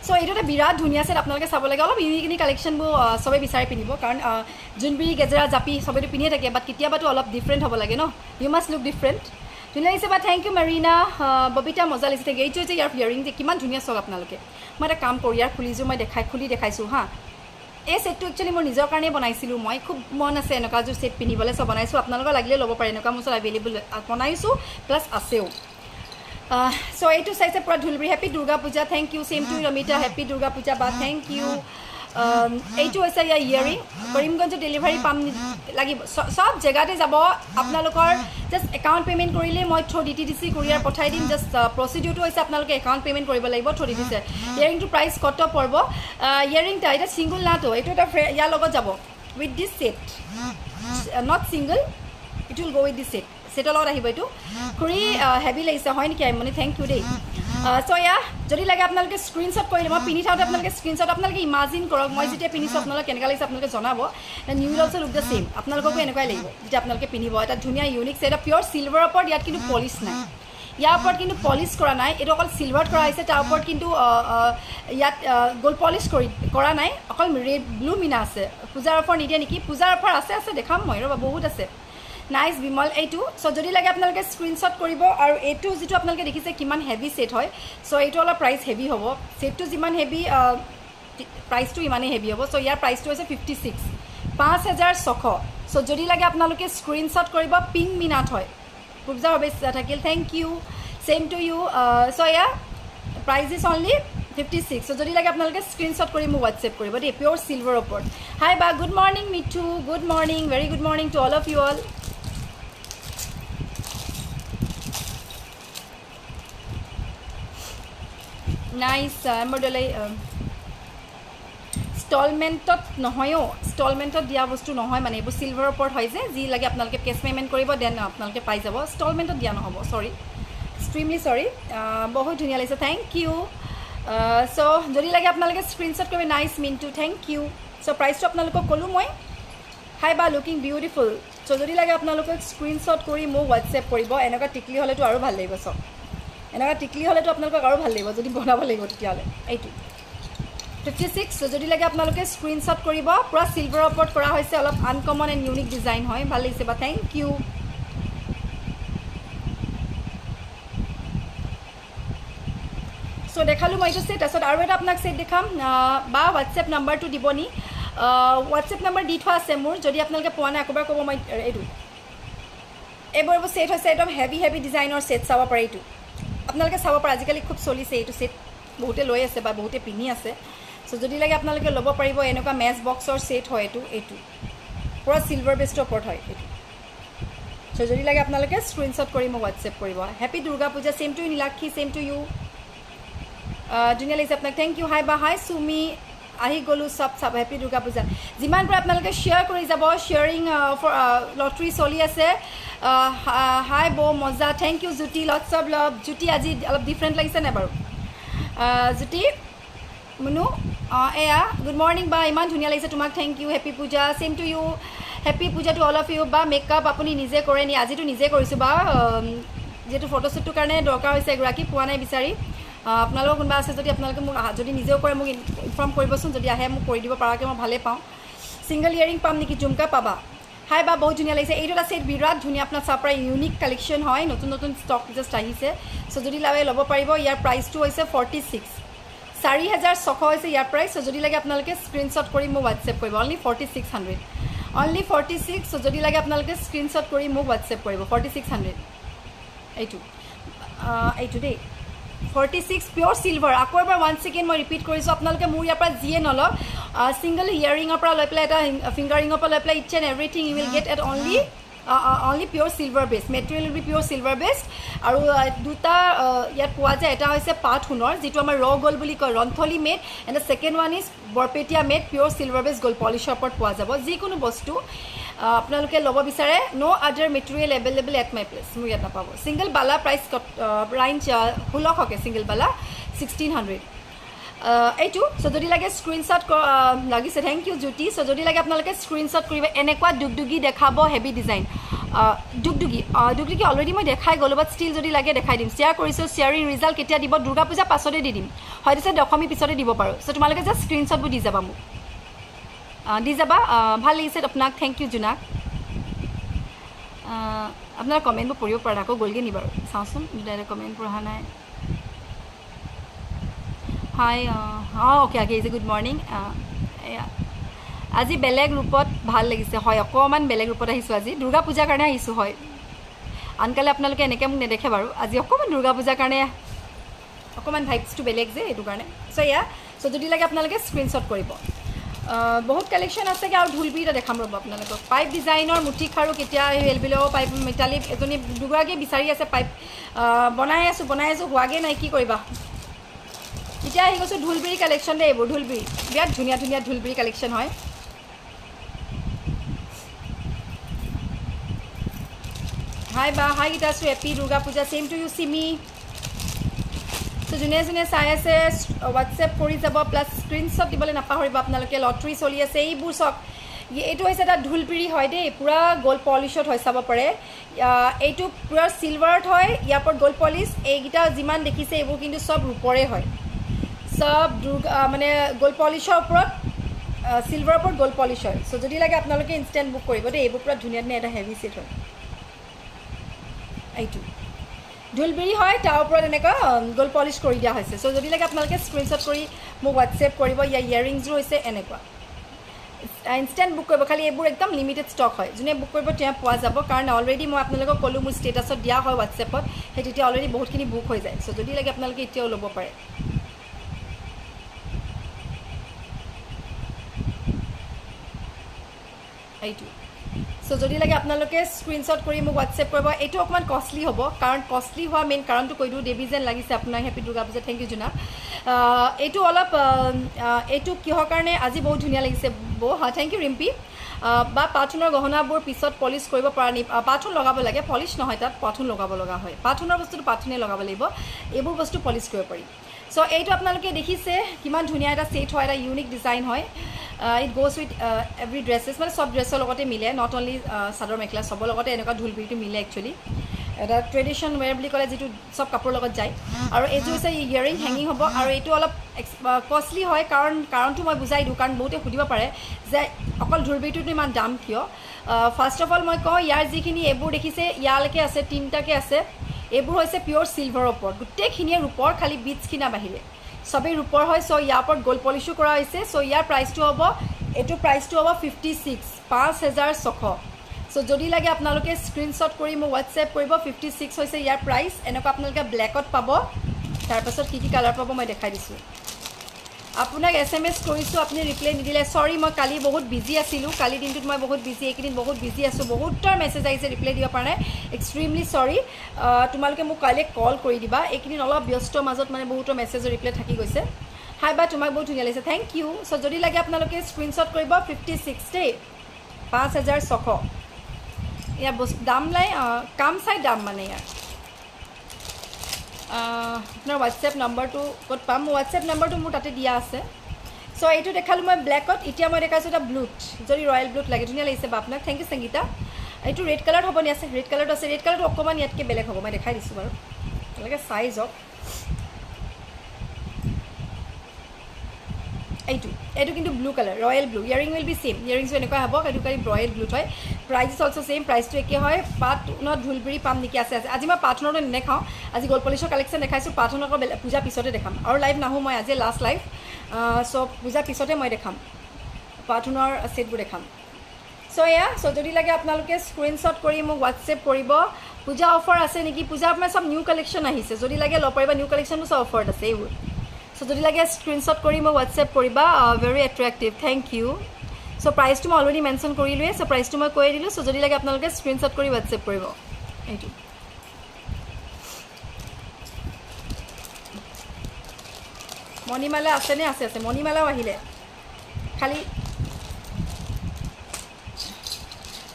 চ' এইটো এটা বিৰাট ধুনীয়া ছেট আপোনালোকে চাব লাগে অলপ ইউনিক কালেকশ্যনবোৰ চবেই বিচাৰি পিন্ধিব কাৰণ জোনবিৰি গেজেৰা জাপি চবেইটো পিন্ধিয়ে থাকে বাট কেতিয়াবাতো অলপ ডিফাৰেণ্ট হ'ব লাগে ন ইউ মাষ্ট লুক ডিফাৰেণ্ট ধুনীয়া লাগিছে বা থেংক ইউ মেৰিনা ববিতা মজা লাগিছে এইটো হৈছে ইয়াৰ ইয়েৰিং যে কিমান ধুনীয়া চাওক আপোনালোকে মই এটা কাম কৰোঁ ইয়াৰ খুলিছোঁ মই খুলি দেখাইছোঁ হা এই ছেটটো একচুৱেলি মোৰ নিজৰ কাৰণেই বনাইছিলোঁ মই খুব মন আছে এনেকুৱা যোৰ ছেট পিন্ধিবলৈ চব বনাইছোঁ আপোনালোকৰ লাগিলে ল'ব পাৰে এনেকুৱা মোৰ ওচৰত এভেইলেবল বনাইছোঁ প্লাছ আছেও চ' এইটো চাইছে পূৰা ঢোলবিৰি happy Durga Puja thank you same to Romita happy Durga Puja বা থেংক ইউ এইটো হৈছে ইয়াৰ ইয়েৰিং কৰিমগঞ্জত ডেলিভাৰী পাম লাগিব চব জেগাতে যাব আপোনালোকৰ জাষ্ট একাউণ্ট পে'মেণ্ট কৰিলে মই থ্ৰু DTDC কুৰিয়াৰ পঠাই দিম জাষ্ট প্ৰচিডিউৰটো হৈছে আপোনালোকে একাউণ্ট পে'মেণ্ট কৰিব লাগিব থ্ৰু DTDC ইয়েৰিংটো প্ৰাইচ কত পৰিব ইয়েৰিংটা এতিয়া ছিংগল নাটো এইটো এটা ইয়াৰ লগত যাব with this set not single it will go' with this ছেটৰ লগত আহিব এইটো খুৰী হেভি লাগিছে হয় নেকি মানে থেংক ইউ দেই চ' এয়া যদি লাগে আপোনালোকে স্ক্ৰীনশ্বট কৰিলে মই পিন্ধি থাকোঁতে আপোনালোকে স্ক্ৰীনশ্বট আপোনালোকে ইমাজিন কৰক মই যেতিয়া পিন্ধিছোঁ আপোনালোকে কেনেকুৱা লাগিছে আপোনালোকে জনাব new will also' look the same আপোনালোককো এনেকুৱাই লাগিব যেতিয়া আপোনালোকে পিন্ধিব এটা ধুনীয়া ইউনিক ছেট পিয়'ৰ চিলভাৰৰ ওপৰত ইয়াত কিন্তু পলিচ নাই ইয়াৰ ওপৰত কিন্তু পলিচ কৰা নাই এইটো অকল চিলভাৰত কৰা হৈছে তাৰ ওপৰত কিন্তু ইয়াত গ'ল্ড পলিচ কৰা নাই অকল ৰেড ব্লু মিনা আছে পূজাৰ অফাৰ নিদিয়ে নেকি পূজাৰ অফাৰ আছে দেখাম মই ৰ'বা বহুত আছে নাইচ বিমল এইটো চ' যদি লাগে আপোনালোকে স্ক্ৰীনশ্বট কৰিব আৰু এইটো যিটো আপোনালোকে দেখিছে কিমান হেভি ছেট হয় চ' এইটো অলপ প্ৰাইচ হেভি হ'ব ছেটটো যিমান হেভি প্ৰাইচটো ইমানেই হেভি হ'ব চ' ইয়াৰ প্ৰাইচটো হৈছে 56 5600 চ' যদি লাগে আপোনালোকে স্ক্ৰীনশ্বট কৰিব পিংক মিনাত হয় পূজা হবে থাকিল thank you same to you so' এয়া প্ৰাইচ ইজ অনলি 56 চ' যদি লাগে আপোনালোকে স্ক্ৰীনশ্বট কৰি মোক হোৱাটছএপ কৰিব দেই পিয়'ৰ চিলভাৰৰ ওপৰত হাই বা good morning Mithu good morning very good morning to all of you all nice embroidery ষ্টলমেণ্টত নহয়ও ষ্টলমেণ্টত দিয়া বস্তু নহয় মানে এইবোৰ চিলভাৰৰ ওপৰত হয় যে যি লাগে আপোনালোকে কেছ পে'মেণ্ট কৰিব দেন আপোনালোকে পাই যাব ষ্টলমেণ্টত দিয়া নহ'ব চৰি এক্সট্ৰিমলি চৰি বহুত ধুনীয়া লাগিছে থেংক ইউ সো যদি লাগে আপোনালোকে স্ক্ৰীনশ্বট কৰিব nice Mintu thank you so প্ৰাইচটো আপোনালোকক ক'লোঁ মই হাই বা লুকিং বিউটিফুল সো যদি লাগে আপোনালোকে স্ক্ৰীনশ্বট কৰি মোক হোৱাটছএপ কৰিব এনেকুৱা টিকলি হ'লেতো আৰু ভাল লাগিব চব এনেকুৱা টিকলি হ'লেতো আপোনালোকক আৰু ভাল লাগিব যদি বনাব লাগিব তেতিয়াহ'লে এইটো 56 সো যদি লাগে আপোনালোকে স্ক্ৰীনশ্বট কৰিব পুৰা চিলভাৰৰ ওপৰত কৰা হৈছে অলপ আনকমন এণ্ড ইউনিক ডিজাইন হয় ভাল লাগিছে বা থেংক ইউ সো দেখালোঁ মই এইটো ছেট তাৰপিছত আৰু এটা আপোনাক ছেট দেখাম বা হোৱাটছএপ নাম্বাৰটো দিব নি হোৱাটছএপ নাম্বাৰ দি থোৱা আছে মোৰ যদি আপোনালোকে পোৱা নাই আকৌবাৰ ক'ব মই এইটো এইবোৰ ছেট হৈছে একদম হেভি হেভি ডিজাইনৰ ছেট চাব পাৰে এইটো আপোনালোকে চাব পাৰে আজিকালি খুব চলিছে এইটো ছেট বহুতে লৈ আছে বা বহুতে পিন্ধি আছে সো যদি লাগে আপোনালোকে ল'ব পাৰিব এনেকুৱা মেচ বক্সৰ ছেট হয় এইটো পুৰা চিলভাৰ বেষ্টৰ ওপৰত হয় এইটো সো যদি লাগে আপোনালোকে স্ক্ৰীনশ্বট কৰি মোক হোৱাটছএপ কৰিব happy Durga Puja same to you Nilakshi same to you ধুনীয়া লাগিছে আপোনাক থেংক ইউ হাই বা হাই চুমি আহি গ'লোঁ চব হেপী দুৰ্গা পূজা যিমান পাৰে আপোনালোকে শ্বেয়াৰ কৰি যাব শ্বেয়াৰিং লটাৰী চলি আছে হাই বৌ মজা thank you Jyoti lots of love Jyoti আজি অলপ ডিফাৰেণ্ট লাগিছে নাই বাৰু জ্যোতি মুনু এয়া গুড মৰ্ণিং বা ইমান ধুনীয়া লাগিছে তোমাক থেংক ইউ হেপী পূজা same to U happy Puja to all of U বা মেকআপ আপুনি নিজে কৰে নি আজিতো নিজে কৰিছোঁ বা যিহেতু ফটোশ্বুটটোৰ কাৰণে দৰকাৰ হৈছে এগৰাকী পোৱা নাই বিচাৰি আপোনালোকৰ কোনোবা আছে যদি আপোনালোকে মোক যদি নিজেও কৰে মোক ইনফৰ্ম কৰিবচোন যদি আহে মোক কৰি দিব পৰাকৈ মই ভালেই পাওঁ ছিংগল ইয়েৰিং পাম নেকি ঝুমকা পাবা হাই বা বহুত ধুনীয়া লাগিছে এইটো এটা ছেট বিৰাট ধুনীয়া আপোনাৰ চাব পৰা ইউনিক কালেকশ্যন হয় নতুন নতুন ষ্টক জাষ্ট আহিছে চ' যদি লাগে ল'ব পাৰিব ইয়াৰ প্ৰাইচটো হৈছে 46 4,600 হৈছে ইয়াৰ প্ৰাইচ চ' যদি লাগে আপোনালোকে স্ক্ৰীনশ্বট কৰি মোক হোৱাটছএপ কৰিব অনলি 4600 অনলি 46 চ' যদি লাগে আপোনালোকে স্ক্ৰীনশ্বট কৰি মোক হোৱাটছএপ কৰিব 4600 এইটো দেই 46 পিয়'ৰ চিলভাৰ আকৌ এবাৰ ওৱান ছেকেণ্ড মই ৰিপিট কৰিছোঁ আপোনালোকে মোৰ ইয়াৰ পৰা যিয়ে নলওক ছিংগল ইয়েৰিঙৰ পৰা লৈ পেলাই এটা ফিংগাৰিঙৰ পৰা লৈ পেলাই it's and everything you will get at only pure silver best material will be pure silver best আৰু দুটা ইয়াত পোৱা যায় এটা হৈছে পাট সোণৰ যিটো আমাৰ ৰ' গ'ল্ড বুলি কয় Ronthali made and the second one is বৰপেটীয়া made pure silver best gold পলিচৰ ওপৰত পোৱা যাব যিকোনো বস্তু আপোনালোকে ল'ব বিচাৰে ন' আদাৰ material available at my place মোৰ ইয়াত নাপাব ছিংগল বালা প্ৰাইচ ৰেঞ্জ 1600 ছিংগল বালা 1600 এইটো চ' যদি লাগে স্ক্ৰীনশ্বট লাগিছে থেংক ইউ জ্যোতি চ' যদি লাগে আপোনালোকে স্ক্ৰীনশ্বট কৰিব এনেকুৱা ডুগডুগি দেখাব হেভি ডিজাইন ডুগডুগি অলৰেডি মই দেখাই গ'লোঁ বাট ষ্টিল যদি লাগে দেখাই দিম শ্বেয়াৰ কৰিছোঁ শ্বেয়াৰিং ৰিজাল্ট কেতিয়া দিব দুৰ্গা পূজা পাছতে দি দিম হয়তো চাই দশমী পিছতে দিব পাৰোঁ চ' তোমালোকে জাষ্ট স্ক্ৰীনশ্বটবোৰ দি যাবা মোক দি যাবা ভাল লাগিছে আপোনাক থেংক ইউ জোনাক আপোনাৰ কমেণ্টবোৰ পঢ়িব পৰা আকৌ গ'লগৈ নি বাৰু চাওঁচোন ডাইৰেক্ট কমেণ্টবোৰ অহা নাই হাই অ'কে ইজ গুড মৰ্ণিং আজি বেলেগ ৰূপত ভাল লাগিছে হয় অকণমান বেলেগ ৰূপত আহিছোঁ আজি দুৰ্গা পূজাৰ কাৰণে আহিছোঁ হয় আনকালে আপোনালোকে এনেকৈ মোক নেদেখে বাৰু আজি অকণমান দুৰ্গা পূজাৰ কাৰণে অকণমান ভাইবছটো বেলেগ যে এইটো কাৰণে চ' চ' যদি লাগে আপোনালোকে স্ক্ৰীনশ্বট কৰিব বহুত কালেকশ্যন আছেগৈ আৰু ঢোলবিৰিটা দেখাম ৰ'ব আপোনালোকক পাইপ ডিজাইনৰ মুঠি খাৰু কেতিয়া এলবিলৰ পাইপ মিতালী এজনী দুগৰাকীয়ে বিচাৰি আছে পাইপ বনাই আছোঁ হোৱাগৈ নাই কি কৰিবা এতিয়া আহি গৈছোঁ ঢোলবিৰি কালেকশ্যন দেই এইবোৰ ঢোলবিৰি বিৰাট ধুনীয়া ধুনীয়া ঢোলবিৰি কালেকশ্যন হয় হাই বা হাই গীতা আছোঁ happy Durga Puja same to U চিমি চ' যোনে যোনে চাই আছে হোৱাটছএপ কৰি যাব প্লাছ স্ক্ৰীনশ্বট দিবলৈ নাপাহৰিব আপোনালোকে লটাৰী চলি আছে এইবোৰ চাওক এইটো হৈছে এটা ঢোলবিৰি হয় দেই পূৰা গ'ল্ড পলিচত হয় চাব পাৰে এইটো পূৰা চিলভাৰত হয় ইয়াৰ ওপৰত গ'ল্ড পলিচ এইকেইটা যিমান দেখিছে এইবোৰ কিন্তু চব ৰূপৰে হয় চব মানে গ'ল্ড পলিচৰ ওপৰত চিলভাৰৰ ওপৰত গ'ল্ড পলিচ হয় চ' যদি লাগে আপোনালোকে ইনষ্টেণ্ট বুক কৰিব দেই এইবোৰ পূৰা ধুনীয়া ধুনীয়া এটা হেভি ছেট হয় এইটো ঢোলবিৰি হয় তাৰ ওপৰত এনেকুৱা গ'ল্ড পলিচ কৰি দিয়া হৈছে চ' যদি লাগে আপোনালোকে স্ক্ৰীনশ্বট কৰি মোক হোৱাটছএপ কৰিব ইয়াৰ ইয়েৰিংছবোৰ হৈছে এনেকুৱা ইনষ্টেণ্ট বুক কৰিব খালি এইবোৰ একদম লিমিটেড ষ্টক হয় যোনে বুক কৰিব তেওঁ পোৱা যাব কাৰণ অলৰেডি মই আপোনালোকক ক'লোঁ মোৰ ষ্টেটাছত দিয়া হয় হোৱাটছএপত সেই তেতিয়া অলৰেডি বহুতখিনি বুক হৈ যায় চ' যদি লাগে আপোনালোকে এতিয়াও ল'ব পাৰে এইটো চ' যদি লাগে আপোনালোকে স্ক্ৰীনশ্বট কৰি মোক হোৱাটছএপ কৰিব এইটো অকণমান কষ্টলি হ'ব কাৰণ কষ্টলি হোৱা মেইন কাৰণটো কৈ দিওঁ দেৱী যেন লাগিছে আপোনাৰ happy Durga Puja thank U জোনা এইটো অলপ এইটো কিহৰ কাৰণে আজি বহুত ধুনীয়া লাগিছে বৌ হয় থেংক ইউ ৰিম্পী বা পাথুনৰ গহনাবোৰ পিছত পলিচ কৰিব পৰা নি পাথুন লগাব লাগে পলিচ নহয় তাত পাথুন লগাব লগা হয় পাথুনৰ বস্তুটো পাথুনে লগাব লাগিব এইবোৰ বস্তু পলিচ কৰিব পাৰি চ' চ' এইটো আপোনালোকে দেখিছে কিমান ধুনীয়া এটা ছেট হয়, এটা ইউনিক ডিজাইন হয়। It goes with every dresses, মানে চব ড্ৰেছৰ লগতে মিলে, নট অনলি চাদৰ মেখেলা, চবৰ লগতে এনেকুৱা ঢোলবিৰিটো মিলে একচুৱেলি। এটা ট্ৰেডিশ্যন ৱেৰ বুলি ক'লে যিটো চব কাপোৰৰ লগত যায়। আৰু এইটো হৈছে ইয়েৰিং হেঙিং হ'ব, আৰু এইটো অলপ কষ্টলি হয়, কাৰণটো মই বুজাই দিওঁ, কাৰণ বহুতে সুধিব পাৰে যে অকল ঢোলবিৰিটোতো ইমান দাম কিয়। ফাৰ্ষ্ট অফ অল মই কওঁ, ইয়াৰ যিখিনি এইবোৰ দেখিছে ইয়ালৈকে আছে, 3টাকৈ আছে, এইবোৰ হৈছে পিয়'ৰ চিলভাৰৰ ওপৰত, গোটেইখিনিয়ে ৰূপৰ, খালি বিটছ কিনা বাহিৰে চবেই ৰূপৰ হয়। চ' ইয়াৰ ওপৰত গ'ল্ড পলিচো কৰা হৈছে। চ' ইয়াৰ প্ৰাইচটো হ'ব, এইটো প্ৰাইচটো হ'ব 56, 5600। চ' যদি লাগে আপোনালোকে স্ক্ৰীনশ্বট কৰি মোক হোৱাটছএপ কৰিব। 56 হৈছে ইয়াৰ প্ৰাইচ। এনেকুৱা আপোনালোকে ব্লেকত পাব। তাৰপাছত কি কি কালাৰ পাব মই দেখাই দিছোঁ। আপোনাক SMS কৰিছোঁ, আপুনি ৰিপ্লাই নিদিলে, চৰি, মই কালি বহুত বিজি আছিলোঁ, কালি দিনটোত মই বহুত বিজি, এইকেইদিন বহুত বিজি আছোঁ, বহুতৰ মেছেজ আহিছে, ৰিপ্লাই দিব পৰা নাই, এক্সট্ৰিমলি চৰি। তোমালোকে মোক কাইলৈ কল কৰি দিবা, এইকেইদিন অলপ ব্যস্ত মাজত মানে বহুতৰ মেছেজৰ ৰিপ্লাই থাকি গৈছে। হাই বা, তোমাক বহুত ধুনীয়া লাগিছে, থেংক ইউ। চ' যদি লাগে আপোনালোকে স্ক্ৰীনশ্বট কৰিব। 56 দেই, 5600। ইয়াৰ বস্তু দাম নাই, কাম চাই দাম মানে ইয়াৰ। আপোনাৰ হোৱাটছএপ নম্বৰটো ক'ত পাম? হোৱাটছএপ নম্বৰটো মোৰ তাতে দিয়া আছে। চ' এইটো দেখালোঁ মই ব্লেকত, এতিয়া মই দেখাইছোঁ এটা ব্লুত, যদি ৰয়েল ব্লুত লাগে, ধুনীয়া লাগিছে বা আপোনাক, থেংক ইউ সংগীতা। এইটো ৰেড কালাৰত হ'ব নি? আছে, ৰেড কালাৰটো আছে, ৰেড কালাৰটো অকণমান ইয়াতকৈ বেলেগ হ'ব, মই দেখাই দিছোঁ বাৰু, আপোনালোকে চাই যাওক। এইটো কিন্তু blue colour, royal blue, earring will be same, ইয়েৰিংছটো এনেকুৱা হ'ব, সেইটো কাৰণে ৰয়েল ব্লুত হয়। প্ৰাইচ অলছ' ছেম, প্ৰাইচটো একে হয়। পাটনত ঢোলবিৰি পাম নেকি? আছে। আজি মই পাটনৰটো নেদেখাওঁ, আজি গ'ল্ড পলিচৰ কালেকশ্যন দেখাইছোঁ, পাটনৰ আকৌ পূজাৰ পিছতে দেখাম, আৰু লাইভ নাহোঁ মই, আজি লাষ্ট লাইভ। চ' পূজাৰ পিছতে মই দেখাম, পাটনৰ ছেটবোৰ দেখাম। চ' এয়া, চ' যদি লাগে আপোনালোকে স্ক্ৰীনশ্বট কৰি মোক হোৱাটছএপ কৰিব। পূজা অফাৰ আছে নেকি? পূজাৰ আপোনাৰ চব নিউ কালেকশ্যন আহিছে, যদি লাগে ল'ব পাৰিবা, নিউ কালেকশ্যনটো চব অফাৰত আছে এইবোৰ। চ' যদি লাগে স্ক্ৰীনশ্বট কৰি মোক হোৱাটছএপ কৰিবা। Very attractive, thank you. So' প্ৰাইচটো মই অলৰেডি মেনশ্যন কৰিলোৱে, চ' প্ৰাইচটো মই কৈ দিলোঁ। চ' যদি লাগে আপোনালোকে স্ক্ৰীনশ্বট কৰি হোৱাটছএপ কৰিব। এইটো মণিমালা আছেনে? আছে, মণিমালাও আহিলে, খালি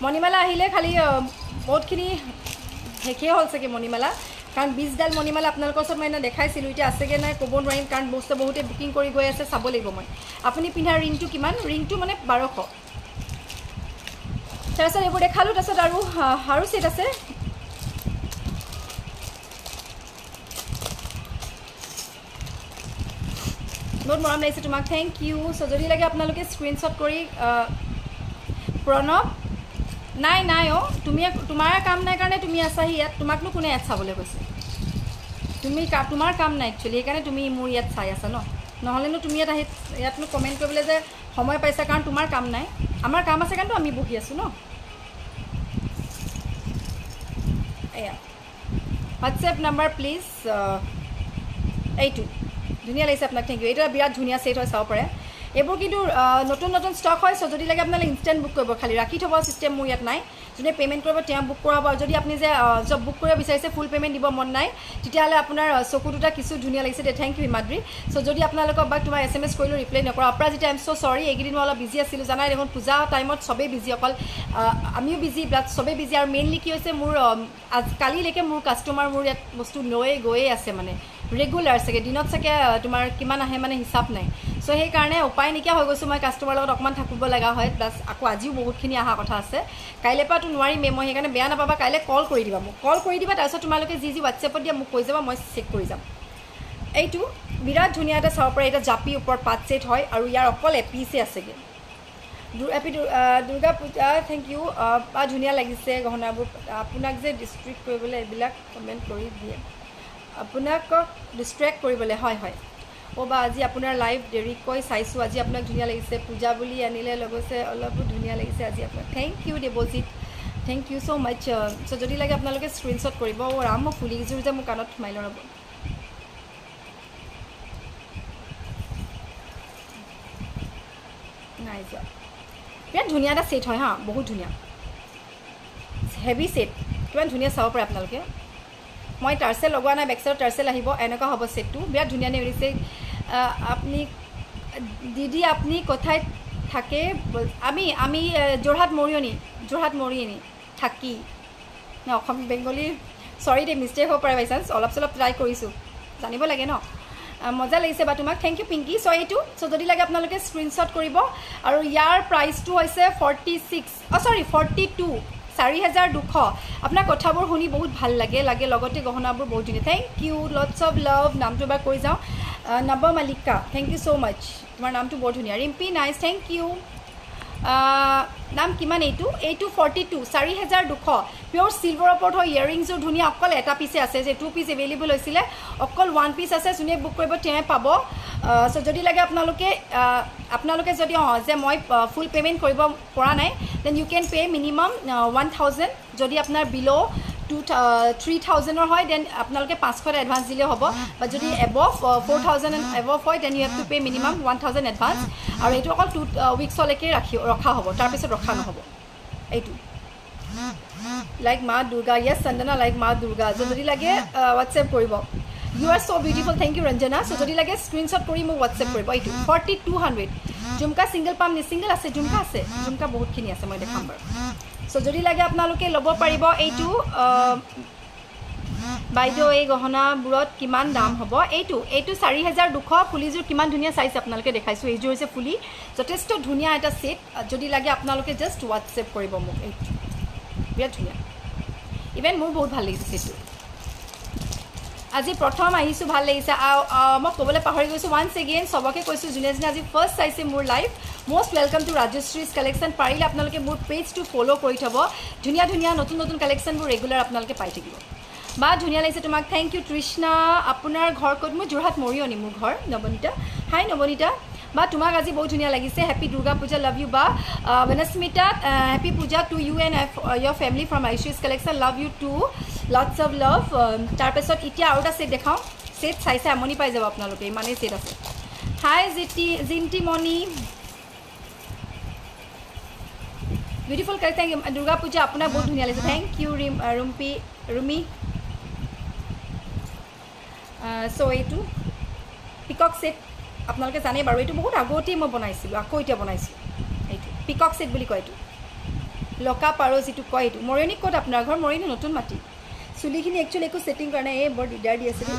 মণিমালা আহিলে, খালি বহুতখিনি শেষেই হ'ল চাগে মণিমালা, কাৰণ 20ডাল মণিমালা আপোনালোকৰ ওচৰত মই এনে দেখাইছিলোঁ, এতিয়া আছেগৈ নাই ক'ব নোৱাৰিম, কাৰণ বস্তু বহুতে বুকিং কৰি গৈ আছে, চাব লাগিব মই। আপুনি পিন্ধা ৰিংটো কিমান? ৰিংটো মানে 1200। তাৰপিছত এইবোৰ দেখালোঁ, তাৰপিছত আৰু ছেট আছে। বহুত মৰম লাগিছে তোমাক, থেংক ইউ। চ' যদি লাগে আপোনালোকে স্ক্ৰীনশ্বট কৰি। প্ৰণৱ, নাই অ', তোমাৰ কাম নাই কাৰণে তুমি আছাহি ইয়াত, তোমাকনো কোনে ইয়াত চাবলৈ কৈছে? তোমাৰ কাম নাই একচুৱেলি, সেইকাৰণে তুমি মোৰ ইয়াত চাই আছা ন, নহ'লেনো তুমি ইয়াতনো কমেণ্ট কৰিবলৈ যে সময় পাইছা, কাৰণ তোমাৰ কাম নাই, আমাৰ কাম আছে কাৰণেতো আমি বহি আছোঁ ন। এয়া হোৱাটছএপ নাম্বাৰ প্লিজ। এইটো ধুনীয়া লাগিছে আপোনাক, থেংক ইউ। এইটো বিৰাট ধুনীয়া ছেট হয়, চাব পাৰে। এইবোৰ কিন্তু নতুন ষ্টক হয়। চ' যদি লাগে আপোনালোকে ইনষ্টেণ্ট বুক কৰিব, খালি ৰাখি থ'ব চিষ্টেম মোৰ ইয়াত নাই। যোনে পে'মেণ্ট কৰিব তেওঁ বুক কৰাব, আৰু যদি আপুনি যে চব বুক কৰিব বিচাৰিছে, ফুল পে'মেণ্ট দিব মন নাই, তেতিয়াহ'লে আপোনাৰ চকু দুটা কিছু ধুনীয়া লাগিছে দে, থেংক ইউ হিমাদ্ৰী। চ' যদি আপোনালোকক বা তোমাৰ SMS কৰিলোঁ ৰিপ্লাই নকৰা, অপৰাজিতা, আই এম চ' চৰি, এইকেইদিন মই অলপ বিজি আছিলোঁ, জানাই দেখোন, পূজা টাইমত চবেই বিজি, অকল আমিও বিজি, প্লাছ চবেই বিজি। আৰু মেইনলি কি হৈছে, মোৰ কালিলৈকে মোৰ কাষ্টমাৰ মোৰ ইয়াত বস্তু লৈয়ে গৈয়ে আছে, মানে ৰেগুলাৰ চাগে, দিনত চাগে তোমাৰ কিমান আহে মানে হিচাপ নাই। চ' সেইকাৰণে উপায় নাইকিয়া হৈ গৈছোঁ, মই কাষ্টমাৰৰ লগত অকণমান থাকিব লগা হয়, প্লাছ আকৌ আজিও বহুতখিনি অহা কথা আছে, কাইলৈ পৰাতো নোৱাৰিমেই মই, সেইকাৰণে বেয়া নাপাবা, কাইলৈ কল কৰি দিবা মোক, তাৰপিছত তোমালোকে যি হোৱাটছএপত দিয়া মোক কৈ যাবা, মই চেক কৰি যাম। এইটো বিৰাট ধুনীয়া এটা চাব পাৰে, এটা জাপি ওপৰত পাত ছেট হয়, আৰু ইয়াৰ অকল এপিচে আছেগৈ। Happy Durga Puja, thank you. ধুনীয়া লাগিছে গহনাবোৰ। আপোনাক যে ডিষ্ট্ৰিক্ট কৰিবলৈ এইবিলাক কমেণ্ট কৰি দিয়ে, আপোনাক ডিষ্ট্ৰেক্ট কৰিবলৈ, হয়। বা আজি আপোনাৰ লাইভ দেৰিকৈ চাইছোঁ, আজি আপোনাক ধুনীয়া লাগিছে, পূজা বুলি আনিলে লগতে অলপো ধুনীয়া লাগিছে আজি আপোনাক, thank you Debajit, thank you so' much. So' যদি লাগে আপোনালোকে স্ক্ৰীনশ্বট কৰিব। ৰাম, মই ফুলিযোৰ যে মোৰ কাণত সোমাই ল'ব, নাই যোৱা। বিৰাট ধুনীয়া এটা ছেট হয় হা, বহুত ধুনীয়া হেভি ছেট, কিমান ধুনীয়া চাব পাৰে আপোনালোকে। মই টাৰ্চেল লগোৱা নাই, বেকচাইডত টাৰ্চেল আহিব, এনেকুৱা হ'ব ছেটটো, বিৰাট ধুনীয়া লাগিছে। আপুনি দিদি, আপুনি কোথায় থাকে? আমি যোৰহাট মৰিয়নি থাকি নে অসম বেংগলী, চৰি দেই, মিষ্টেক হ'ব পাৰে বাই চান্স, অলপ চলপ ট্ৰাই কৰিছোঁ, জানিব লাগে ন। মজা লাগিছে বা তোমাক থেংক ইউ পিংকি চ' এইটো চ' যদি লাগে আপোনালোকে স্ক্ৰীনশ্বট কৰিব আৰু ইয়াৰ প্ৰাইচটো হৈছে 42 4,200 আপোনাৰ কথাবোৰ শুনি বহুত ভাল লাগে লগতে গহনাবোৰ বহুত ধুনীয়া thank you lots of love নামটো এবাৰ কৈ যাওঁ নৱ মালিকা থেংক ইউ ছ' মাছ তোমাৰ নামটো বৰ ধুনীয়া ৰিম্পি নাইচ থেংক ইউ নাম কিমান এইটো 42 4,200 পিয়'ৰ চিলভাৰ ওপৰত হয় ইয়েৰিংছযোৰ ধুনীয়া অকল এটা পিছে আছে যে 2 পিচ এভেইলেবল হৈছিলে অকল 1 পিচ আছে যোনে বুক কৰিব তেওঁ পাব চ' যদি লাগে আপোনালোকে যদি যে মই ফুল পে'মেণ্ট কৰিব পৰা নাই then you can pay' minimum 1,000 যদি আপোনাৰ বিল' 3,000 হয় দেন আপোনালোকে 500 এডভান্স দিলেও হ'ব বা যদি এবভ 4,000 এবভ হয় then you have to pay' minimum 1,000 advance আৰু এইটো অকল 2 উইকছলৈকে ৰখা হ'ব তাৰপিছত ৰখা নহ'ব এইটো লাইক মা দুৰ্গা য়েছ চন্দনা লাইক মা দুৰ্গা যদি লাগে হোৱাটছএপ কৰিব ইউ আৰ ছ' বিউটিফুল থেংক ইউ ৰঞ্জনা চ' যদি লাগে স্ক্ৰীনশ্বট কৰি মোক হোৱাটছএপ কৰিব এইটো 4,200 ঝুমকা ছিংগল পাম নে ছিংগল আছে ঝুমকা বহুতখিনি আছে মই দেখাম বাৰু চ' যদি লাগে আপোনালোকে ল'ব পাৰিব এইটো বাইদেউ এই গহনাবোৰত কিমান দাম হ'ব এইটো 4,200 ফুলিযোৰ কিমান ধুনীয়া চাইজ আপোনালোকে দেখাইছোঁ এইযোৰ হৈছে ফুলি যথেষ্ট ধুনীয়া এটা ছেট যদি লাগে আপোনালোকে জাষ্ট হোৱাটছএপ কৰিব মোক এইটো বিৰাট ধুনীয়া ইভেন মোৰ বহুত ভাল লাগিছে ছেটটো আজি প্ৰথম আহিছোঁ ভাল লাগিছে মই ক'বলৈ পাহৰি গৈছোঁ ওৱান্স এগেইন চবকে কৈছোঁ যোনে আজি ফাৰ্ষ্ট চাইছে মোৰ live most welcome to ৰাজশ্ৰীজ collection পাৰিলে আপোনালোকে মোৰ পেজটো ফ'ল' কৰি থ'ব ধুনীয়া নতুন কালেকশ্যনবোৰ ৰেগুলাৰ আপোনালোকে পাই থাকিব বা ধুনীয়া লাগিছে তোমাক থেংক ইউ তৃষ্ণা আপোনাৰ ঘৰ ক'ত মোৰ যোৰহাট মৰিয়নি মোৰ ঘৰ নৱনীতা হাই নৱনীতা বা তোমাক আজি বহুত ধুনীয়া লাগিছে হেপী দুৰ্গা পূজা লাভ ইউ বা Banasmita happy Puja to you and your family from আইশ্ৰীজ collection love you too lots of love তাৰপিছত এতিয়া আৰু এটা ছেট দেখাওঁ ছেট চাইছে আমনি পাই যাব আপোনালোকে ইমানেই ছেট আছে হাই জিন্টি মণি বিউটিফুল কালেকশ্যন দুৰ্গা পূজা আপোনাৰ বহুত ধুনীয়া লাগিছে থেংক ইউ ৰুমি চ' এইটো পিকক ছেট আপোনালোকে জানে বাৰু এইটো বহুত আগতেই মই বনাইছিলোঁ আকৌ এতিয়া বনাইছোঁ এইটো পিকক ছেট বুলি কয় এইটো লকা পাৰ যিটো কয় এইটো মৰিয়নী ক'ত আপোনাৰ ঘৰ মৰিয়নী নতুন মাটি চুলিখিনি একচুৱেলি একো ছেটিং কৰা নাই এই বৰ দিগদাৰ দি আছিলে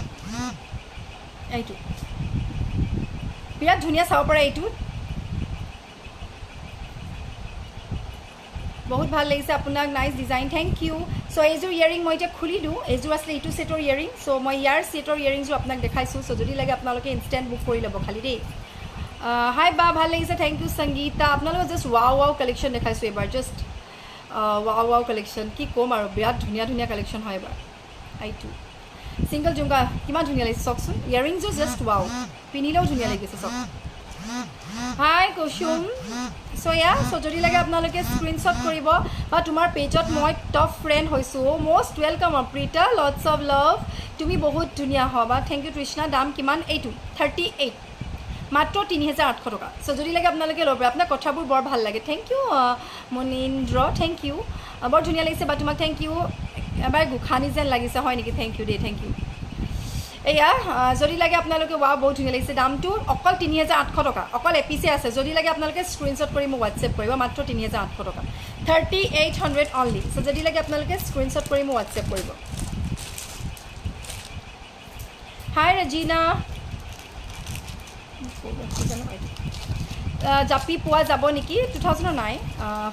এইটো বিৰাট ধুনীয়া চাব পাৰে এইটো বহুত ভাল লাগিছে আপোনাক নাইচ ডিজাইন থেংক ইউ চ' এইযোৰ ইয়েৰিং মই এতিয়া খুলি দিওঁ এইযোৰ আছিলে এইটো ছেটৰ ইয়েৰিং চ' মই ইয়াৰ ছেটৰ ইয়েৰিংযোৰ আপোনাক দেখাইছোঁ চ' যদি লাগে আপোনালোকে ইনষ্টেণ্ট বুক কৰি ল'ব খালি দেই হাই বা ভাল লাগিছে থেংক ইউ সংগীতা আপোনালোকক জাষ্ট ৱাও কালেকশ্যন দেখাইছোঁ এইবাৰ জাষ্ট ৱাও কালেকশ্যন কি ক'ম আৰু বিৰাট ধুনীয়া কালেকশ্যন হয় এবাৰ এইটো ছিংগল ঝুমকা কিমান ধুনীয়া লাগিছে চাওকচোন ইয়েৰিংযোৰ জাষ্ট ৱাও পিন্ধিলেও ধুনীয়া লাগিছে চাওক হাই কুসুম চ' যদি লাগে আপোনালোকে স্ক্ৰীনশ্বট কৰিব বা তোমাৰ পেজত মই টপ ফ্ৰেণ্ড হৈছোঁ most welcome Aprita lots of love তুমি বহুত ধুনীয়া হ'বা থেংক ইউ তৃষ্ণা দাম কিমান এইটো 38 মাত্ৰ 3,800 টকা চ' যদি লাগে আপোনালোকে ল'ব পাৰে আপোনাৰ কথাবোৰ বৰ ভাল লাগে thank you Monindra thank you বৰ ধুনীয়া লাগিছে বা তোমাক থেংক ইউ এবাৰ গোখানি যেন লাগিছে হয় নেকি থেংক ইউ দেই থেংক ইউ এয়া যদি লাগে আপোনালোকে ৱাও বহুত ধুনীয়া লাগিছে দামটো অকল 3,800 টকা অকল এপিচে আছে যদি লাগে আপোনালোকে স্ক্ৰীনশ্বট কৰি মোক হোৱাটছএপ কৰিব মাত্ৰ 3,800 টকা 3,800 অনলি চ' যদি লাগে আপোনালোকে স্ক্ৰীনশ্বট কৰি মোক হোৱাটছএপ কৰিব হাই ৰজিনা জাপি পোৱা যাব নেকি 2000 নাই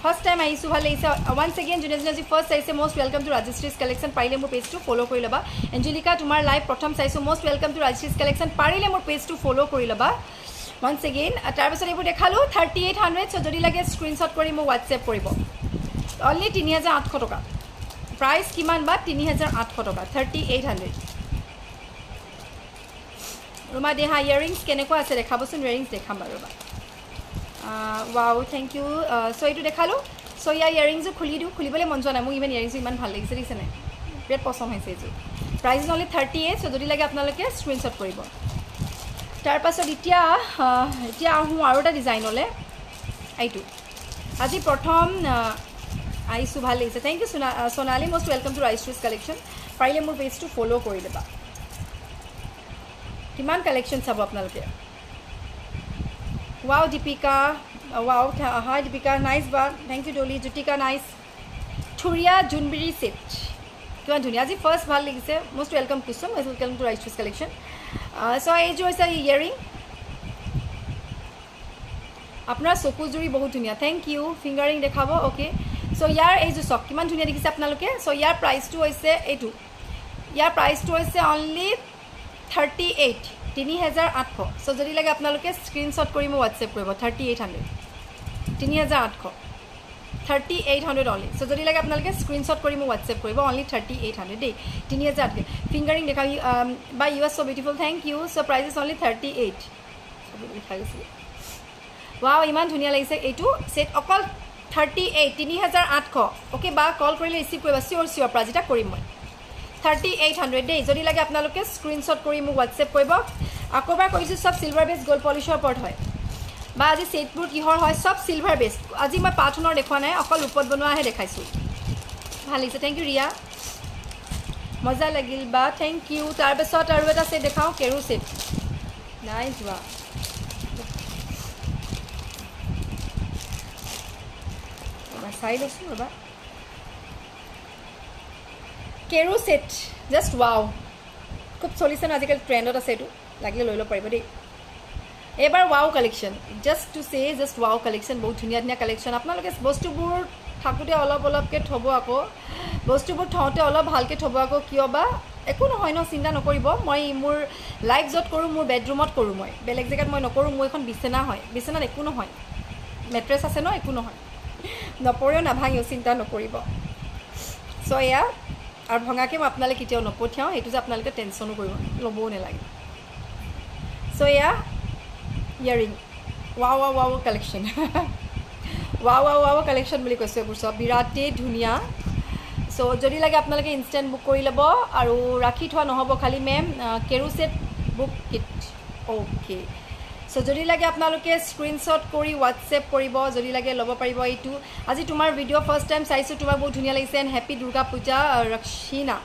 ফাৰ্ষ্ট টাইম আহিছোঁ ভাল লাগিছে ওৱান্স এগেইন যোনে আজি ফাৰ্ষ্ট আহিছে মষ্ট ৱেলকাম টু ৰাজশ্ৰীজ কালেকশ্যন পাৰিলে মোৰ পেজটো ফ'ল' কৰি ল'বা এঞ্জেলিকা তোমাৰ লাইভ প্ৰথম চাইছোঁ মষ্ট ৱেলকাম টু ৰাজশ্ৰীজ কালেকশ্যন পাৰিলে মোৰ পেজটো ফ'ল' কৰি ল'বা ওৱান্স এগেইন তাৰপিছত এইবোৰ দেখালোঁ 3,800 চ' যদি লাগে স্ক্ৰীনশ্বট কৰি মোক হোৱাটছএপ কৰিব অনলি 3,800 টকা প্ৰাইচ কিমান বা 3,800 টকা 3,800 ৰুমা দেহা ইয়েৰিংছ কেনেকুৱা আছে দেখাবচোন ইয়েৰিংছ দেখাম বাৰু ৰ'বা ৱাও থেংক ইউ চ' এইটো দেখালোঁ চ' ইয়াৰ ইয়েৰিংযোৰ খুলি দিওঁ খুলিবলৈ মন যোৱা নাই মোক ইমান ইয়েৰিংযোৰ ইমান ভাল লাগিছে দেখিছে নাই বিৰাট পচন্দ হৈছে এইযোৰ প্ৰাইচ অনলি 38 চ' যদি লাগে আপোনালোকে স্ক্ৰীনশ্বট কৰিব তাৰপাছত এতিয়া আহোঁ আৰু এটা ডিজাইনলৈ এইটো আজি প্ৰথম আহিছোঁ ভাল লাগিছে thank you Sonali most welcome to ৰাইষ্ট্ৰিজ কালেকশ্যন পাৰিলে মোৰ পেজটো ফ'ল' কৰি ল'বা কিমান কালেকশ্যন চাব আপোনালোকে wow Deepika wow hi Deepika nice বা thank you Dolly Jyotika nice থুৰীয়া জোনবিৰি ছেট কিমান ধুনীয়া আজি ফাৰ্ষ্ট ভাল লাগিছে most welcome Kusum welcome to ৰাইষ্ট্ৰিজ কালেকশ্যন চ' এইযোৰ হৈছে ইয়েৰিং আপোনাৰ চকুজুৰি বহুত ধুনীয়া থেংক ইউ ফিংগাৰিং দেখাব অ'কে চ' ইয়াৰ এইযোৰ চাওক কিমান ধুনীয়া দেখিছে আপোনালোকে চ' ইয়াৰ প্ৰাইচটো হৈছে এইটো ইয়াৰ প্ৰাইচটো হৈছে অনলি 38 3800 চ' যদি লাগে আপোনালোকে স্ক্ৰীনশ্বট কৰি মোক হোৱাটছএপ কৰিব 3800 3800 3800 অনলি চ' যদি লাগে আপোনালোকে স্ক্ৰীনশ্বট কৰি মোক হোৱাটছএপ কৰিব অনলি 3800 দেই 3800 ফিংগাৰিং দেখা বা you are so' beautiful thank you so' price is only 38 লিখা গৈছিলে ৱাও ইমান ধুনীয়া লাগিছে এইটো ছেট অকল 38 3800 অ'কে বা কল কৰিলে ৰিচিভ কৰিবা চিয়'ৰ প্ৰাইজটা কৰিম মই 3800 দেই যদি লাগে আপোনালোকে স্ক্ৰীনশ্বট কৰি মোক হোৱাটছএপ কৰিব আকৌ এবাৰ কৈছোঁ চব চিলভাৰ বেছ গ'ল্ড পলিচৰ ওপৰত হয় বা আজি ছেটবোৰ কিহৰ হয় চব চিলভাৰ বেছ আজি মই পাথনৰ দেখুওৱা নাই অকল ৰূপত বনোৱাহে দেখাইছোঁ ভাল লাগিছে থেংক ইউ ৰিয়া মজা লাগিল বা থেংক ইউ তাৰপিছত আৰু এটা ছেট দেখাওঁ কেৰু ছেট নাই যোৱা চাই লৈছোঁ ৰ'বা কেৰু ছেট জাষ্ট ৱাও খুব চলিছে ন আজিকালি ট্ৰেণ্ডত আছে এইটো লাগিলে লৈ ল'ব পাৰিব দেই এইবাৰ ৱাও কালেকশ্যন জাষ্ট টু চে জাষ্ট ৱাও কালেকশ্যন বহুত ধুনীয়া ধুনীয়া কালেকশ্যন আপোনালোকে বস্তুবোৰ থাকোঁতে অলপ অলপকৈ থ'ব আকৌ বস্তুবোৰ থওঁতে অলপ ভালকৈ থ'ব আকৌ কিয় বা একো নহয় ন চিন্তা নকৰিব মই মোৰ লাইভ য'ত কৰোঁ মোৰ বেডৰুমত কৰোঁ মই বেলেগ জেগাত মই নকৰোঁ মোৰ এখন বিচনা হয় বিচনাত একো নহয় মেট্ৰেছ আছে ন একো নহয় নপৰেও নাভাঙেও চিন্তা নকৰিব চ' এয়া আৰু ভঙাকৈ মই আপোনালোকে কেতিয়াও নপঠিয়াওঁ সেইটো যে আপোনালোকে টেনশ্যনো কৰিব ল'বও নালাগে চ' এয়া hearing wow wow wow collection wow wow wow collection বুলি কৈছোঁ এইবোৰ চব বিৰাটেই ধুনীয়া চ' যদি লাগে আপোনালোকে ইনষ্টেণ্ট বুক কৰি ল'ব আৰু ৰাখি থোৱা নহ'ব খালি মেম কেৰু set book kit okay so' যদি লাগে আপোনালোকে স্ক্ৰীনশ্বট কৰি হোৱাটছএপ কৰিব যদি লাগে ল'ব পাৰিব এইটো আজি তোমাৰ ভিডিঅ' ফাৰ্ষ্ট টাইম চাইছোঁ তোমাক বহুত ধুনীয়া লাগিছে and happy Durga Puja Rakshina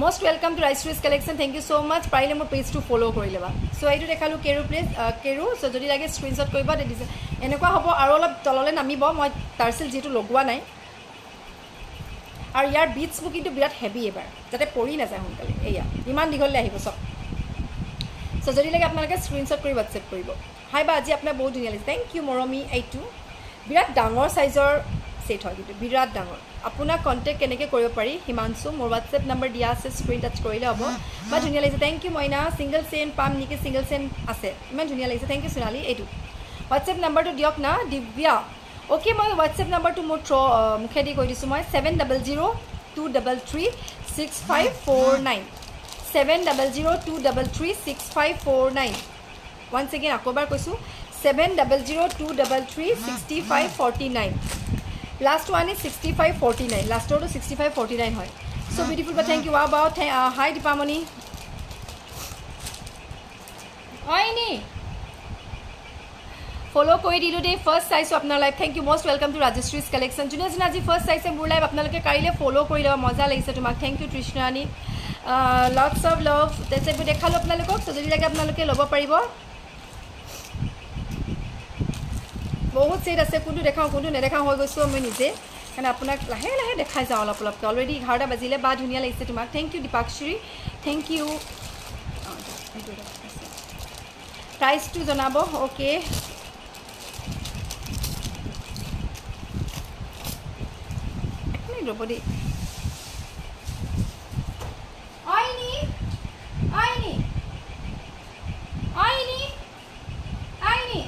most welcome to ৰাইচ collection thank you so' much পাৰিলে মোৰ পেজটো ফ'ল' কৰি ল'বা চ' এইটো দেখালোঁ কেৰু প্লেচ কেৰু চ' যদি লাগে স্ক্ৰীনশ্বট কৰিব দিছে এনেকুৱা হ'ব আৰু অলপ তললৈ নামিব মই টাৰ্চেল যিহেতু লগোৱা নাই আৰু ইয়াৰ বিটছবোৰ কিন্তু বিৰাট হেভি এবাৰ যাতে পৰি নাযায় সোনকালে এয়া ইমান দীঘললৈ আহিব চব চ' যদি লাগে আপোনালোকে স্ক্ৰীনশ্বট কৰি হোৱাটছএপ কৰিব হাই বা আজি আপোনাৰ বহুত ধুনীয়া লাগিছে থেংক ইউ মৰমী এইটো বিৰাট ডাঙৰ চাইজৰ ছেট হয় কিন্তু বিৰাট ডাঙৰ আপোনাক কণ্টেক্ট কেনেকৈ কৰিব পাৰি হিমাংশু মোৰ হোৱাটছএপ নম্বৰ দিয়া আছে স্ক্ৰীন টাচ কৰিলে হ'ব বা ধুনীয়া লাগিছে থেংক ইউ মইনা ছিংগল চেইন পাম নেকি ছিংগল চেইন আছে ইমান ধুনীয়া লাগিছে থেংক ইউ সোণালী এইটো হোৱাটছএপ নম্বৰটো দিয়ক না দিব্যা অ'কে মই হোৱাটছএপ নম্বৰটো মোৰ মুখেদি কৈ দিছোঁ মই 7002336549 7002336549 once again আকৌ এবাৰ কৈছোঁ 7002336549 লাষ্ট ওৱান ইজ 6549 লাষ্টৰটো 6549 হয় চ' বিউটিফুল বা থেংক ইউ ৱাও বাও হাই দীপামণি হয়নি ফ'ল' কৰি দিলোঁ দেই ফাৰ্ষ্ট চাইছোঁ আপোনাৰ live thank you most welcome to ৰাজশ্ৰীজ collection যোনে যোনে আজি ফাৰ্ষ্ট চাইছে মোৰ লাইভ আপোনালোকে কাইলৈ ফ'ল' কৰি ল'ব মজা লাগিছে তোমাক thank you Trishnani lots of love তাৰপিছত দেখালোঁ আপোনালোকক চ' যদি লাগে আপোনালোকে ল'ব পাৰিব বহুত ছেট আছে কোনটো দেখাওঁ কোনটো নেদেখাওঁ হৈ গৈছোঁ মই নিজে কাৰণে আপোনাক লাহে লাহে দেখাই যাওঁ অলপ অলপকৈ অলৰেডি 11টা বাজিলে বা ধুনীয়া লাগিছে তোমাক থেংক ইউ দীপাক্ষী থেংক ইউ প্ৰাইচটো জনাব অ'কে এক মিনিট ৰ'ব দেই আইনি আইনি আইনি আইনি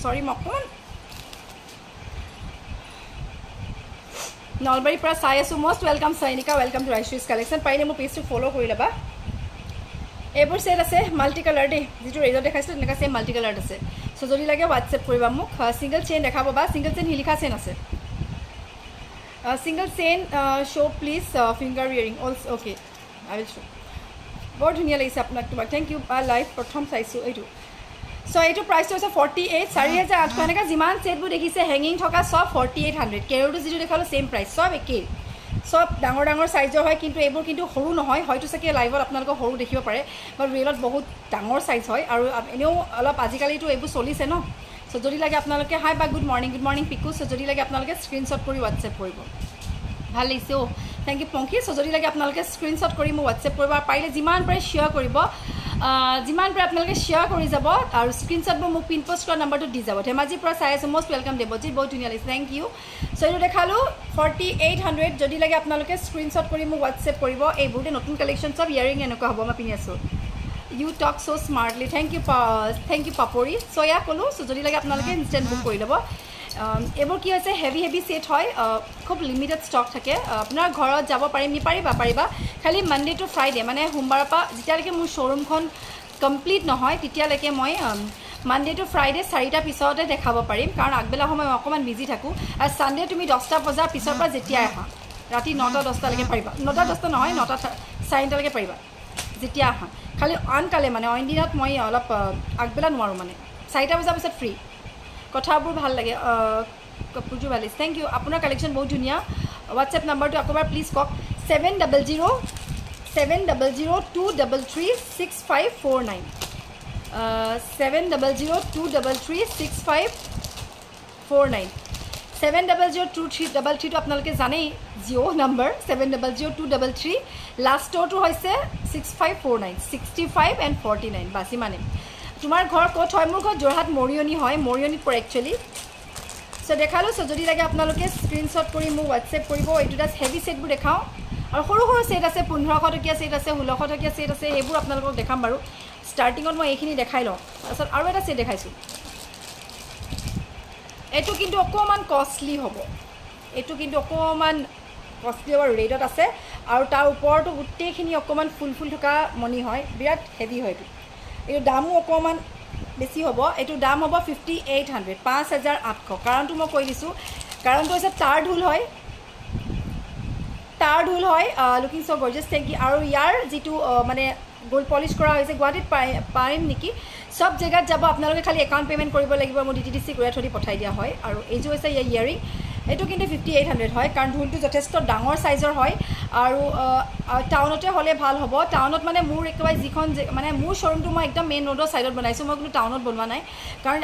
সৰি মই অকণমান নলবাৰীৰ পৰা চাই আছোঁ most welcome Sainika welcome to Rajshree's collection পাৰিলে মোৰ পেজটো ফ'ল' কৰি ল'বা এইবোৰ সেট আছে মাল্টি কালাৰ দে যেটো ৰেজত দেখাইছো তেনেকা সেম মাল্টি কালাৰ আছে সো যদি লাগে WhatsApp কৰিবা মোক সিঙ্গেল চেইন দেখাব বা সিঙ্গেল চেইন হিলিখা চেইন আছে single chain show please finger earring also okay I will show বহুত ধুনিয়া লাগিছে আপোনাক তোমাক থ্যাংক ইউ লাইভ প্ৰথম চাইছো এইটো সো এইটো প্ৰাইসটো আছে 48 4800 এনেকা যিমান সেটবোৰ দেখিছে হেঙ্গিং থকা সব 4800 কেৰটো যেটো দেখালো সেম প্ৰাইস সব একেই সব ডাঙৰ ডাঙৰ সাইজৰ হয় কিন্তু এইবোৰ কিন্তু সৰু নহয় হয়তো সাকে লাইভত আপোনালোকক সৰু দেখিব পাৰে বাট ৰিয়েলত বহুত ডাঙৰ সাইজ হয় আৰু এনেও অলপ আজিকালিটো এইবোৰ চলিছে ন সো যদি লাগে আপোনালোকে হাই বা গুড মৰ্নিং পিকু সো যদি লাগে আপোনালোকে স্ক্ৰিনশ্বট কৰি WhatsApp কৰিব ভাল লাগিছে ও থ্যাংক ইউ পংকি সো যদি লাগে আপোনালোকে স্ক্ৰিনশ্বট কৰি মোক WhatsApp কৰিব আৰু পাৰিলে যিমান পাৰে শ্বেয়াৰ কৰিব যিমান পাৰে আপোনালোকে শ্বেয়াৰ কৰি যাব আৰু স্ক্ৰিনশ্বটবোৰ মোক পিন পোষ্ট কৰা নম্বৰটো দি যাব ধেমাজিৰ পৰা চাই আছে মোষ্ট ওয়েলকাম দেৱজিৎ বহুত ধুনীয়া লাগিছে থ্যাংক ইউ সো এইটো দেখালো 4800 যদি লাগে আপোনালোকে স্ক্ৰিনশ্বট কৰি মোক WhatsApp কৰিব এইবোৰ নতুন কালেকশ্যন সব ইয়াৰিং এনেকুৱা হ'ব মই পিনি আছো you talk so smartly thank you Papori so ইয়া কলো সো যদি লাগে আপোনালোকে ইনষ্টেন্ট বুক কৰি ল'ব এইবোৰ কি হৈছে হেভি সেট হয় খুব লিমিটেড ষ্টক থাকে আপোনাৰ ঘৰত যাব পাৰিম পাৰিবা খালি মানডে টু ফ্ৰাইডে মানে সোমবাৰৰ পৰা যেতিয়ালৈকে মোৰ শ্বৰুমখন কমপ্লিট নহয় তেতিয়ালৈকে মই মানডে টু ফ্ৰাইডে 4টা পিছতে দেখাব পাৰিম কাৰণ আগবেলা সময় অকমান বিজি থাকো আৰু সানডে তুমি 10টা বজাৰ পিছৰ পৰা যেতিয়া আহা ৰাতি 9টা 10টা লৈকে পাৰিবা 9টা 10টা নহয় 9টা 4টা লৈকে পাৰিবা যেতিয়া আহা খালি আনকালে মানে অইন দিনত মই অলপ আগবেলা নোৱাৰো মানে 4টা বজাৰ পিছত ফ্ৰী কথাবোৰ ভাল লাগে কাপুৰজু ভাল লাগিছে থ্যাংক ইউ আপোনাৰ কালেকশ্যন বহুত ধুনীয়া WhatsApp নম্বৰটো আকবাৰ প্লিজ কক 7002336549 7002336549 70023333 টো আপোনালোকে জানেই জিঅ' নম্বৰ 700233 লাষ্টটো হৈছে 6549 65 and 49 বাছি মানে তোমাৰ ঘৰ ক'ত হয় মোৰ ঘৰ যোৰহাট মৰিয়নি হয় মৰিয়নিত পৰে একচুয়ালি সো দেখালো সো যদি লাগে আপোনালোকে স্ক্ৰিনশ্বট কৰি মোক WhatsApp কৰিব এইটো হেভি সেটবোৰ দেখাও আৰু সৰু সৰু সেট আছে 1500 টকীয়া সেট আছে 1600 টকীয়া সেট আছে এইবোৰ আপোনালোকক দেখাম বাৰু স্টাৰ্টিংত মই এইখিনি দেখাই লওঁ তাৰপিছত আৰু এটা সেট দেখাইছো এইটো কিন্তু অকমান কষ্টলি হ'ব এইটো কিন্তু অকমান কষ্টলি আৰু ৰেটত আছে আৰু তাৰ ওপৰটো গোটেইখিনি অকমান ফুল থকা মনি হয় বিৰাট হেভি হয় এইটো দামো অকমান বেছি হ'ব এইটো দাম হ'ব 5800 5800 কাৰণটো মই কৈ দিছো কাৰণটো হৈছে টাৰ ঢোল হয় looking so gorgeous thank you আৰু ইয়াৰ যেটো মানে গোল্ড পলিশ কৰা হৈছে গুৱাহাটীত পাৰিম নেকি সব জায়গাত যাব আপোনালোকে খালি একাউণ্ট পেমেন্ট কৰিব লাগিব মই DTDC কুৰিয়াৰ থ্ৰুদি পঠাই দিয়া হয় আৰু এইটো হৈছে ইয়াৰিং এইটো কিন্তু 5800 হয় কাৰণ ঢোলটো যথেষ্ট ডাঙৰ সাইজৰ হয় আৰু টাউনতে হলে ভাল হ'ব টাউনত মানে মোৰ একবাই যিখন মানে মোৰ শ্বৰুমটো মই একদম মেইন ৰোডৰ সাইডত বনাইছো মই কিন্তু টাউনত বনোৱা নাই কাৰণ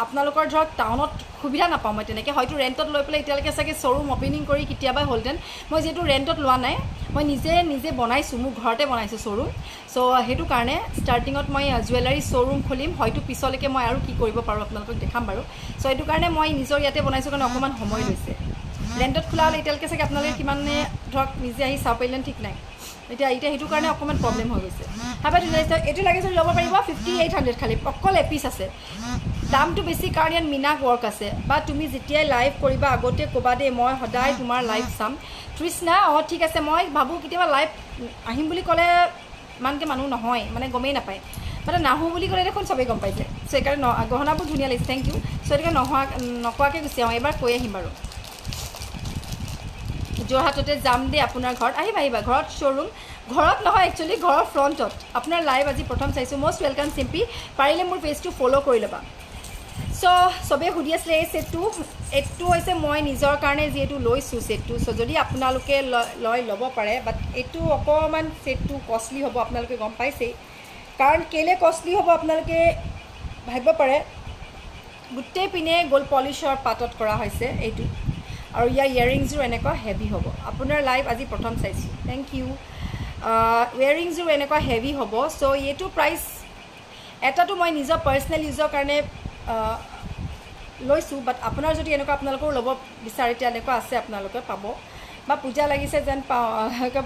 আপোনালোকৰ ধৰক টাউনত সুবিধা নাপাওঁ মই তেনেকৈ হয়তো ৰেন্টত লৈ পেলাই এতিয়ালৈকে চাগে শ্বৰুম ওপেনিং কৰি কেতিয়াবা হলডেন মই যেটো ৰেন্টত লোৱা নাই মই নিজে বনাইছো মোৰ ঘৰতে বনাইছো শ্বৰুম সো হেতু কাৰণে ষ্টাৰ্টিংত মই জুৱেলাৰী শ্বৰুম খুলিম হয়তো পিছলৈকে মই আৰু কি কৰিব পাৰো আপোনালোকক দেখাম বাৰু সো এটো কাৰণে মই নিজৰ ইয়াতে বনাইছো কাৰণ অকমান সময় লৈছে ৰেন্টত খোলা হলে এতিয়ালৈকে চাগে আপোনালোকে কিমানে ধৰক নিজে আহি চাব পাৰিলেন ঠিক নাই এতিয়া হেতু কাৰণে অকমান প্ৰবলেম হৈ গৈছে হাবা এটো লাগে যদি ল'ব পাৰিব 5800 খালি অকল এপিস আছে দামটো বেছি কাৰণ ইয়াত মিনাক ওয়াৰ্ক আছে বা তুমি যেতিয়া লাইভ কৰিবা আগতে কবা দে মই সদায় তোমাৰ লাইভ চাম তৃষ্ণা ঠিক আছে মই ভাবো কেতিয়াবা লাইভ আহিম বুলি ক'লে মানকে মানুহ নহয় মানে গমেই নাপায় মানে নাহু বুলি ক'লে দেখোন সবে গম পাইছে সো একাৰে গহনাবোৰ ধুনীয়া লাগিছে থ্যাংক ইউ সো এটাকে নকোৱাকে গুচি আহোঁ এবাৰ কৈ আহিম বাৰু যোৰহাটতে যাম দে আপোনাৰ ঘৰত আহিবা ঘৰত শ্বৰুম ঘৰত নহয় একচুয়ালি ঘৰৰ ফ্ৰণ্টত আপোনাৰ লাইভ আজি প্ৰথম চাইছো মোষ্ট ওয়েলকাম সিম্পি পাৰিলে মোৰ পেজটো ফলো কৰি ল'বা সো সবে সুধি আছে এই সেটটো এটো হৈছে মই নিজৰ কাৰণে যেটো লৈছো সেটটো সো যদি আপোনালোকে ল'ব পাৰে বাট এটো অকমান সেটটো কষ্টলি হ'ব আপোনালোকে গম পাইছে কাৰণ কেলে কষ্টলি হ'ব আপোনালোকে ভাবিব পাৰে গুটেই পিনে গোল্ড পলিশৰ পাতত কৰা হৈছে এইটো আৰু ইয়াৰিংজও এনেকুৱা হেভি হ'ব আপোনাৰ লাইভ আজি প্ৰথম চাইছো থ্যাংক ইউ ইয়াৰিংজও এনেকুৱা হেভি হ'ব সো এইটো প্ৰাইস এটাটো মই নিজৰ পাৰ্সোনাল ইউজৰ কাৰণে লৈছো বাট আপোনাৰ যদি এনেকুৱা আপোনালোকৰ ল'ব বিচাৰে তেতিয়া এনেকুৱা আছে আপোনালোকে পাব বা পূজা লাগিছে যেন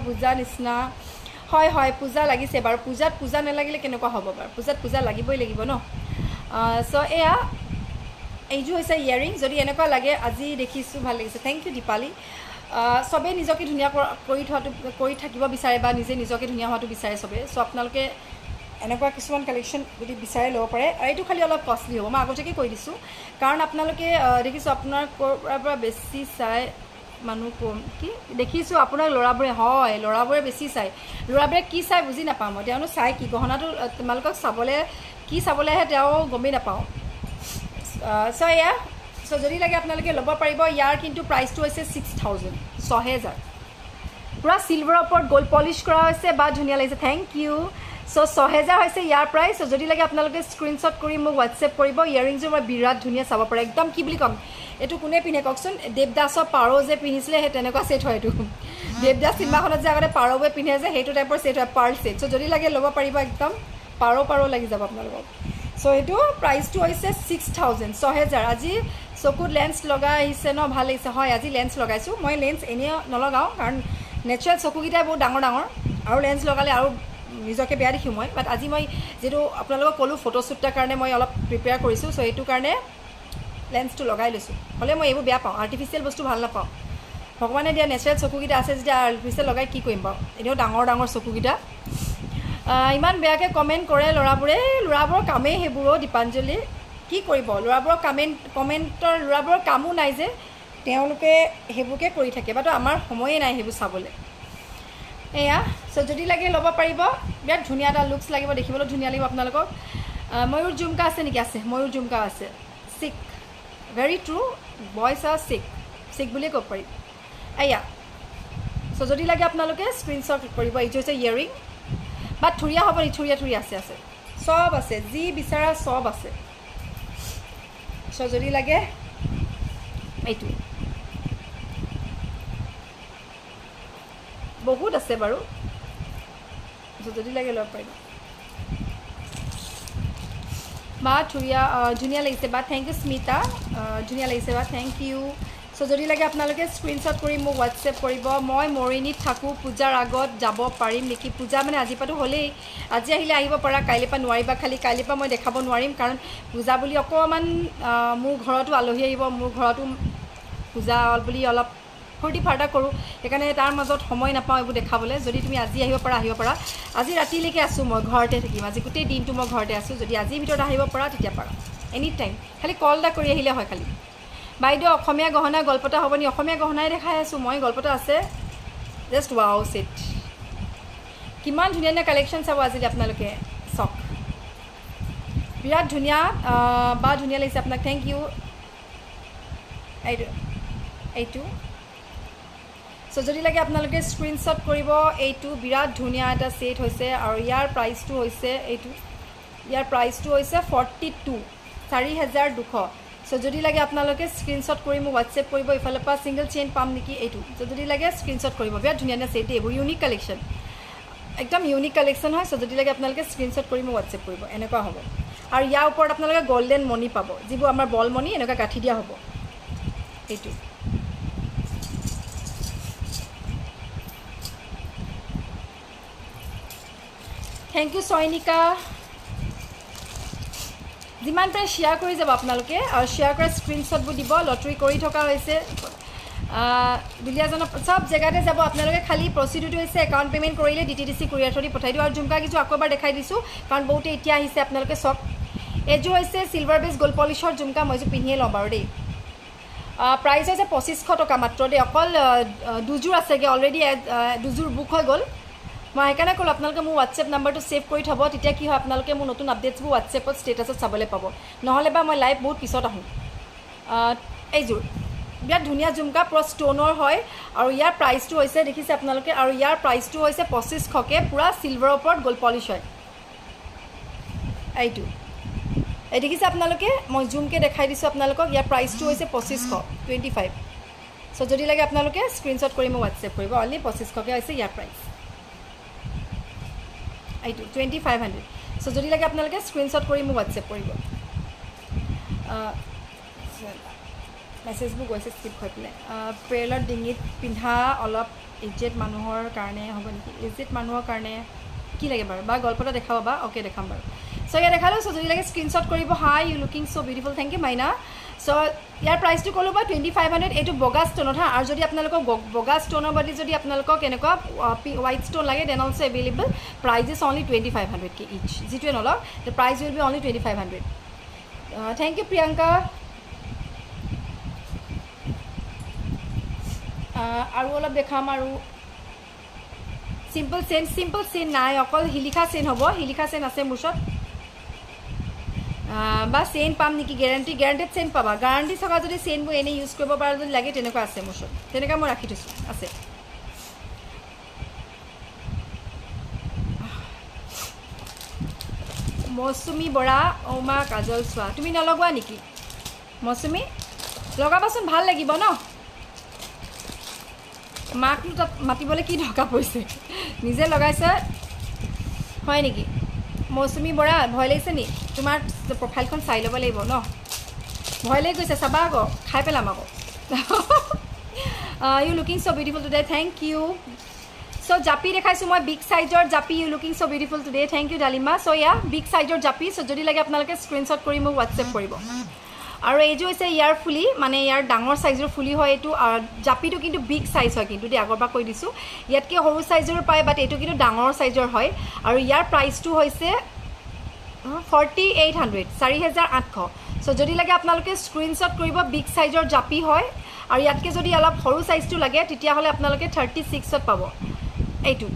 পূজা নিচিনা হয় পূজা লাগিছে বাৰু পূজা নালাগিলে কেনেকুৱা হ'ব বাৰু পূজা লাগিবই লাগিব ন সো এয়া এইটো হৈছে ইয়াৰিং যদি এনেকুৱা লাগে আজি দেখিছো ভাল লাগিছে থ্যাংক ইউ দীপালি সবে নিজকে ধুনিয়া কৰি থাকিব বিচাৰে বা নিজে নিজকে ধুনিয়া হোৱাটো বিচাৰে সবে সো আপোনালোকে এনেকুৱা কিছুমান কালেকশ্যন যদি বিচাৰে ল'ব পাৰে আৰু এইটো খালি অলপ কষ্টলি হ'ব মই আগতীয়াকৈ কৈ দিছোঁ কাৰণ আপোনালোকে দেখিছোঁ আপোনাৰ ক'ৰ পৰা বেছি চাই মানুহ কম কি দেখিছোঁ আপোনাৰ ল'ৰাবোৰে হয় ল'ৰাবোৰে বেছি চায় ল'ৰাবোৰে কি চাই বুজি নাপাওঁ মই তেওঁনো চাই কি গহনাটো তোমালোকক চাবলৈ কি চাবলৈ আহে তেওঁ গমেই নাপাওঁ চ' এয়া চ' যদি লাগে আপোনালোকে ল'ব পাৰিব ইয়াৰ কিন্তু প্ৰাইচটো হৈছে 6,000 6,000 পূৰা চিলভাৰৰ ওপৰত গ'ল্ড পলিছ কৰা হৈছে বা ধুনীয়া লাগিছে থেংক ইউ চ' 6,000 হৈছে ইয়াৰ প্ৰাইচ চ' যদি লাগে আপোনালোকে স্ক্ৰীনশ্বট কৰি মোক হোৱাটছএপ কৰিব ইয়েৰিংযোৰ মই বিৰাট ধুনীয়া চাব পাৰে একদম কি বুলি ক'ম এইটো কোনে পিন্ধে কওকচোন দেৱদাসৰ পাৰ যে পিন্ধিছিলে সেই তেনেকুৱা ছেট হয় এইটো দেৱদাস চিনেমাখনত যে আগতে পাৰৱে পিন্ধে যে সেইটো টাইপৰ ছেট হয় পাৰ ছেট চ' যদি লাগে ল'ব পাৰিব একদম পাৰ লাগি যাব আপোনালোকক চ' সেইটো প্ৰাইচটো হৈছে 6,000 6,000 আজি চকুত লেন্স লগাই আহিছে ন ভাল লাগিছে হয় আজি লেন্স লগাইছোঁ মই লেন্স এনেই নলগাওঁ কাৰণ নেচাৰেল চকুকেইটাই বহুত ডাঙৰ ডাঙৰ আৰু লেন্স লগালে আৰু নিজকে বেয়া দেখিম মই বাট আজি মই যিটো আপোনালোকক ক'লোঁ ফটোশ্বুট এটাৰ কাৰণে মই অলপ প্ৰিপেয়াৰ কৰিছোঁ চ' এইটো কাৰণে লেন্সটো লগাই লৈছোঁ হ'লে মই এইবোৰ বেয়া পাওঁ আৰ্টিফিচিয়েল বস্তু ভাল নাপাওঁ ভগৱানে দিয়া নেচাৰেল চকুকেইটা আছে যেতিয়া আৰ্টিফিচিয়েল লগাই কি কৰিম বাৰু এনেও ডাঙৰ ডাঙৰ চকুকেইটা ইমান বেয়াকৈ কমেণ্ট কৰে ল'ৰাবোৰৰ কামেই সেইবোৰো দীপাঞ্জলি কি কৰিব ল'ৰাবোৰৰ ল'ৰাবোৰৰ কামো নাই যে তেওঁলোকে সেইবোৰকে কৰি থাকে বাট আমাৰ সময়ে নাই সেইবোৰ চাবলৈ এয়া চ' যদি লাগে ল'ব পাৰিব বিৰাট ধুনীয়া এটা লুকছ লাগিব দেখিবলৈ ধুনীয়া লাগিব আপোনালোকক ময়ূৰ জুমকা আছে নেকি আছে ময়ূৰ জুমকা আছে চিক ভেৰি ট্ৰু বয়ছ আৰ চিক বুলিয়ে ক'ব পাৰি এয়া চ' যদি লাগে আপোনালোকে স্ক্ৰীনশ্বট কৰিব এইটো হৈছে ইয়েৰিং বা থুৰীয়া হ'ব নি থুৰীয়া আছে চব আছে যি বিচাৰা চব আছে চ' যদি লাগে এইটো বহুত আছে বাৰু যদি লাগে ল'ব পাৰিব বা থুৰীয়া ধুনীয়া লাগিছে বা থেংক ইউ স্মিতা ধুনীয়া লাগিছে বা থেংক ইউ চ' যদি লাগে আপোনালোকে স্ক্ৰীনশ্বট কৰি মোক হোৱাটছএপ কৰিব মই মৰিনীত থাকোঁ পূজাৰ আগত যাব পাৰিম নেকি পূজা মানে আজিৰ পৰাতো হ'লেই আজি আহিলে আহিব পাৰা কাইলৈ পৰা নোৱাৰিবা খালি কাইলৈ পৰা মই দেখাব নোৱাৰিম কাৰণ পূজা বুলি অকণমান মোৰ ঘৰতো আলহী আহিব মোৰ ঘৰতো পূজা বুলি অলপ ফূৰ্তি ফাৰ্তা কৰোঁ সেইকাৰণে তাৰ মাজত সময় নাপাওঁ এইবোৰ দেখাবলৈ যদি তুমি আজি আহিব পাৰা আজি ৰাতিলৈকে আছোঁ মই ঘৰতে থাকিম আজি গোটেই দিনটো মই ঘৰতে আছোঁ যদি আজিৰ ভিতৰত আহিব পাৰা তেতিয়া পাৰা এনি টাইম খালি কল এটা কৰি আহিলে হয় খালি বাইদেউ অসমীয়া গহনা গল্পটা হ'ব নি অসমীয়া গহনাই দেখাই আছোঁ মই গল্পটা আছে জাষ্ট ৱাও ছেট কিমান ধুনীয়া ধুনীয়া কালেকশ্যন চাব আজিলৈ আপোনালোকে চাওক বিৰাট ধুনীয়া বা ধুনীয়া লাগিছে আপোনাক থেংক ইউ এইটো চ' যদি লাগে আপোনালোকে স্ক্ৰীনশ্বট কৰিব এইটো বিৰাট ধুনীয়া এটা ছেট হৈছে আৰু ইয়াৰ প্ৰাইচটো হৈছে এইটো ইয়াৰ প্ৰাইচটো হৈছে 42 4,200 চ' যদি লাগে আপোনালোকে স্ক্ৰীনশ্বট কৰি মোক হোৱাটছএপ কৰিব ইফালৰ পৰা ছিংগল চেইন পাম নেকি এইটো চ' যদি লাগে স্ক্ৰীনশ্বট কৰিব বিৰাট ধুনীয়া ধুনীয়া ছেট এইবোৰ ইউনিক কালেকশ্যন একদম ইউনিক কালেকশ্যন হয় চ' যদি লাগে আপোনালোকে স্ক্ৰীনশ্বট কৰি মোক হোৱাটছএপ কৰিব এনেকুৱা হ'ব আৰু ইয়াৰ ওপৰত আপোনালোকে গল্ডেন মণি পাব যিবোৰ আমাৰ বল মণি এনেকুৱা গাঁঠি দিয়া হ'ব এইটো থেংক ইউ চয়নিকা যিমান পাৰে শ্বেয়াৰ কৰি যাব আপোনালোকে আৰু শ্বেয়াৰ কৰা স্ক্ৰীনশ্বটবোৰ দিব লটাৰী কৰি থকা হৈছে দুলীয়াজনৰ চব জেগাতে যাব আপোনালোকে খালি প্ৰচিডিউৰটো হৈছে একাউণ্ট পে'মেণ্ট কৰিলে DTDC কুৰিয়াৰ থ্ৰুদি পঠাই দিওঁ আৰু ঝুমকা কিছু আকৌ এবাৰ দেখাই দিছোঁ কাৰণ বহুতে এতিয়া আহিছে আপোনালোকে চাওক এইযোৰ হৈছে চিলভাৰ বেছ গ'ল্ড পলিছৰ ঝুমকা মই এইযোৰ পিন্ধিয়ে ল'ম বাৰু দেই প্ৰাইচ হৈছে 2,500 টকা মাত্ৰ দেই অকল দুযোৰ আছেগৈ অলৰেডি দুযোৰ বুক হৈ গ'ল মই সেইকাৰণে ক'লোঁ আপোনালোকে মোৰ হোৱাটছএপ নাম্বাৰটো ছেভ কৰি থ'ব তেতিয়া কি হয় আপোনালোকে মোৰ নতুন আপডেটছবোৰ হোৱাটছএপত ষ্টেটাছত চাবলৈ পাব নহ'লে বা মই লাইভ বহুত পিছত আহোঁ এইযোৰ বিৰাট ধুনীয়া ঝুমকা পূৰা ষ্ট'নৰ হয় আৰু ইয়াৰ প্ৰাইচটো হৈছে দেখিছে আপোনালোকে আৰু ইয়াৰ প্ৰাইচটো হৈছে 2,500কৈ পূৰা চিলভাৰৰ ওপৰত গ'ল্ড পলিছ হয় এইটো এই দেখিছে আপোনালোকে মই জুমকৈ দেখাই দিছোঁ আপোনালোকক ইয়াৰ প্ৰাইচটো হৈছে 2,525 চ' যদি লাগে আপোনালোকে স্ক্ৰীনশ্বট কৰি মোক হোৱাটছএপ কৰিব অনলি 2,500কৈ হৈছে ইয়াৰ প্ৰাইচ এইটো 2,500 চ' যদি লাগে আপোনালোকে স্ক্ৰীনশ্বট কৰি মোক হোৱাটছএপ কৰিব মেছেজবোৰ গৈছে স্কিপ হৈ পেলাই প্ৰেলত ডিঙিত পিন্ধা অলপ এজেড মানুহৰ কাৰণে হ'ব নেকি এজেড মানুহৰ কাৰণে কি লাগে বাৰু বা গল্পটা দেখাব বা অ'কে দেখাম বাৰু সো ইয়াত দেখালোঁ সো যদি লাগে স্ক্ৰীনশ্বট কৰিব hi you looking so beautiful thank you Maina so ইয়াৰ প্ৰাইচটো ক'লোঁ মই 2500 এইটো বগা ষ্ট'নত হা আৰু যদি আপোনালোকক বগা ষ্ট'নৰ বদলি যদি আপোনালোকক এনেকুৱা হোৱাইট ষ্ট'ন লাগে then also' available price is only 2500 each যিটোৱে নলওক the price will be only 2500 thank you Priyanka আৰু অলপ দেখাম আৰু চিম্পল চেইন নাই অকল শিলিখা চেইন হ'ব শিলিখা চেইন আছে মোৰ ওচৰত বা চেইন পাম নেকি গেৰাণ্টেড চেইন পাবা গেৰাণ্টি থকা যদি চেইনবোৰ এনেই ইউজ কৰিব পৰা যদি লাগে তেনেকুৱা আছে মোৰ ওচৰত তেনেকুৱা মই ৰাখি থৈছোঁ আছে মৌচুমী বৰা অমা কাজল চোৱা তুমি নলগোৱা নেকি মৌচুমী লগাবাচোন ভাল লাগিব ন মাকনো তাত মাতিবলৈ কি দৰকাৰ পৰিছে নিজে লগাইছে হয় নেকি মৌচুমী বৰা ভয় লাগিছে নি তোমাৰ প্ৰফাইলখন চাই ল'ব লাগিব ন ভয় লাগি গৈছে চাবা আকৌ খাই পেলাম আকৌ you looking so' beautiful today thank you so' জাপি দেখাইছোঁ মই বিগ চাইজৰ জাপি you looking so' beautiful today thank you Dalima so' ইয়া বিগ চাইজৰ জাপি চ' যদি লাগে আপোনালোকে স্ক্ৰীনশ্বট কৰি মোক হোৱাটছএপ কৰিব আৰু এইযোৰ হৈছে ইয়াৰ ফুলি মানে ইয়াৰ ডাঙৰ চাইজৰ ফুলি হয় এইটো জাপিটো কিন্তু বিগ চাইজ হয় কিন্তু দেই আগৰ পৰা কৈ দিছোঁ ইয়াতকৈ সৰু চাইজৰ পায় বাট এইটো কিন্তু ডাঙৰ চাইজৰ হয় আৰু ইয়াৰ প্ৰাইচটো হৈছে 4800 4800 চ' যদি লাগে আপোনালোকে স্ক্ৰীনশ্বট কৰিব বিগ চাইজৰ জাপি হয় আৰু ইয়াতকৈ যদি অলপ সৰু চাইজটো লাগে তেতিয়াহ'লে আপোনালোকে 36ত পাব এইটো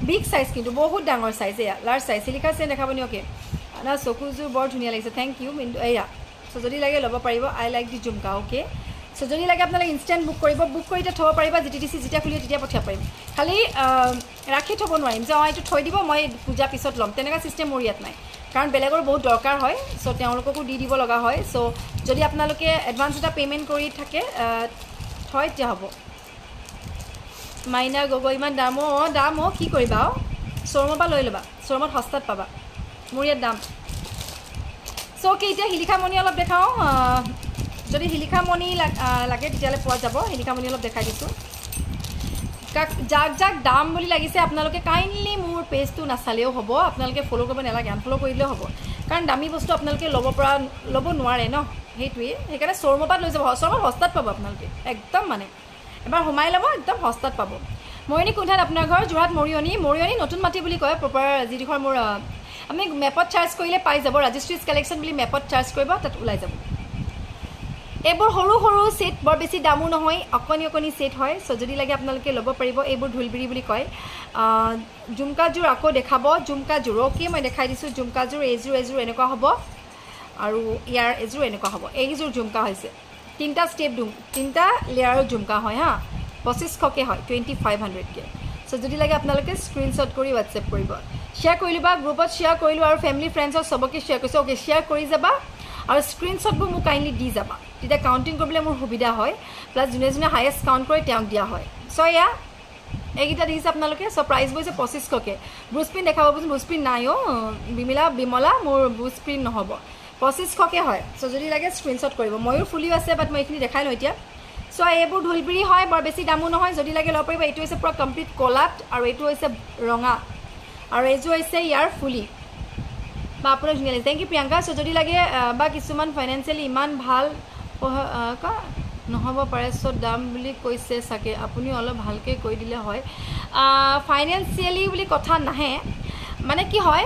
বিগ চাইজ কিন্তু বহুত ডাঙৰ চাইজ এয়া লাৰ্জ চাইজ চিলিকা চেইন দেখাব নি অ'কে না চকুযোৰ বৰ ধুনীয়া লাগিছে থেংক ইউ কিন্তু এয়া চ' যদি লাগে ল'ব পাৰিব আই লাইক দি জুমকা অ'কে চ' যদি লাগে আপোনালোকে ইনষ্টেণ্ট বুক কৰিব বুক কৰি থ'ব পাৰিবা GTTC যেতিয়া খুলিব তেতিয়া পঠিয়াব পাৰিম খালি ৰাখি থ'ব নোৱাৰিম যে এইটো থৈ দিব মই পূজা পিছত ল'ম তেনেকুৱা চিষ্টেম মোৰ ইয়াত নাই কাৰণ বেলেগৰ বহুত দৰকাৰ হয় চ' তেওঁলোককো দি দিব লগা হয় চ' যদি আপোনালোকে এডভান্স এটা পে'মেণ্ট কৰি থাকে থয় তেতিয়া হ'ব মাইনা গগৈ ইমান দাম কি কৰিবা শ্ব'ৰুমৰ পৰা লৈ ল'বা শ্ব'ৰুমত সস্তাত পাবা মোৰ ইয়াত দাম চ' কি এতিয়া শিলিখামণি অলপ দেখাওঁ যদি শিলিখামণি লাগে তেতিয়াহ'লে পোৱা যাব শিলিখামণি অলপ দেখাই দিছোঁ যাক দাম বুলি লাগিছে আপোনালোকে কাইণ্ডলি মোৰ পেজটো নাচালেও হ'ব আপোনালোকে ফ'ল' কৰিব নালাগে আনফ'ল' কৰি দিলেও হ'ব কাৰণ দামী বস্তু আপোনালোকে ল'ব নোৱাৰে ন সেইটোৱেই সেইকাৰণে শ্ব'ৰুমৰ পৰা লৈ যাব শ্ব'ৰুমত সস্তাত পাব আপোনালোকে একদম মানে এবাৰ সোমাই ল'ব একদম সস্তাত পাব মৰিয়নী কোনঠাত আপোনাৰ ঘৰ যোৰহাট মৰিয়নী নতুন মাটি বুলি কয় প্ৰপাৰ যিডোখৰ মোৰ আপুনি মেপত চাৰ্চ কৰিলে পাই যাব ৰাজশ্ৰীজ কালেকশ্যন বুলি মেপত চাৰ্চ কৰিব তাত ওলাই যাব এইবোৰ সৰু ছেট বৰ বেছি দামো নহয় অকণি ছেট হয় চ' যদি লাগে আপোনালোকে ল'ব পাৰিব এইবোৰ ঢোলবিৰি বুলি কয় জুমকাযোৰ আকৌ দেখাব জুমকাযোৰ অ'কে মই দেখাই দিছোঁ জুমকাযোৰ এইযোৰ এনেকুৱা হ'ব আৰু ইয়াৰ এযোৰ এনেকুৱা হ'ব এইযোৰ জুমকা হৈছে 3টা ষ্টেপ তিনিটা লেয়াৰৰ জুমকা হয় হা 2500কৈ হয় 2500কৈ চ' যদি লাগে আপোনালোকে স্ক্ৰীনশ্বট কৰি হোৱাটছএপ কৰিব শ্বেয়াৰ কৰিলোঁ বা গ্ৰুপত শ্বেয়াৰ কৰিলোঁ আৰু ফেমিলি ফ্ৰেণ্ডছক চবকে শ্বেয়াৰ কৰিছোঁ অ'কে শ্বেয়াৰ কৰি যাবা আৰু স্ক্ৰীনশ্বটবোৰ মোক কাইণ্ডলি দি যাবা তেতিয়া কাউণ্টিং কৰিবলৈ মোৰ সুবিধা হয় প্লাছ যোনে হায়েষ্ট কাউণ্ট কৰে তেওঁক দিয়া হয় চ' এয়া এইকেইটা দেখিছে আপোনালোকে চ' প্ৰাইচবোৰ হৈছে 2500কৈ ব্ৰুচপিন দেখাব ব্ৰুচপিন নাই বিমলা মোৰ ব্ৰুচপিন নহ'ব 2500কৈ হয় চ' যদি লাগে স্ক্ৰীনশ্বট কৰিব ময়ো ফুলিও আছে বাট মই এইখিনি দেখাই লওঁ এতিয়া চ' এইবোৰ ঢোলবিৰি হয় বৰ বেছি দামো নহয় যদি লাগে ল'ব পাৰিব এইটো হৈছে পূৰা কমপ্লিট কলাত আৰু এইটো হৈছে ৰঙা আৰু এইযোৰ হৈছে ইয়াৰ ফুলি বা আপোনাৰ ধুনীয়া লাগিছে থেংক ইউ প্ৰিয়ংকা চ' যদি লাগে বা কিছুমান ফাইনেন্সিয়েলি ইমান ভাল নহ'ব পাৰে চ' দাম বুলি কৈছে চাগে আপুনি অলপ ভালকৈ কৈ দিলে হয় ফাইনেন্সিয়েলি বুলি কথা নাহে মানে কি হয়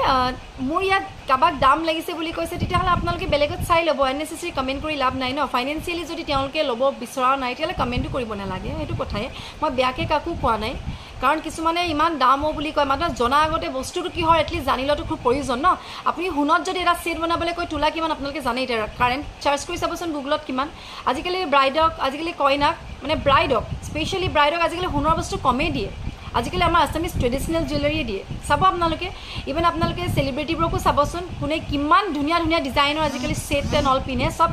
মোৰ ইয়াত কাৰোবাক দাম লাগিছে বুলি কৈছে তেতিয়াহ'লে আপোনালোকে বেলেগত চাই ল'ব আননেচেচাৰী কমেণ্ট কৰি লাভ নাই ন ফাইনেন্সিয়েলি যদি তেওঁলোকে ল'ব বিচৰা নাই তেতিয়াহ'লে কমেণ্টো কৰিব নালাগে সেইটো কথাই মই বেয়াকৈ কাকো কোৱা নাই কাৰণ কিছুমানে ইমান দামো বুলি কয় মানুহে জনা আগতে বস্তুটো কি হয় এটলিষ্ট জানি লোৱাটো খুব প্ৰয়োজন ন আপুনি সোণত যদি এটা ছেট বনাবলৈ কৈ তোলা কিমান আপোনালোকে জানেই এতিয়া কাৰেণ্ট চাৰ্চ কৰি চাবচোন গুগলত কিমান আজিকালি ব্ৰাইডক আজিকালি কইনাক মানে ব্ৰাইডক স্পেচিয়েলি ব্ৰাইডক আজিকালি সোণৰ বস্তু কমেই দিয়ে আজিকালি আমাৰ আছামিজ ট্ৰেডিশ্যনেল জুৱেলাৰীয়ে দিয়ে চাব আপোনালোকে ইভেন আপোনালোকে চেলিব্ৰিটিবোৰকো চাবচোন কোনে কিমান ধুনীয়া ডিজাইনৰ আজিকালি ছেট এণ্ড অল পিন্ধে চব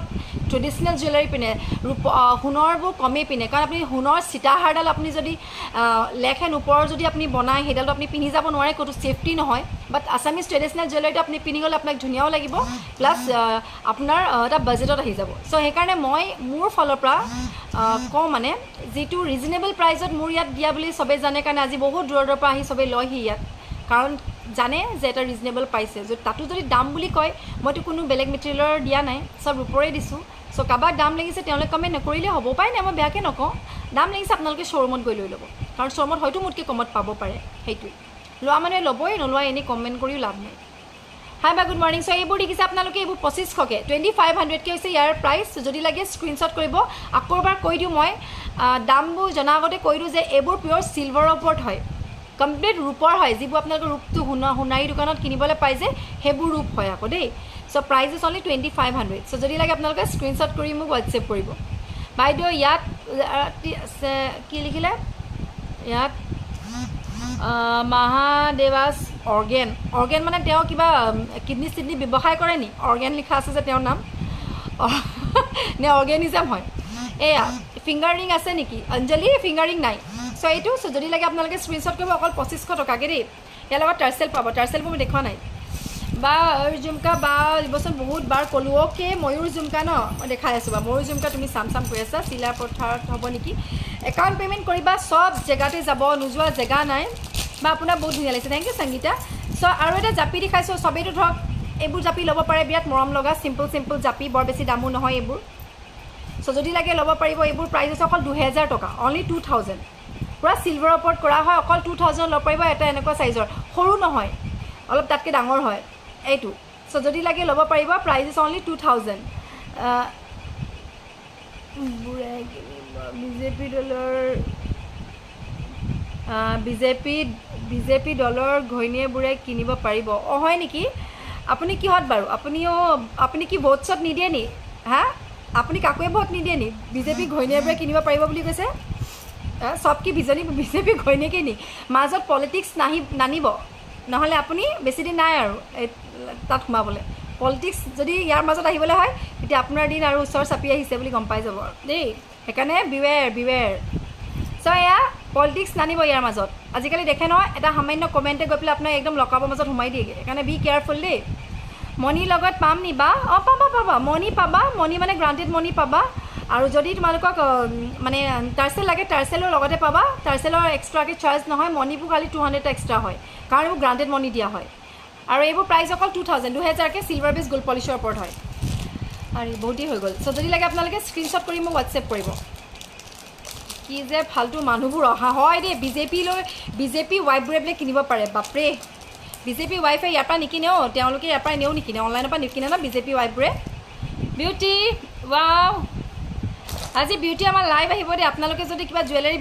ট্ৰেডিশ্যনেল জুৱেলাৰী পিন্ধে সোণৰবোৰ কমেই পিন্ধে কাৰণ আপুনি সোণৰ সীতাহাৰডাল আপুনি যদি লেখেন ওপৰৰ যদি আপুনি বনায় সেইডালটো আপুনি পিন্ধি যাব নোৱাৰে ক'তো ছেফটি নহয় বাট আছামিজ ট্ৰেডিশ্যনেল জুৱেলাৰীটো আপুনি পিন্ধি গ'লে আপোনাক ধুনীয়াও লাগিব প্লাছ আপোনাৰ এটা বাজেটত আহি যাব চ' সেইকাৰণে মই মোৰ ফালৰ পৰা কওঁ মানে যিটো ৰিজনেবল প্ৰাইজত মোৰ ইয়াত দিয়া বুলি চবেই জানে কাৰণে আজি বহুত দূৰৰ পৰা আহি চবেই লয়হি ইয়াত কাৰণ জানে যে এটা ৰিজনেবল পাইছে যদি তাতো যদি দাম বুলি কয় মইতো কোনো বেলেগ মেটেৰিয়েলৰ দিয়া নাই চব ৰূপৰে দিছোঁ চ' কাৰোবাক দাম লাগিছে তেওঁলোকে কমেণ্ট নকৰিলে হ'ব পাই নাই মই বেয়াকৈ নকওঁ দাম লাগিছে আপোনালোকে শ্ব'ৰুমত গৈ লৈ ল'ব কাৰণ শ্ব'ৰুমত হয়তো মোতকৈ কমত পাব পাৰে সেইটোৱে লোৱা মানুহে ল'বই নোলোৱা এনেই কমেণ্ট কৰিও লাভ নাই হাই বা গুড মৰ্ণিং চ' এইবোৰ দেখিছে আপোনালোকে এইবোৰ 2500কৈ 2500কৈ হৈছে ইয়াৰ প্ৰাইচ যদি লাগে স্ক্ৰীনশ্বট কৰিব আকৌ এবাৰ কৈ দিওঁ মই দামবোৰ জনাৰ আগতে কৈ দিওঁ যে এইবোৰ পিয়'ৰ চিলভাৰৰ ওপৰত হয় কমপ্লিট ৰূপৰ হয় যিবোৰ আপোনালোকৰ ৰূপটো সোণাৰী দোকানত কিনিবলৈ পাই যে সেইবোৰ ৰূপ হয় আকৌ দেই চ' প্ৰাইচ ইজ অনলি 2500 চ' যদি লাগে আপোনালোকে স্ক্ৰীনশ্বট কৰি মোক হোৱাটছএপ কৰিব বাইদেউ ইয়াত কি লিখিলে ইয়াত মহাদেৱাস অৰ্গেন মানে তেওঁ কিবা কিডনী চিডনী ব্যৱসায় কৰে নি অৰ্গেন লিখা আছে যে তেওঁৰ নাম নে অৰ্গেনিজম হয় এয়া ফিংগাৰ ৰিং আছে নেকি অঞ্জলি ফিংগাৰ ৰিং নাই চ' এইটো চ' যদি লাগে আপোনালোকে স্ক্ৰীনশ্বট কৰিব অকল 2500 টকাকৈ দেই ইয়াৰ লগত টাৰ্চেল পাব টাৰ্চেলবোৰ মই দেখুওৱা নাই বা জুমকা বা দিবচোন বহুত বাৰ ক'লোঁ অ'কে ময়ূৰ জুমকা ন মই দেখাই আছোঁ বা ময়ূৰ জুমকা তুমি চাম কৈ আছা চিলা পথাৰত হ'ব নেকি একাউণ্ট পে'মেণ্ট কৰিবা চব জেগাতে যাব নোযোৱা জেগা নাই বা আপোনাৰ বহুত ধুনীয়া লাগিছে থেংক ইউ সংগীতা চ' আৰু এটা জাপি দেখাইছোঁ চবেইটো ধৰক এইবোৰ জাপি ল'ব পাৰে বিৰাট মৰম লগা চিম্পল জাপি বৰ বেছি দামো নহয় এইবোৰ চ' যদি লাগে ল'ব পাৰিব এইবোৰ প্ৰাইচ আছে অকল 2000 টকা অনলি 2000 পূৰা চিলভাৰৰ ওপৰত কৰা হয় অকল 2000 ল'ব পাৰিব এটা এনেকুৱা চাইজৰ সৰু নহয় অলপ তাতকৈ ডাঙৰ হয় এইটো চ' যদি লাগে ল'ব পাৰিব প্ৰাইচ ইজ অনলি 2000 বিজেপি দলৰ বিজেপি দলৰ ঘৈণীয়েবোৰে কিনিব পাৰিব অঁ হয় নেকি আপুনি কিহত বাৰু আপুনি কি ভোট চট নিদিয়ে নি হা আপুনি কাকোৱে ভোট নিদিয়ে নি বিজেপি ঘৈণীয়েবোৰে কিনিব পাৰিব বুলি কৈছে চব কি বিজেপি ঘৈণীয়েকে নি মাজত পলিটিক্স নানিব নহ'লে আপুনি বেছিদিন নাই আৰু তাত সোমাবলৈ পলিটিক্স যদি ইয়াৰ মাজত আহিবলৈ হয় তেতিয়া আপোনাৰ দিন আৰু ওচৰ চাপি আহিছে বুলি গম পাই যাব দেই সেইকাৰণে বিৱেৰ চ' এয়া পলিটিক্স নানিব ইয়াৰ মাজত আজিকালি দেখে নহয় এটা সামান্য কমেণ্টে গৈ পেলাই আপোনাক একদম লকাবৰ মাজত সোমাই দিয়েগৈ সেইকাৰণে বি কেয়াৰফুল দেই মণিৰ লগত পাম নি বা অঁ পাবা মণি পাবা মণি মানে গ্ৰাণ্টেড মণি পাবা আৰু যদি তোমালোকক মানে টাৰ্চেল লাগে টাৰ্চেলৰ লগতে পাবা টাৰ্চেলৰ এক্সট্ৰাকৈ চাৰ্জ নহয় মণিবোৰ খালি 200 এক্সট্ৰা হয় কাৰণ এইবোৰ গ্ৰাণ্টেড মণি দিয়া হয় আৰু এইবোৰ প্ৰাইচ অকল 2000কৈ চিলভাৰ বেছ গ'ল্ড পলিচৰ ওপৰত হয় আৰু বহুতেই হৈ গ'ল চ' যদি লাগে আপোনালোকে স্ক্ৰীনশ্বট কৰি মোক হোৱাটছএপ কৰিব কি যে ফাল্টু মানুহবোৰ অহা হয় দেই বিজেপি ৱাইফবোৰে বোলে কিনিব পাৰে বাপৰে বিজেপি ৱাইফে ইয়াৰ পৰা নিকিনেও তেওঁলোকে ইয়াৰ পৰা এনেও নিকিনে অনলাইনৰ পৰা নিকিনে ন বিজেপি ৱাইফবোৰে বিউটি ৱাও আজি বিউটি আমাৰ লাইভ আহিব দেই আপোনালোকে যদি কিবা জুৱেলাৰী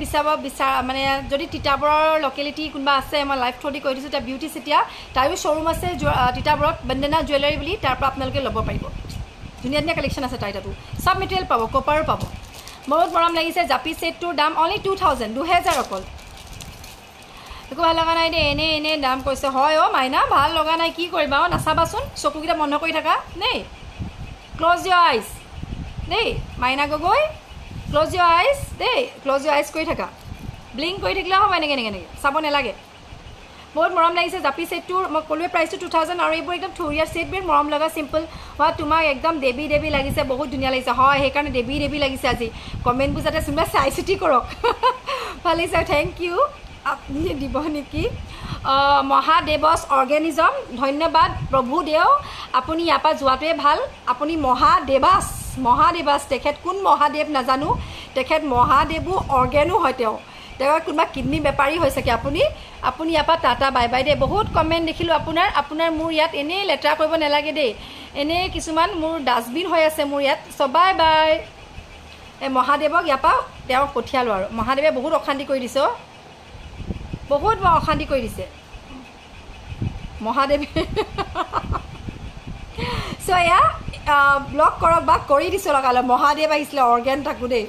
মানে যদি তিতাবৰৰ লোকেলিটি কোনোবা আছে মই লাইভ থ্ৰু দি কৈ দিছোঁ এতিয়া বিউটি চেতিয়া তাইৰো শ্ব'ৰুম আছে তিতাবৰত বন্দনা জুৱেলাৰী বুলি তাৰ পৰা আপোনালোকে ল'ব পাৰিব ধুনীয়া কালেকশ্যন আছে তাই তাতো চব মেটেৰিয়েল পাব কপাৰো পাব বহুত মৰম লাগিছে জাপি ছেটটোৰ দাম অনলি 2000 অকল একো ভাল লগা নাই দেই এনেই দাম কৈছে হয় অ' মাইনা ভাল লগা নাই কি কৰিবা অঁ নাচাবাচোন চকুকেইটা বন্ধ কৰি থাকা দেই ক্ল'জ ইয়ৰ আইজ দেই মাইনা গগৈ ক্ল'জ ইয়ৰ আইজ দেই ক্ল'জ ইয়ৰ আইজ কৰি থাকা ব্লিংক কৰি থাকিলে হ'ব এনেকৈ চাব নালাগে বহুত মৰম লাগিছে জাপি ছেটটোৰ মই ক'লোৱে প্ৰাইচটো 2000 আৰু এইবোৰ একদম থুৰীয়া ছেট বিৰাট মৰম লগা চিম্পল হয় তোমাক একদম দেৱী লাগিছে বহুত ধুনীয়া লাগিছে হয় সেইকাৰণে দেৱী লাগিছে আজি কমেণ্টবোৰ যাতে কোনোবাই চাই চিতি কৰক ভাল লাগিছে থেংক ইউ আপুনি দিব নেকি মহাদেৱস অৰ্গেনিজম ধন্যবাদ প্ৰভু দেও আপুনি ইয়াৰ পৰা যোৱাটোৱে ভাল আপুনি মহাদেৱাস তেখেত কোন মহাদেৱ নাজানো তেখেত মহাদেৱো অৰ্গেনো হয় তেওঁ কোনোবা কিডনী বেপাৰী হৈ চাগে আপুনি ইয়াৰ পৰা টাটা বাই দেই বহুত কমেণ্ট দেখিলোঁ আপোনাৰ মোৰ ইয়াত এনেই লেতেৰা কৰিব নালাগে দেই এনেই কিছুমান মোৰ ডাষ্টবিন হৈ আছে মোৰ ইয়াত বাই এই মহাদেৱক ইয়াৰ পৰা তেওঁক পঠিয়ালোঁ আৰু মহাদেৱে বহুত অশান্তি কৰি দিছে বহুত অশান্তি কৰি দিছে মহাদেৱে চ' এয়া ব্লক কৰক বা কৰি দিছোঁ লগালে মহাদেৱ আহিছিলে অৰ্গেন থাকোঁ দেই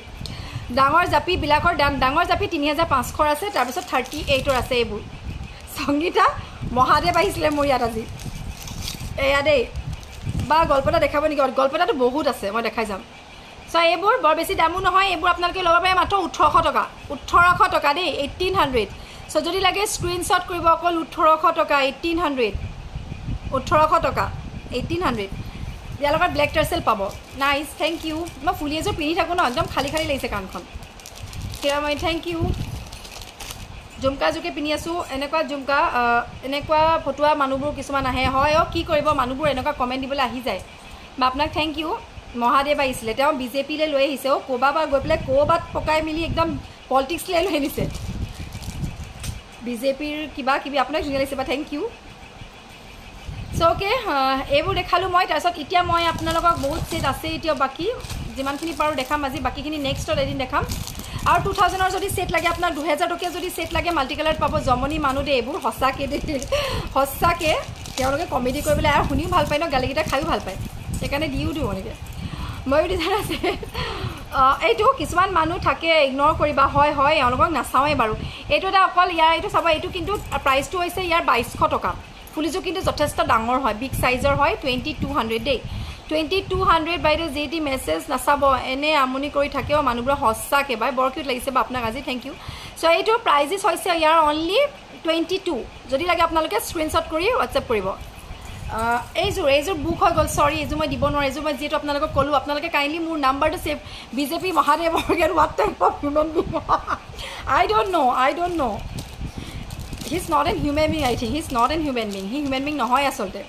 ডাঙৰ জাপিবিলাকৰ দাম ডাঙৰ জাপি 3500 আছে তাৰপিছত 38ৰ আছে এইবোৰ সংগীতা মহাদেৱ আহিছিলে মোৰ ইয়াত আজি এয়া দেই বা গল্পটা দেখাব নেকি গল্পটাটো বহুত আছে মই দেখাই যাম চ' এইবোৰ বৰ বেছি দামো নহয় এইবোৰ আপোনালোকে ল'ব পাৰে মাত্ৰ 1800 টকা দেই 1800 চ' যদি লাগে স্ক্ৰীনশ্বট কৰিব অকল 1800 টকা 1800 টকা 1800 ইয়াৰ লগত ব্লেক টাৰ্চেল পাব নাইচ থেংক ইউ মই ফুলি এযোৰ পিন্ধি থাকোঁ ন একদম খালী লাগিছে কাণখন মই থেংক ইউ জুমকাযোকে পিন্ধি আছোঁ এনেকুৱা জুমকা এনেকুৱা ফটোৱা মানুহবোৰ কিছুমান আহে হয় কি কৰিব মানুহবোৰ এনেকুৱা কমেণ্ট দিবলৈ আহি যায় বা আপোনাক থেংক ইউ মহাদেৱ আহিছিলে তেওঁ বিজেপিলৈ লৈ আহিছে ক'ৰবাৰ গৈ পেলাই ক'ৰবাত পকাই মেলি একদম পলিটিক্সলৈ লৈ আনিছে বিজেপিৰ কিবা কিবি আপোনাক ধুনীয়া লাগিছে বা থেংক ইউ চ' অ'কে এইবোৰ দেখালোঁ মই তাৰপিছত এতিয়া মই আপোনালোকক বহুত ছেট আছে এতিয়া বাকী যিমানখিনি পাৰোঁ দেখাম আজি বাকীখিনি নেক্সটত এদিন দেখাম আৰু 2000ৰ যদি ছেট লাগে আপোনাক 2000 টকীয়া যদি ছেট লাগে মাল্টি কালাৰত পাব জমনি মানুহ দেই এইবোৰ সঁচাকৈ দেই সঁচাকৈ তেওঁলোকে কমেডি কৰিবলৈ আৰু শুনিও ভাল পায় ন গালিকেইটা খায়ো ভাল পায় সেইকাৰণে দিওঁ এনেকৈ ময়ো ডিজাইন আছে এইটো কিছুমান মানুহ থাকে ইগন'ৰ কৰিবা হয় এওঁলোকক নাচাওঁৱেই বাৰু এইটো এটা অকল ইয়াৰ এইটো চাব এইটো কিন্তু প্ৰাইচটো হৈছে ইয়াৰ 2200 টকা ফুলিযোৰ কিন্তু যথেষ্ট ডাঙৰ হয় বিগ চাইজৰ হয় 2200 দেই 2200 বাইদেউ যি টি মেছেজ নাচাব এনে আমনি কৰি থাকেও মানুহবোৰে সঁচাকৈ বাই বৰ কিউট লাগিছে বা আপোনাক আজি থেংক ইউ চ' এইটো প্ৰাইজেছ হৈছে ইয়াৰ অনলি 22 যদি লাগে আপোনালোকে স্ক্ৰীনশ্বট কৰি হোৱাটছএপ কৰিব এইযোৰ বুক হৈ গ'ল চৰি এইযোৰ মই দিব নোৱাৰোঁ এইযোৰ মই যিহেতু আপোনালোকক ক'লোঁ আপোনালোকে কাইণ্ডলি মোৰ নাম্বাৰটো save BJP Mahadev organ what type of human being I don't no' he is not an human being I think he is not an human being he human being নহয় আচলতে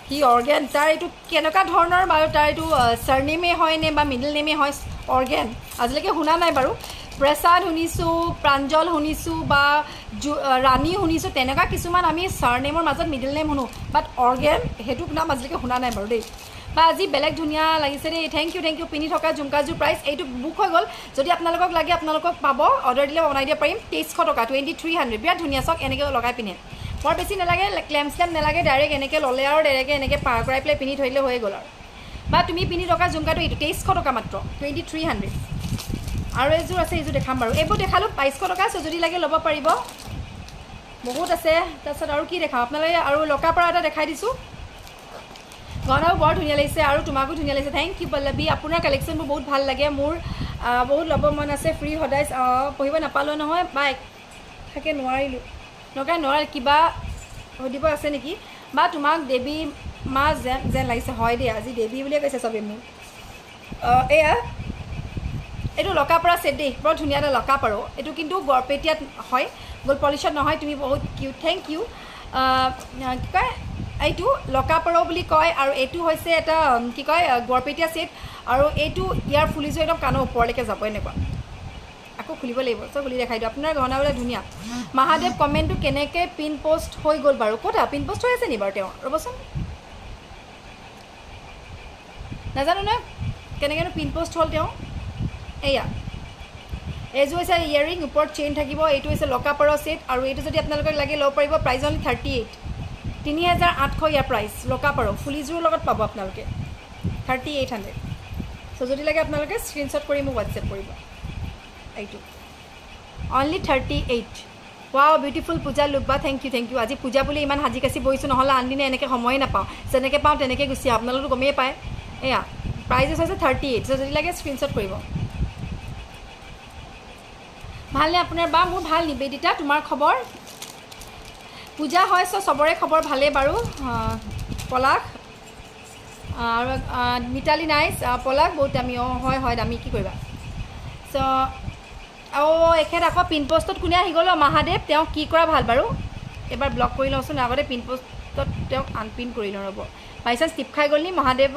সি অৰ্গেন তাৰ এইটো কেনেকুৱা ধৰণৰ বাৰু তাৰ এইটো চাৰনেমেই হয়নে বা মিডল নেমেই হয় অৰ্গেন আজিলৈকে শুনা নাই বাৰু প্ৰসাদ শুনিছোঁ প্ৰাঞ্জল শুনিছোঁ বা ৰাণী শুনিছোঁ তেনেকুৱা কিছুমান আমি চাৰনেমৰ মাজত মিডল নেম শুনো বাট অৰ্গেন সেইটো নাম আজিলৈকে শুনা নাই বাৰু দেই বা আজি বেলেগ ধুনীয়া লাগিছে দেই থেংক ইউ পিন্ধি থকা জুমকাযোৰ প্ৰাইচ এইটো বুক হৈ গ'ল যদি আপোনালোকক লাগে আপোনালোকক পাব অৰ্ডাৰ দিলে বনাই দিব পাৰিম 2300 টকা 2300 বিৰাট ধুনীয়া চাওক এনেকৈ লগাই পিনে বৰ বেছি নালাগে ক্লেম নালাগে ডাইৰেক্ট এনেকৈ ল'লে আৰু ডাইৰেক্ট এনেকৈ পাৰ কৰাই পেলাই পিন্ধি থৈ দিলে হৈ গ'ল আৰু বা তুমি পিন্ধি থকা জুমকাটো এইটো 2300 টকা মাত্ৰ 2300 আৰু এইযোৰ আছে এইযোৰ দেখাম বাৰু এইবোৰ দেখালোঁ 2200 টকা চ' যদি লাগে ল'ব পাৰিব বহুত আছে তাৰপিছত আৰু কি দেখাম আপোনালোকে আৰু লকাপাৰা এটা দেখাই দিছোঁ গহনাও বৰ ধুনীয়া লাগিছে আৰু তোমাকো ধুনীয়া লাগিছে থেংক ইউ পল্লৱী আপোনাৰ কালেকশ্যনবোৰ বহুত ভাল লাগে মোৰ বহুত ল'ব মন আছে ফ্ৰী সদায় পঢ়িব নাপালোঁ নহয় বা থাকে নোৱাৰিলোঁ নোৱাৰিল কিবা সুধিব আছে নেকি বা তোমাক দেৱী মা যেন লাগিছে হয় দেই আজি দেৱী বুলিয়ে কৈছে চবেই মোক এয়া এইটো লকাপাৰা ছেট দেই বৰ ধুনীয়া এটা লকাপাৰো এইটো কিন্তু বৰপেটীয়াত হয় গ'ল্ড পলিচত নহয় তুমি বহুত কিউট থেংক ইউ কি কয় এইটো লকাপাৰো বুলি কয় আৰু এইটো হৈছে এটা কি কয় বৰপেটীয়া ছেট আৰু এইটো ইয়াৰ ফুলিযোৰ একদম কাণৰ ওপৰলৈকে যাব এনেকুৱা আকৌ খুলিব লাগিব চ' খুলি দেখাই দিওঁ আপোনাৰ গহনাবিলাক ধুনীয়া মহাদেৱ কমেণ্টটো কেনেকৈ পিন পষ্ট হৈ গ'ল বাৰু ক'তা পিন পষ্ট হৈ আছে নি বাৰু তেওঁ ৰ'বচোন নাজানো নহয় কেনেকৈনো পিন পষ্ট হ'ল তেওঁ এয়া এইযোৰ হৈছে ইয়েৰিং ওপৰত চেইন থাকিব এইটো হৈছে লকাপাৰৰ ছেট আৰু এইটো যদি আপোনালোকক লাগে ল'ব পাৰিব প্ৰাইজ অনলি 38 3800 ইয়াৰ প্ৰাইচ লকাপাৰ ফুলিযোৰৰ লগত পাব আপোনালোকে 3800 চ' যদি লাগে আপোনালোকে স্ক্ৰীনশ্বট কৰি মোক হোৱাটছএপ কৰিব এইটো only 38 wow beautiful Puja look বা থেংক ইউ আজি পূজা বুলি ইমান সাজি কাচি বহিছোঁ নহ'লে আনদিনে এনেকৈ সময়ে নাপাওঁ যেনেকৈ পাওঁ তেনেকৈ গুচি আহোঁ আপোনালোকে গমেই পায় এয়া প্ৰাইজেছ হৈছে 38 চ' যদি লাগে স্ক্ৰীনশ্বট কৰিব ভালনে আপোনাৰ বা মোৰ ভাল নিবেদিতা তোমাৰ খবৰ পূজা হয় চ' চবৰে খবৰ ভালেই বাৰু পলাশ আৰু মিতালী নাইচ পলাশ বহুত দামী হয় দামী কি কৰিবা চ' এখেত আকৌ পিন পষ্টত কোনে আহি গ'ল মহাদেৱ তেওঁ কি কৰা ভাল বাৰু এবাৰ ব্লক কৰি লওঁচোন আগতে পিন পষ্টত তেওঁক আনপিন কৰি লওঁ ৰ'ব বাই চান্স টিপ খাই গ'ল নি মহাদেৱ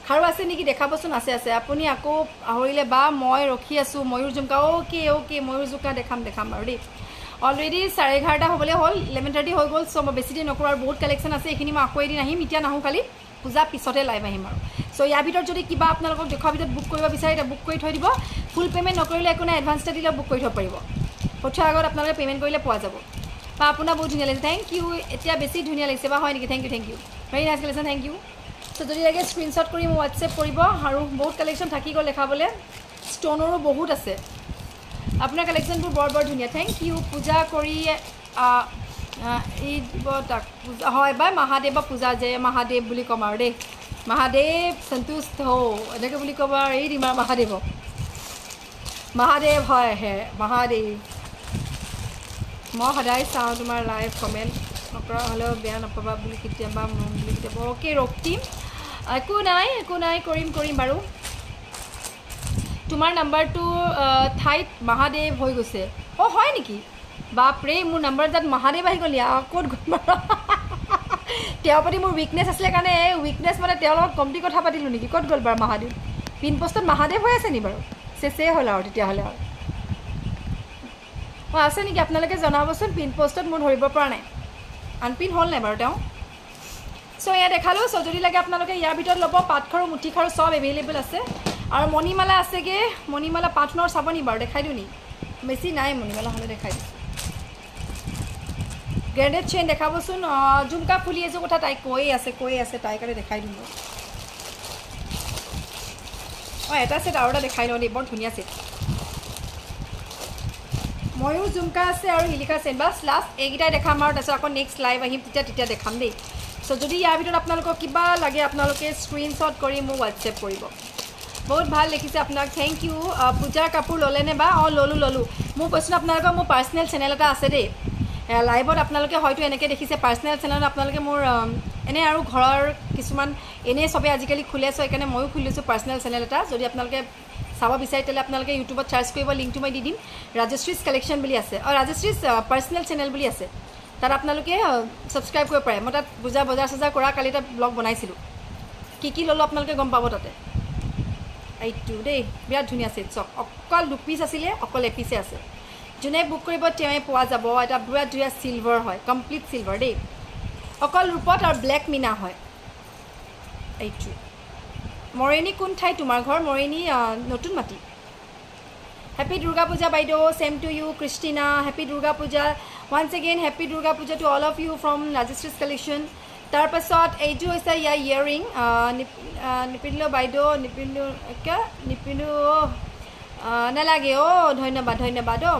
খাৰু আছে নেকি দেখাবচোন আছে আপুনি আকৌ পাহৰিলে বা মই ৰখি আছোঁ ময়ূৰ জুমকা অ'কে ময়ূৰ জুমকা দেখাম বাৰু দেই অলৰেডি 11:30 হ'বলৈ হ'ল 11:30 হৈ গ'ল চ' মই বেছি দেৰি নকৰোঁ আৰু বহুত কালেকশ্যন আছে এইখিনি মই আকৌ এদিন আহিম এতিয়া নাহোঁ খালি পূজা পিছতে লাইভ আহিম আৰু চ' ইয়াৰ ভিতৰত যদি কিবা আপোনালোকক দেখুৱাৰ ভিতৰত বুক কৰিব বিচাৰে এতিয়া বুক কৰি থৈ দিব ফুল পে'মেণ্ট নকৰিলে একো নাই এডভান্স এটা দিলে বুক কৰি থ'ব পাৰিব পঠোৱাৰ আগত আপোনালোকে পে'মেণ্ট কৰিলে পোৱা যাব বা আপোনাৰ বহুত ধুনীয়া লাগিছে থেংক ইউ এতিয়া বেছি ধুনীয়া লাগিছে বা হয় নেকি thank you very nice collection thank you চ' যদি লাগে স্ক্ৰীনশ্বট কৰি মোক হোৱাটছএপ কৰিব আৰু বহুত কালেকশ্যন থাকি গ'ল দেখাবলৈ ষ্ট'নৰো বহুত আছে আপোনাৰ কালেকশ্যনবোৰ বৰ ধুনীয়া থেংক ইউ পূজা কৰি এই দিব তাক পূজা হয় বা মহাদেৱ পূজা যে মহাদেৱ বুলি ক'ম আৰু দেই মহাদেৱ সন্তুষ্ট হওঁ এনেকৈ বুলি ক'ব আৰু এই দিম আৰু মহাদেৱ হয় মহাদেৱ মই সদায় চাওঁ তোমাৰ লাইভ কমেণ্ট নকৰা হ'লেও বেয়া নাপাবা বুলি কেতিয়াবা মন বুলি কেতিয়াবা অ'কে ৰক্তিম একো নাই কৰিম বাৰু তোমাৰ নাম্বাৰটো ঠাইত মহাদেৱ হৈ গৈছে অঁ হয় নেকি বাপৰে মোৰ নাম্বাৰ তাত মহাদেৱ আহি গ'ল ক'ত গ'ল বাৰু তেওঁৰ প্ৰতি মোৰ উইকনেছ আছিলে কাৰণে উইকনেছ মানে তেওঁৰ লগত কমটি কথা পাতিলোঁ নেকি ক'ত গ'ল বাৰু মহাদেৱ পিন পষ্টত মহাদেৱ হৈ আছে নি বাৰু চেচেই হ'ল আৰু তেতিয়াহ'লে আৰু অঁ আছে নেকি আপোনালোকে জনাবচোন পিন পষ্টত মোৰ ধৰিব পৰা নাই আনপিন হ'ল নাই বাৰু তেওঁ চ' এয়া দেখালোঁ চ' যদি লাগে আপোনালোকে ইয়াৰ ভিতৰত ল'ব পাটখাৰু মুঠিখাৰু চব এভেইলেবল আছে আৰু মণিমালা আছেগৈ মণিমালা পাটনৰ চাব নি বাৰু দেখাই দিওঁ নি বেছি নাই মণিমালা হ'লে দেখাই দিছোঁ গ্ৰেণ্ডেড চেইন দেখাবচোন ঝুমকা ফুলি এযোৰ কথা তাই কৈয়ে আছে তাইৰ কাৰণে দেখাই দিওঁ অঁ এটা ছেট আৰু এটা দেখাই লওঁ দেই বৰ ধুনীয়া ছেট ময়ো ঝুমকা আছে আৰু শিলিখা চেইন বাছ লাষ্ট এইকেইটাই দেখাম আৰু তাৰপিছত আকৌ নেক্সট লাইভ আহিম তেতিয়া দেখাম দেই চ' যদি ইয়াৰ ভিতৰত আপোনালোকক কিবা লাগে আপোনালোকে স্ক্ৰীনশ্বট কৰি মোক হোৱাটছএপ কৰিব বহুত ভাল দেখিছে আপোনাক থেংক ইউ পূজাৰ কাপোৰ ল'লেনে বা অঁ ল'লোঁ মোৰ কৈছোঁ আপোনালোকৰ মোৰ পাৰ্চনেল চেনেল এটা আছে দেই লাইভত আপোনালোকে হয়তো এনেকৈ দেখিছে পাৰ্চনেল চেনেলত আপোনালোকে মোৰ এনেই আৰু ঘৰৰ কিছুমান এনেই চবেই আজিকালি খোলে চ' সেইকাৰণে ময়ো খুলিছোঁ পাৰ্চনেল চেনেল এটা যদি আপোনালোকে চাব বিচাৰে তেতিয়াহ'লে আপোনালোকে ইউটিউবত চাৰ্চ কৰিব লিংকটো মই দি দিম ৰাজশ্ৰীজ কালেকশ্যন বুলি আছে আৰু ৰাজশ্ৰীজ পাৰ্চনেল চেনেল বুলি আছে তাত আপোনালোকে ছাবস্ক্ৰাইব কৰিব পাৰে মই তাত বজাৰ চজাৰ কৰা কালি এটা ব্লগ বনাইছিলোঁ কি ল'লোঁ আপোনালোকে গম পাব তাতে এইটো দেই বিৰাট ধুনীয়া ছেট চক অকল 2 পিচ আছিলে অকল এপিচে আছে যোনে বুক কৰিব তেওঁৱে পোৱা যাব এটা বিৰাট ধুনীয়া চিলভাৰ হয় কমপ্লিট চিলভাৰ দেই অকল ৰূপত আৰু ব্লেক মিনা হয় এইটো মৰিণী কোন ঠাই তোমাৰ ঘৰ মৰিণী নতুন মাটি হেপী দুৰ্গা পূজা বাইদেউ same to you Kristina happy Durga Puja once again happy Durga Puja to all of you from ৰাজশ্ৰীজ collection তাৰপাছত এইটো হৈছে ইয়াৰ ইয়েৰিং নিপিন্ধিলোঁ বাইদেউ নিপিন্ধো নালাগে ধন্যবাদ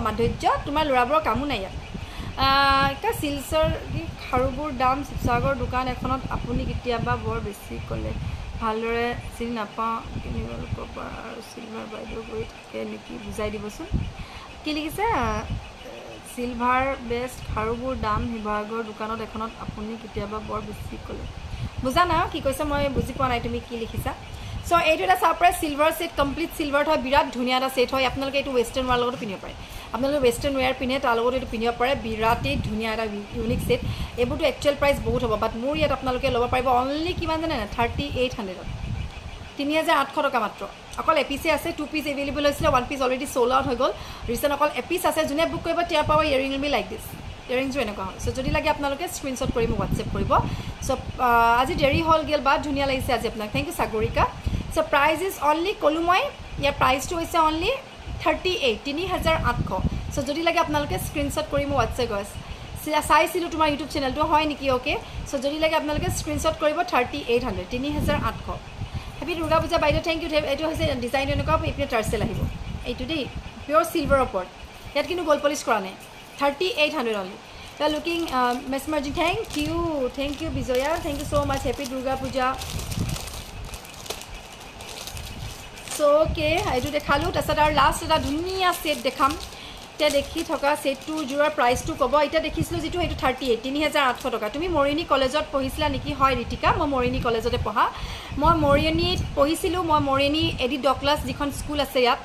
মাধুৰ্য তোমাৰ ল'ৰাবোৰৰ কামো নাই ইয়াত এতিয়া চিলচৰ খাৰুবোৰ দাম শিৱসাগৰ দোকান এখনত আপুনি কেতিয়াবা বৰ বেছি ক'লে ভালদৰে চিনি নাপাওঁ কিনিবলৈ ক'ব আৰু চিলভাৰ বাইদেউ গৈ থাকে নেকি বুজাই দিবচোন কি লিখিছে চিলভাৰ বেষ্ট খাৰুবোৰ দাম শিৱসাগৰ দোকানত এখনত আপুনি কেতিয়াবা বৰ বেছি ক'লে বুজা না কি কৈছে মই বুজি পোৱা নাই তুমি কি লিখিছা চ' এইটো এটা ছাৰপ্ৰাইজ চিলভাৰ ছেট কমপ্লিট চিলভাৰত হয় বিৰাট ধুনীয়া এটা ছেট হয় আপোনালোকে এইটো ৱেষ্টাৰ্ণ ৱেৰ লগতো পিন্ধিব পাৰে আপোনালোকে ৱেষ্টাৰ্ণ ৱেৰ পিন্ধে তাৰ লগত এইটো পিন্ধিব পাৰে বিৰাটেই ধুনীয়া এটা ইউনিক ছেট এইবোৰতো একচুৱেল প্ৰাইচ বহুত হ'ব বাট মোৰ ইয়াত আপোনালোকে ল'ব পাৰিব অনলি কিমান জানে নাই 3800 3800 টকা মাত্ৰ অকল এপিচে আছে 2 পিচ এভেইলেবল হৈছিলে 1 পিচ অলৰেডি চ'ল আউট হৈ গ'ল ৰিচেণ্ট অকল এপিচ আছে যোনে বুক কৰিব তেওঁৰ পাব ইয়েৰিং বি লাইক দিছ ইয়েৰিংছো এনেকুৱা হয় চ' যদি লাগে আপোনালোকে স্ক্ৰীনশ্বট কৰি মোক হোৱাটছএপ কৰিব চ' আজি দেৰি হ'ল গেল বা ধুনীয়া লাগিছে আজি আপোনাক thank you Sagarika so' price is only ক'লোঁ মই ইয়াৰ প্ৰাইচটো হৈছে অনলি 38,000 চ' যদি লাগে আপোনালোকে স্ক্ৰীনশ্বট কৰি মোক হোৱাটছএপ গছ চাইছিলোঁ তোমাৰ ইউটিউব চেনেলটো হয় নেকি অ'কে চ' যদি লাগে আপোনালোকে স্ক্ৰীনশ্বট কৰিব 3800 3800 হেপী দুৰ্গা পূজা বাইদেউ থেংক ইউ এইটো হৈছে ডিজাইন এনেকুৱা এইপিনে টাৰ্চেল আহিব এইটো দেই পিয়'ৰ চিলভাৰৰ ওপৰত ইয়াত কিন্তু গ'ল্ড পলিচ কৰা নাই 3800 only looking mesmerizing thank you Bijoya thank you so' much happy Durga Puja so' okay এইটো দেখালোঁ তাৰপিছত আৰু লাষ্ট এটা ধুনীয়া ছেট দেখাম এতিয়া দেখি থকা ছেটটোৰ যোৱাৰ প্ৰাইচটো ক'ব এতিয়া দেখিছিলোঁ যিটো সেইটো 38,000 টকা তুমি মৰিণী কলেজত পঢ়িছিলা নেকি হয় ঋতিকা মই মৰিণী কলেজতে পঢ়া মই মৰিণীত পঢ়িছিলোঁ মই মৰিণী এডিট ডকলাছ যিখন স্কুল আছে ইয়াত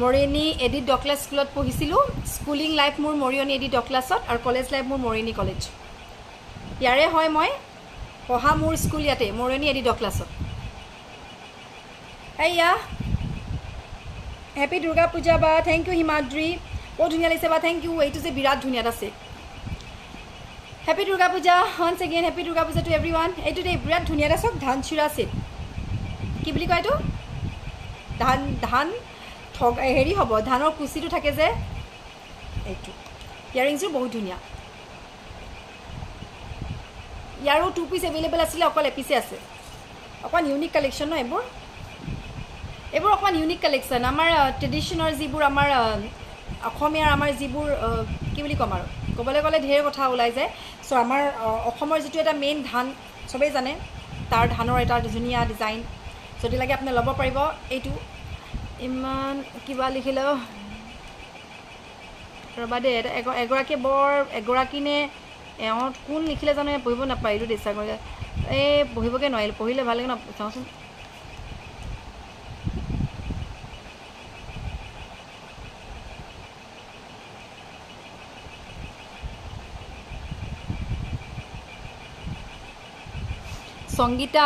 মৰিণী এডিট ডকলাছ স্কুলত পঢ়িছিলোঁ স্কুলিং লাইফ মোৰ মৰিয়নী এডিট ডকলাছত আৰু কলেজ লাইফ মোৰ মৰিণী কলেজ ইয়াৰে হয় মই পঢ়া মোৰ স্কুল ইয়াতে মৰিয়নী এডিট ডকলাছত এয়া হেপী দুৰ্গা পূজা বা থেংক ইউ হিমাদ্ৰী বহুত ধুনীয়া লাগিছে বা থেংক ইউ এইটো যে বিৰাট ধুনীয়া এটা set happy Durga Puja once again happy Durga Puja two every one এইটো দেই বিৰাট ধুনীয়া এটা চাওক ধান চিৰা ছেট কি বুলি কয় এইটো ধান হেৰি হ'ব ধানৰ কুচিটো থাকে যে এইটো ইয়াৰিংছটো বহুত ধুনীয়া ইয়াৰো 2 পিচ এভেইলেবল আছিলে অকল এপিচে আছে অকণমান ইউনিক কালেকশ্যন ন এইবোৰ অকণমান ইউনিক কালেকশ্যন আমাৰ ট্ৰেডিশ্যনৰ যিবোৰ আমাৰ অসমীয়াৰ আমাৰ যিবোৰ কি বুলি ক'ম আৰু ক'বলৈ গ'লে ঢেৰ কথা ওলাই যায় চ' আমাৰ অসমৰ যিটো এটা মেইন ধান চবেই জানে তাৰ ধানৰ এটা ধুনীয়া ডিজাইন যদি লাগে আপুনি ল'ব পাৰিব এইটো ইমান কিবা লিখিলে ৰ'বা দেই এগৰাকীয়ে এগৰাকী নে এওঁত কোন লিখিলে জানো পঢ়িব নাপায় এইটো ডিচাৰ কৰিলে এই পঢ়িবগৈ নোৱাৰিলোঁ পঢ়িলে ভাল লাগে ন চাওঁচোন সংগীতা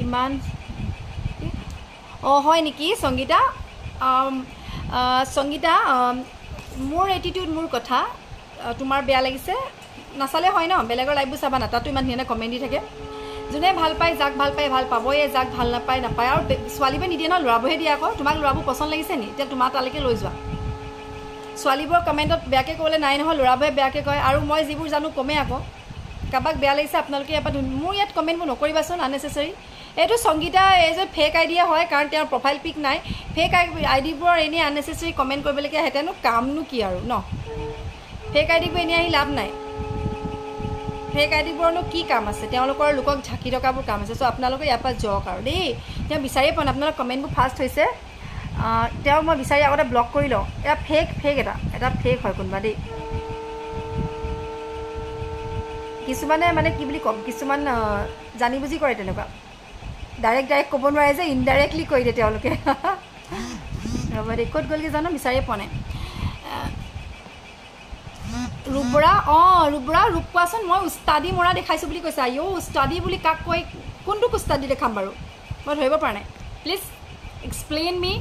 ইমান অঁ হয় নেকি সংগীতা সংগীতা মোৰ এটিটিউড মোৰ কথা তোমাৰ বেয়া লাগিছে নাচালে হয় ন বেলেগৰ লাইভবোৰ চাবা না তাতো ইমান ধুনীয়া কমেণ্ট দি থাকে যোনে ভাল পায় যাক ভাল পায় ভাল পাবয়ে যাক ভাল নাপায় নাপায় আৰু ছোৱালীবোৰে নিদিয়ে ন ল'ৰাবোৰহে দিয়ে আকৌ তোমাক ল'ৰাবোৰ পচন্দ লাগিছে নি এতিয়া তোমাৰ তালৈকে লৈ যোৱা ছোৱালীবোৰৰ কমেণ্টত বেয়াকৈ ক'বলৈ নাই নহয় ল'ৰাবোৰে বেয়াকৈ কয় আৰু মই যিবোৰ জানো কমে আকৌ কাৰোবাক বেয়া লাগিছে আপোনালোকে ইয়াৰ পৰা মোৰ ইয়াত কমেণ্টবোৰ নকৰিবাচোন আননেচেচাৰী এইটো সংগীতা এই যে ফেক আইডিয়া হয় কাৰণ তেওঁৰ প্ৰফাইল পিক নাই ফেক আইডিবোৰৰ এনেই আননেচেচাৰী কমেণ্ট কৰিবলগীয়া হেঁতেনো কামনো কি আৰু ন ফেক আইডিবোৰ এনেই আহি লাভ নাই ফেক আইডিবোৰনো কি কাম আছে তেওঁলোকৰ লোকক ঢাকি টকাবোৰ কাম আছে চ' আপোনালোকে ইয়াৰ পৰা যাওক আৰু দেই তেওঁ বিচাৰিয়ে পোৱা নাই আপোনালোকৰ কমেণ্টবোৰ ফাষ্ট হৈছে তেওঁক মই বিচাৰি আগতে ব্লক কৰি লওঁ এয়া ফেক এটা ফেক হয় কোনোবা দেই কিছুমানে মানে কি বুলি ক'ম কিছুমান জানি বুজি কৰে তেনেকুৱা ডাইৰেক্ট ক'ব নোৱাৰে যে ইনডাইৰেক্টলি কৈ দিয়ে তেওঁলোকে ৰ'ব দেই ক'ত গ'লগৈ জানো বিচাৰিয়ে পোৱা নাই ৰূপ বৰা ৰূপ কোৱাচোন মই উস্তাদি মৰা দেখাইছোঁ বুলি কৈছে আইঅ' উস্তাদি বুলি কাক কৈ কোনটো উস্তাদি দেখাম বাৰু মই ধৰিব পৰা নাই প্লিজ এক্সপ্লেইন মি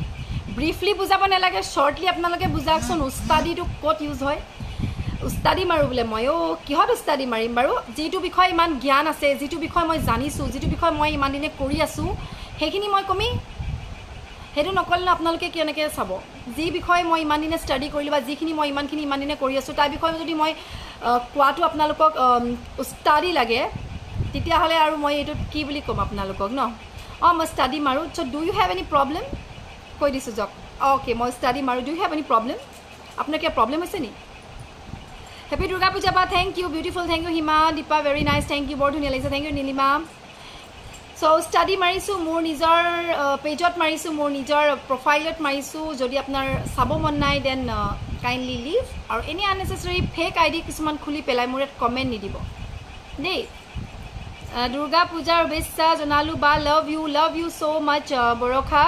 ব্ৰিফলি বুজাব নালাগে শ্বৰ্টলি আপোনালোকে বুজাওকচোন উস্তাদিটো ক'ত ইউজ হয় উস্তাদি মাৰোঁ বোলে মই কিহত উস্তাদি মাৰিম বাৰু যিটো বিষয়ে ইমান জ্ঞান আছে যিটো বিষয়ে মই জানিছোঁ যিটো বিষয়ে মই ইমান দিনে কৰি আছোঁ সেইখিনি মই কমি সেইটো নকৰিলে আপোনালোকে কেনেকৈ চাব যি বিষয়ে মই ইমান দিনে ষ্টাডি কৰিলোঁ বা যিখিনি মই ইমান দিনে কৰি আছোঁ তাৰ বিষয়ে যদি মই কোৱাটো আপোনালোকক ষ্টাডি লাগে তেতিয়াহ'লে আৰু মই এইটোত কি বুলি ক'ম আপোনালোকক ন মই ষ্টাডি মাৰোঁ so' do you have any problem কৈ দিছোঁ যাওক অ'কে মই ষ্টাডি মাৰোঁ do you have any problem আপোনাৰ কিবা প্ৰব্লেম হৈছে নি হেপী দুৰ্গা পূজা বা thank you beautiful thank you Hima Dipa very nice thank you বৰ ধুনীয়া লাগিছে thank you Nilima so' study মাৰিছোঁ মোৰ নিজৰ পেজত মাৰিছোঁ মোৰ নিজৰ প্ৰফাইলত মাৰিছোঁ যদি আপোনাৰ চাব মন নাই দেন কাইণ্ডলি লিভ আৰু এনি আননেচেচাৰী ফেক আইডি কিছুমান খুলি পেলাই মোৰ ইয়াত কমেণ্ট নিদিব দেই দুৰ্গা পূজাৰ শুভেচ্ছা জনালোঁ বা লাভ ইউ ছ' মাছ বৰষা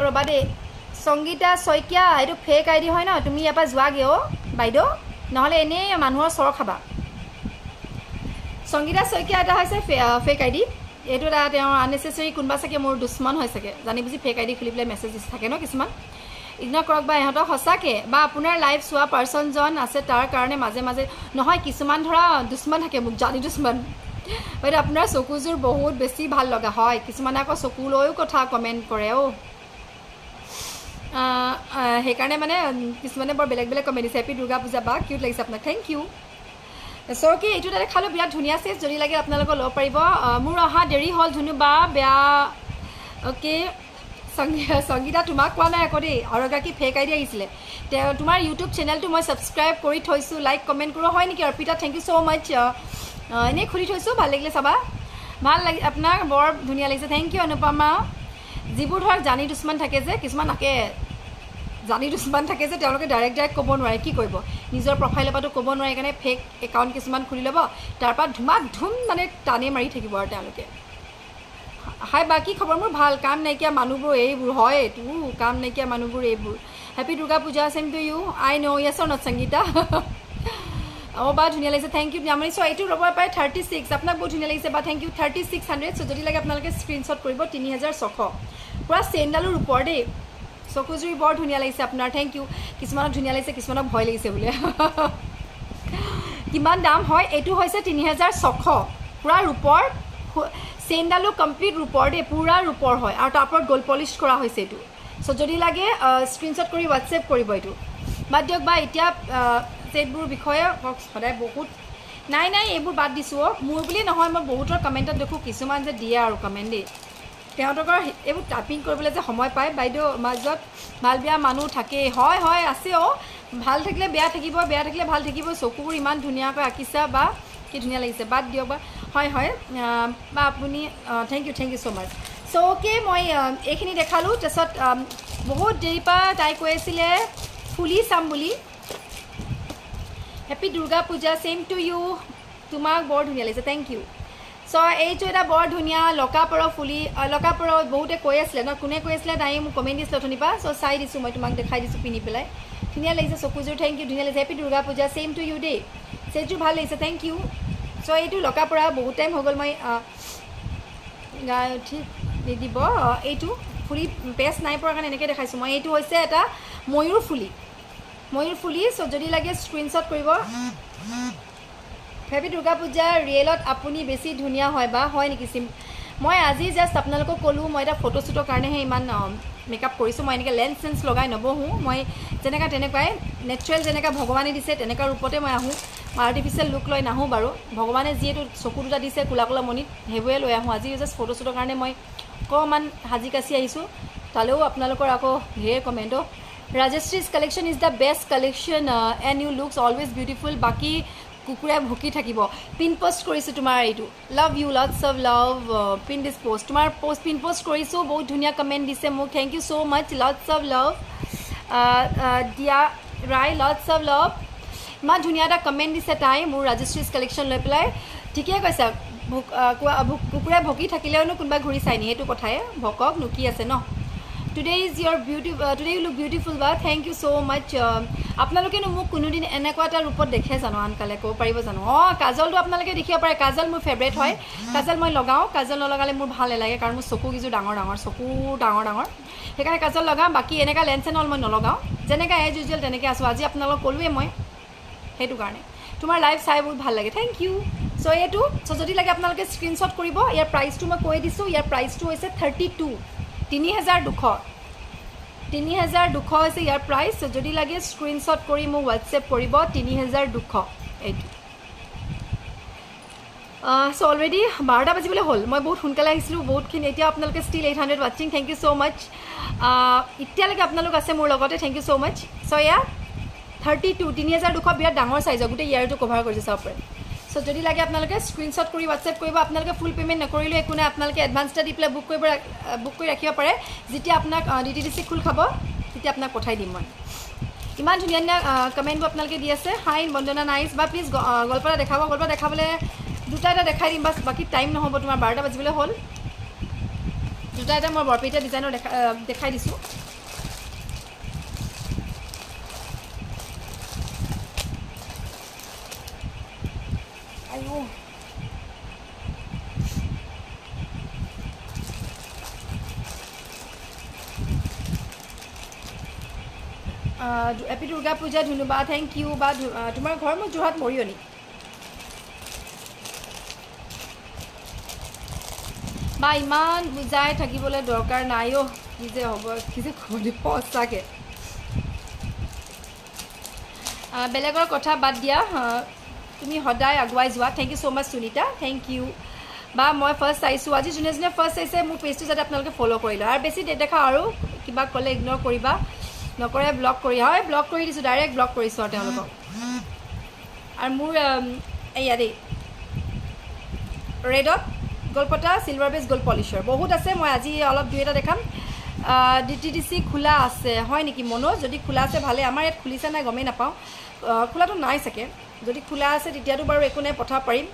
ৰ'বা দেই সংগীতা শইকীয়া এইটো ফেক আইডি হয় ন তুমি ইয়াৰ পৰা যোৱাগৈ বাইদেউ নহ'লে এনেই মানুহৰ চৰ খাবা সংগীতা শইকীয়া এটা হৈছে ফেক আইডি এইটো এটা তেওঁৰ আননেচেচাৰী কোনোবা চাগে মোৰ দুশ্মন হয় চাগে জানি বুজি ফেক আইডি খুলি পেলাই মেছেজ থাকে ন কিছুমান ইগন'ৰ কৰক বা ইহঁতক সঁচাকৈ বা আপোনাৰ লাইভ চোৱা পাৰ্চনজন আছে তাৰ কাৰণে মাজে মাজে নহয় কিছুমান ধৰা দুশ্মন থাকে মোক জানি দুশ্মন বাইদেউ আপোনাৰ চকুযোৰ বহুত বেছি ভাল লগা হয় কিছুমানে আকৌ চকুলৈও কথা কমেণ্ট কৰে সেইকাৰণে মানে কিছুমানে বৰ বেলেগ বেলেগ কমেণ্ট দিছে হেপী দুৰ্গা পূজা বা কিউট লাগিছে আপোনাক থেংক ইউ চৰকি এইটো তাতে খালোঁ বিৰাট ধুনীয়া আছে যদি লাগে আপোনালোকে ল'ব পাৰিব মোৰ অহা দেৰি হ'ল ধুনু বা বেয়া অ'কে সংগীতা তোমাক কোৱা নাই আকৌ দেই আৰু এগৰাকী ফেক আইডি আহিছিলে তোমাৰ ইউটিউব চেনেলটো মই ছাবস্ক্ৰাইব কৰি থৈছোঁ লাইক কমেণ্ট কৰোঁ হয় নেকি অৰ্পিতা থেংক ইউ ছ' মাছ এনেই খুলি থৈছোঁ ভাল লাগিলে চাবা ভাল লাগি আপোনাক বৰ ধুনীয়া লাগিছে থেংক ইউ অনুপমা যিবোৰ ধৰক জানি দুশ্মন থাকে যে কিছুমান থাকে জানি দুশ্মন থাকে যে তেওঁলোকে ডাইৰেক্ট ক'ব নোৱাৰে কি কৰিব নিজৰ প্ৰফাইলৰ পৰাতো ক'ব নোৱাৰে সেইকাৰণে ফেক একাউণ্ট কিছুমান খুলি ল'ব তাৰপৰা ধুম মানে টানে মাৰি থাকিব আৰু তেওঁলোকে হাই বাকী খবৰ মোৰ ভাল কাম নাইকিয়া মানুহবোৰ এইবোৰ হয় এইটো কাম নাইকিয়া মানুহবোৰ এইবোৰ happy Durga Puja same to you I know' yes or not Sangeeta বা ধুনীয়া লাগিছে থেংক ইউ আমি চ' এইটো ৰ'ব পাৰে 36 আপোনাক বহুত ধুনীয়া লাগিছে বা থেংক ইউ 3600 চ' যদি লাগে আপোনালোকে স্ক্ৰীনশ্বট কৰিব 3600 পূৰা চেইনডালৰ ওপৰ দেই চকুজুৰি বৰ ধুনীয়া লাগিছে আপোনাৰ থেংক ইউ কিছুমানক ধুনীয়া লাগিছে কিছুমানক ভয় লাগিছে বোলে কিমান দাম হয় এইটো হৈছে 3600 পূৰা ৰূপৰ চেইনডালো কমপ্লিট ৰূপৰ দেই পূৰা ৰূপৰ হয় আৰু তাৰ ওপৰত গ'ল্ড পলিছ কৰা হৈছে এইটো চ' যদি লাগে স্ক্ৰীনশ্বট কৰি হোৱাটছএপ কৰিব এইটো বাদ দিয়ক বা এতিয়া ছেটবোৰ বিষয়ে সদায় বহুত নাই এইবোৰ বাদ দিছোঁ মোৰ বুলি নহয় মই বহুতৰ কমেণ্টত দেখোঁ কিছুমান যে দিয়ে আৰু কমেণ্ট দেই তেওঁলোকৰ এইবোৰ টাইপিং কৰিবলৈ যে সময় পায় বাইদেউ মাজত ভাল বেয়া মানুহ থাকেই হয় আছে ভাল থাকিলে বেয়া থাকিব বেয়া থাকিলে ভাল থাকিব চকুবোৰ ইমান ধুনীয়াকৈ আঁকিছা বা কি ধুনীয়া লাগিছে বাদ দিয়ক বা হয় বা আপুনি thank you so' much so' okay মই এইখিনি দেখালোঁ তাৰপিছত বহুত দেৰিৰ পৰা তাই কৈ আছিলে ফুলি চাম বুলি happy Durga Puja same to U তোমাক বৰ ধুনীয়া লাগিছে থেংক ইউ চ' এইটো এটা বৰ ধুনীয়া লকাপুৰৰ ফুলি লকাপুৰৰ বহুতে কৈ আছিলে ন কোনে কৈ আছিলে তাই মোক কমেণ্ট দিছিলে অথনিৰ পৰা চ' চাই দিছোঁ মই তোমাক দেখাই দিছোঁ পিন্ধি পেলাই ধুনীয়া লাগিছে চকুযোৰ থেংক ইউ ধুনীয়া লাগিছে happy Durga Puja same to you দেই চেটযোৰ ভাল লাগিছে থেংক ইউ চ' এইটো লগাৰ পৰা বহুত টাইম হৈ গ'ল মই গা উঠি নিদিব এইটো ফুলি বেষ্ট নাই পৰা কাৰণে এনেকৈ দেখাইছোঁ মই এইটো হৈছে এটা ময়ূৰ ফুলি চ' যদি লাগে স্ক্ৰীনশ্বট কৰিব হেপী দুৰ্গা পূজা ৰিয়েলত আপুনি বেছি ধুনীয়া হয় বা হয় নেকি মই আজি জাষ্ট আপোনালোকক ক'লোঁ মই এটা ফটোশ্বুটৰ কাৰণেহে ইমান মেকআপ কৰিছোঁ মই এনেকৈ লেন্স চেন্স লগাই নবহোঁ মই যেনেকুৱা তেনেকুৱাই নেচাৰেল যেনেকুৱা ভগৱানে দিছে তেনেকুৱা ৰূপতে মই আহোঁ মই আৰ্টিফিচিয়েল লুক লৈ নাহোঁ বাৰু ভগৱানে যিহেতু চকু দুটা দিছে কোলা কোলা মণিত সেইবোৰে লৈ আহোঁ আজি জাষ্ট ফটোশ্বুটৰ কাৰণে মই অকণমান সাজি কাচি আহিছোঁ তালৈও আপোনালোকৰ আকৌ ঢেৰ comment Rajshree's collection is the best collection and you looks always beautiful বাকী কুকুৰাই ভুকি থাকিব পিন পষ্ট কৰিছোঁ তোমাৰ এইটো love you lots of love pin দিছ পষ্ট তোমাৰ পিন পষ্ট কৰিছোঁ বহুত ধুনীয়া কমেণ্ট দিছে মোক thank you so' much lots of love দিয়া ৰাই লটছ অফ লাভ ইমান ধুনীয়া এটা কমেণ্ট দিছে তাই মোৰ ৰাজশ্ৰীজ কালেকশ্যন লৈ পেলাই ঠিকেই কৈছে কুকুৰাই ভকি থাকিলেওনো কোনোবাই ঘূৰি চাই নি সেইটো কথাই ভকক নুকি আছে ন today is your today you look beautiful বা থেংক ইউ ছ' মাছ আপোনালোকেনো মোক কোনোদিন এনেকুৱা এটা ৰূপত দেখে জানো আনকালে ক'ব পাৰিব জানো কাজলটো আপোনালোকে দেখিব পাৰে কাজল মোৰ ফেভৰেট হয় কাজল মই লগাওঁ কাজল নলগালে মোৰ ভাল নালাগে কাৰণ মোৰ চকুকেইযোৰ ডাঙৰ সেইকাৰণে কাজল লগাওঁ বাকী এনেকুৱা লেন্স এণ্ড অল মই নলগাওঁ যেনেকৈ এজ ইউজুৱেল তেনেকৈ আছোঁ আজি আপোনালোকক ক'লোৱে মই সেইটো কাৰণে তোমাৰ লাইভ চাই বহুত ভাল লাগে থেংক ইউ চ' এইটো চ' যদি লাগে আপোনালোকে স্ক্ৰীনশ্বট কৰিব ইয়াৰ প্ৰাইচটো মই কৈ দিছোঁ ইয়াৰ প্ৰাইচটো হৈছে 32 3200 হৈছে ইয়াৰ প্ৰাইচ যদি লাগে স্ক্ৰীনশ্বট কৰি মোক হোৱাটছএপ কৰিব 3200 এইটো চ' অলৰেডি 12টা বাজিবলৈ হ'ল মই বহুত সোনকালে আহিছিলোঁ বহুতখিনি এতিয়া আপোনালোকে ষ্টিল 800 ৱাচিং থেংক ইউ ছ' মাছ এতিয়ালৈকে আপোনালোক আছে মোৰ লগতে থেংক ইউ ছ' মাছ চ' এয়া 3200 বিৰাট ডাঙৰ চাইজৰ গোটেই ইয়াৰটো কভাৰ কৰিছে চাব পাৰে চ' যদি লাগে আপোনালোকে স্ক্ৰীনশ্বট কৰি হোৱাটছএপ কৰিব আপোনালোকে ফুল পে'মেণ্ট নকৰিলেও একো নাই আপোনালোকে এডভান্স এটা দি পেলাই বুক কৰি ৰাখিব পাৰে যেতিয়া আপোনাক DTDC খোল খাব তেতিয়া আপোনাক পঠাই দিম মই ইমান ধুনীয়া ধুনীয়া কমেণ্টবোৰ আপোনালোকে দি আছে হাই বন্দনা নাইচ বা প্লিজ গল্প এটা দেখাব গল্প দেখাবলৈ দুটা এটা দেখাই দিম বাছ বাকী টাইম নহ'ব তোমাৰ 12টা বাজিবলৈ হ'ল দুটা এটা মই বৰপেটীয়া ডিজাইনৰ দেখাই দিছোঁ হেপী দুৰ্গা পূজা ধুনুবা থেংক ইউ বা তোমাৰ ঘৰ মোৰ যোৰহাট মৰিয়নি বা ইমান বুজাই থাকিবলৈ দৰকাৰ নাই কি যে হ'ব কি যে কৰিব সঁচাকৈ বেলেগৰ কথা বাদ দিয়া তুমি সদায় আগুৱাই যোৱা thank you so' much Sunita thank you বা মই ফাৰ্ষ্ট চাইছোঁ আজি যোনে যোনে ফাৰ্ষ্ট চাইছে মোৰ পেজটো যাতে আপোনালোকে ফ'ল' কৰি লয় আৰু বেছি দেখা আৰু কিবা ক'লে ইগন'ৰ কৰিবা নকৰে ব্লক কৰি হয় ব্লক কৰি দিছোঁ ডাইৰেক্ট ব্লক কৰিছোঁ আৰু তেওঁলোকক আৰু মোৰ এয়া দেই ৰেডত গল্পটা চিলভাৰ বেছ গল্ড পলিচাৰ বহুত আছে মই আজি অলপ দুই এটা দেখাম DTDC খোলা আছে হয় নেকি মনোজ যদি খোলা আছে ভালে আমাৰ ইয়াত খুলিছে নাই গমেই নাপাওঁ খোলাটো নাই চাগে যদি খোলা আছে তেতিয়াতো বাৰু একো নাই পঠাব পাৰিম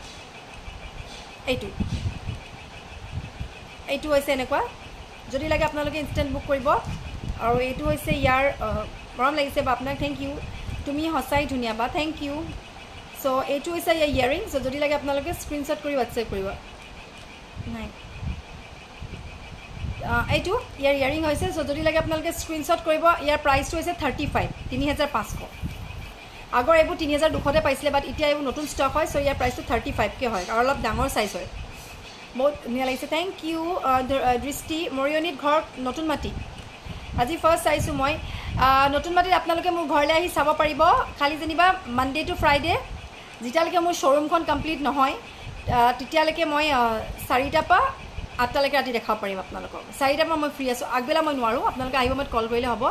এইটো হৈছে এনেকুৱা যদি লাগে আপোনালোকে ইনষ্টেণ্ট বুক কৰিব আৰু এইটো হৈছে ইয়াৰ মৰম লাগিছে বা আপোনাক থেংক ইউ তুমি সঁচাই ধুনীয়া বা থেংক ইউ চ' এইটো হৈছে ইয়াৰ ইয়েৰিং চ' যদি লাগে আপোনালোকে স্ক্ৰীনশ্বট কৰি হোৱাটছএপ কৰিব নাই এইটো ইয়াৰ ইয়েৰিং হৈছে চ' যদি লাগে আপোনালোকে স্ক্ৰীনশ্বট কৰিব ইয়াৰ প্ৰাইচটো হৈছে 35 3500 আগৰ এইবোৰ 3200তে পাইছিলে বাট এতিয়া এইবোৰ নতুন ষ্টক হয় চ' ইয়াৰ প্ৰাইচটো 35কৈ হয় আৰু অলপ ডাঙৰ চাইজ হয় বহুত ধুনীয়া লাগিছে থেংক ইউ দৃষ্টি মৰিয়নিত ঘৰ নতুন মাটি আজি ফাৰ্ষ্ট চাইছোঁ মই নতুন মাটিত আপোনালোকে মোৰ ঘৰলৈ আহি চাব পাৰিব খালি যেনিবা মানডে টু ফ্ৰাইডে যেতিয়ালৈকে মোৰ শ্ব'ৰুমখন কমপ্লিট নহয় তেতিয়ালৈকে মই 4টাৰ পৰা 8টালৈকে ৰাতি দেখাব পাৰিম আপোনালোকক 4টাৰ পৰা মই ফ্ৰী আছোঁ আগবেলা মই নোৱাৰোঁ আপোনালোকে আহিব মই কল কৰিলে হ'ব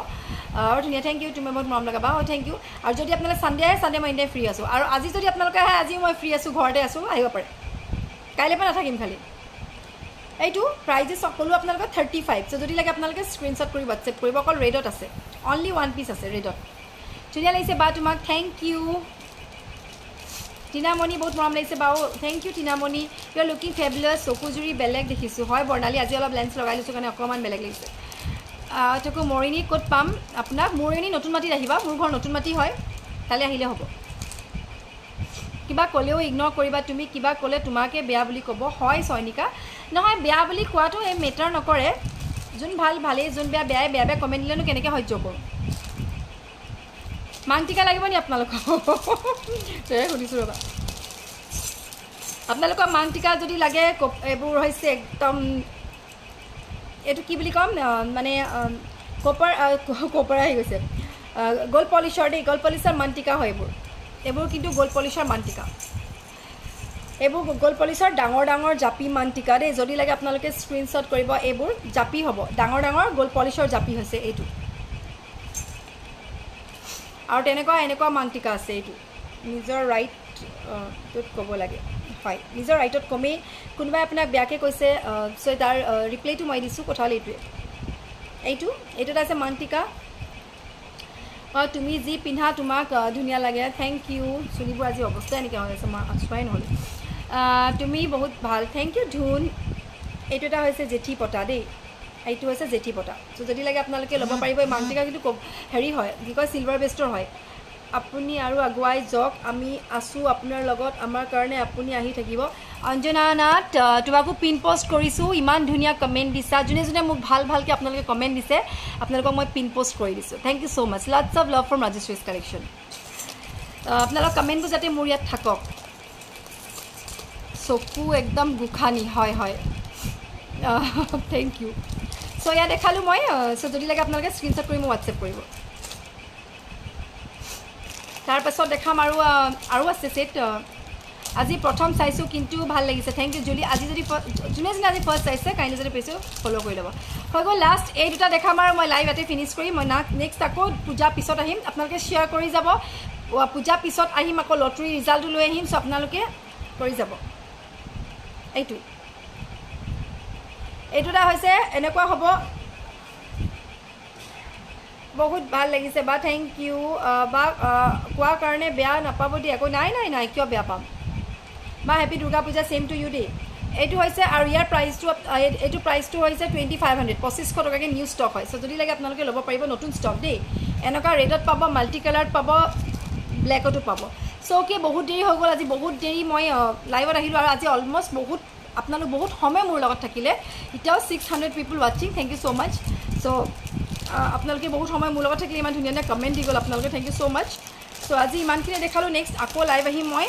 আৰু ধুনীয়া থেংক ইউ তুমি বহুত মৰম লগাবা থেংক ইউ আৰু যদি আপোনালোকে চানডে আহে চানডে মই ইণ্ডিয়াই ফ্ৰী আছোঁ আৰু আজি যদি আপোনালোকে আহে আজিও মই ফ্ৰী আছোঁ ঘৰতে আছোঁ আহিব পাৰে কাইলৈ পৰা নাথাকিম খালি এইটো প্ৰাইজেছ সকলো আপোনালোকৰ 35 চ' যদি লাগে আপোনালোকে স্ক্ৰীনশ্বট কৰি হোৱাটছএপ কৰিব অকল ৰেডত আছে অনলি 1 পিচ আছে ৰেডত ধুনীয়া লাগিছে বা তোমাক থেংক ইউ টিনামণি বহুত মৰম লাগিছে বাৰু thank you Tinamoni you are looking fabulous চকুজুৰি বেলেগ দেখিছোঁ হয় বৰ্ণালী আজি অলপ লেন্স লগাই লৈছোঁ কাৰণে অকণমান বেলেগ লাগিছে তাকো মৰিণী ক'ত পাম আপোনাক মৰিণী নতুন মাটিত আহিবা মোৰ ঘৰ নতুন মাটি হয় কালি আহিলে হ'ব কিবা ক'লেও ইগন'ৰ কৰিবা তুমি, কিবা ক'লে তোমাকে বেয়া বুলি ক'ব। হয় চয়নিকা, নহয় বেয়া বুলি কোৱাটো এই মেটাৰ নকৰে, যোন ভাল ভালেই, যোন বেয়া বেয়াই, বেয়া বেয়া কমেণ্ট দিলেনো কেনেকৈ সহ্য কৰোঁ। মাংটিকা লাগিব নি আপোনালোকক? সুধিছোঁ ৰ'বা, আপোনালোকৰ মাংটিকা যদি লাগে, এইবোৰ হৈছে একদম এইটো কি বুলি ক'ম, মানে কপাৰ আহি গৈছে, গ'ল্ড পলিচৰ দেই, গ'ল্ড পলিচৰ মান্তিকা হয় এইবোৰ কিন্তু গ'ল্ড পলিচৰ মান্তিকা, এইবোৰ গ'ল্ড পলিচৰ ডাঙৰ ডাঙৰ জাপি মান্তিকা দেই। যদি লাগে আপোনালোকে স্ক্ৰীনশ্বট কৰিব, এইবোৰ জাপি হ'ব, ডাঙৰ ডাঙৰ গ'ল্ড পলিচৰ জাপি হৈছে এইটো। আৰু এনেকুৱা মান্তিকা আছে, এইটো নিজৰ ৰাইটটোত ক'ব লাগে, হয় নিজৰ ৰাইটত কমেই কোনোবাই আপোনাক বেয়াকৈ কৈছে, চ' তাৰ ৰিপ্লাইটো মই দিছোঁ, কথা হ'ল এইটো এটা আছে মান্তিকা। তুমি যি পিন্ধা তোমাক ধুনীয়া লাগে, থেংক ইউ। চুলিবোৰ আজি অৱস্থাই এনেকৈ হৈ আছে, মই চোৱাই নহ'লে। তুমি বহুত ভাল, থেংক ইউ ধুন। এইটো এটা হৈছে জেঠী পতা দেই, এইটো হৈছে জেঠী পতা। চ' যদি লাগে আপোনালোকে ল'ব পাৰিব। এই মান্তিকা কিন্তু হেৰি হয়, কি কয় চিলভাৰ বেষ্টৰ হয়। আপুনি আৰু আগুৱাই যাওক, আমি আছোঁ আপোনাৰ লগত, আমাৰ কাৰণে আপুনি আহি থাকিব। অঞ্জনা নাথ, তোমাকো পিন পষ্ট কৰিছোঁ, ইমান ধুনীয়া কমেণ্ট দিছা। যোনে যোনে মোক ভালকৈ আপোনালোকে কমেণ্ট দিছে, আপোনালোকক মই পিন পষ্ট কৰি দিছোঁ। Thank you so' much, lots of love from Rajeshree's collection. আপোনালোকৰ কমেণ্টবোৰ যাতে মোৰ ইয়াত থাকক। চকু একদম গোখানি, হয় হয়, থেংক ইউ। চ' ইয়াত দেখালোঁ মই, চ' যদি লাগে আপোনালোকে স্ক্ৰীনশ্বট কৰি মোক হোৱাটছএপ কৰিব। তাৰপাছত দেখাম আৰু আছে ছেট। আজি প্ৰথম চাইছোঁ কিন্তু ভাল লাগিছে, থেংক ইউ জুলি। আজি যদি যোনে যোনে আজি ফাৰ্ষ্ট চাইছে কাইণ্ডলি যদি পাইছোঁ ফ'ল' কৰি ল'ব। হৈ গ'ল লাষ্ট এই দুটা দেখাম আৰু মই লাইভ ইয়াতে ফিনিছ কৰিম। মই নেক্সট আকৌ পূজা পিছত আহিম, আপোনালোকে শ্বেয়াৰ কৰি যাব। পূজা পিছত আহিম, আকৌ লটাৰী ৰিজাল্টটো লৈ আহিম, চ' আপোনালোকে কৰি যাব। এইটো এটা হৈছে এনেকুৱা হ'ব, বহুত ভাল লাগিছে বা থেংক ইউ। বা কোৱাৰ কাৰণে বেয়া নাপাব দেই, আকৌ নাই কিয় বেয়া পাম বা happy Durga Puja, same to you দেই। এইটো হৈছে আৰু ইয়াৰ প্ৰাইচটো হৈছে 2500, 2500 টকাকৈ নিউ ষ্টক হয়। চ' যদি লাগে আপোনালোকে ল'ব পাৰিব, নতুন ষ্টক দেই। এনেকুৱা ৰেডত পাব, মাল্টি কালাৰত পাব, ব্লেকতো পাব। চ' অ'কে, বহুত দেৰি হৈ গ'ল আজি, বহুত দেৰি মই লাইভত আহিলোঁ আৰু আজি অলমষ্ট আপোনালোক বহুত সময় মোৰ লগত থাকিলে। এতিয়াও 600 পিপুল ৱাচিং, থেংক ইউ ছ' মাছ। চ' আপোনালোকে বহুত সময় মোৰ লগত থাকিলে, ইমান ধুনীয়া ধুনীয়া কমেণ্ট দি গ'ল আপোনালোকে, থেংক ইউ ছ' মাছ। চ' আজি ইমানখিনি দেখালোঁ, নেক্সট আকৌ লাইভ আহিম মই।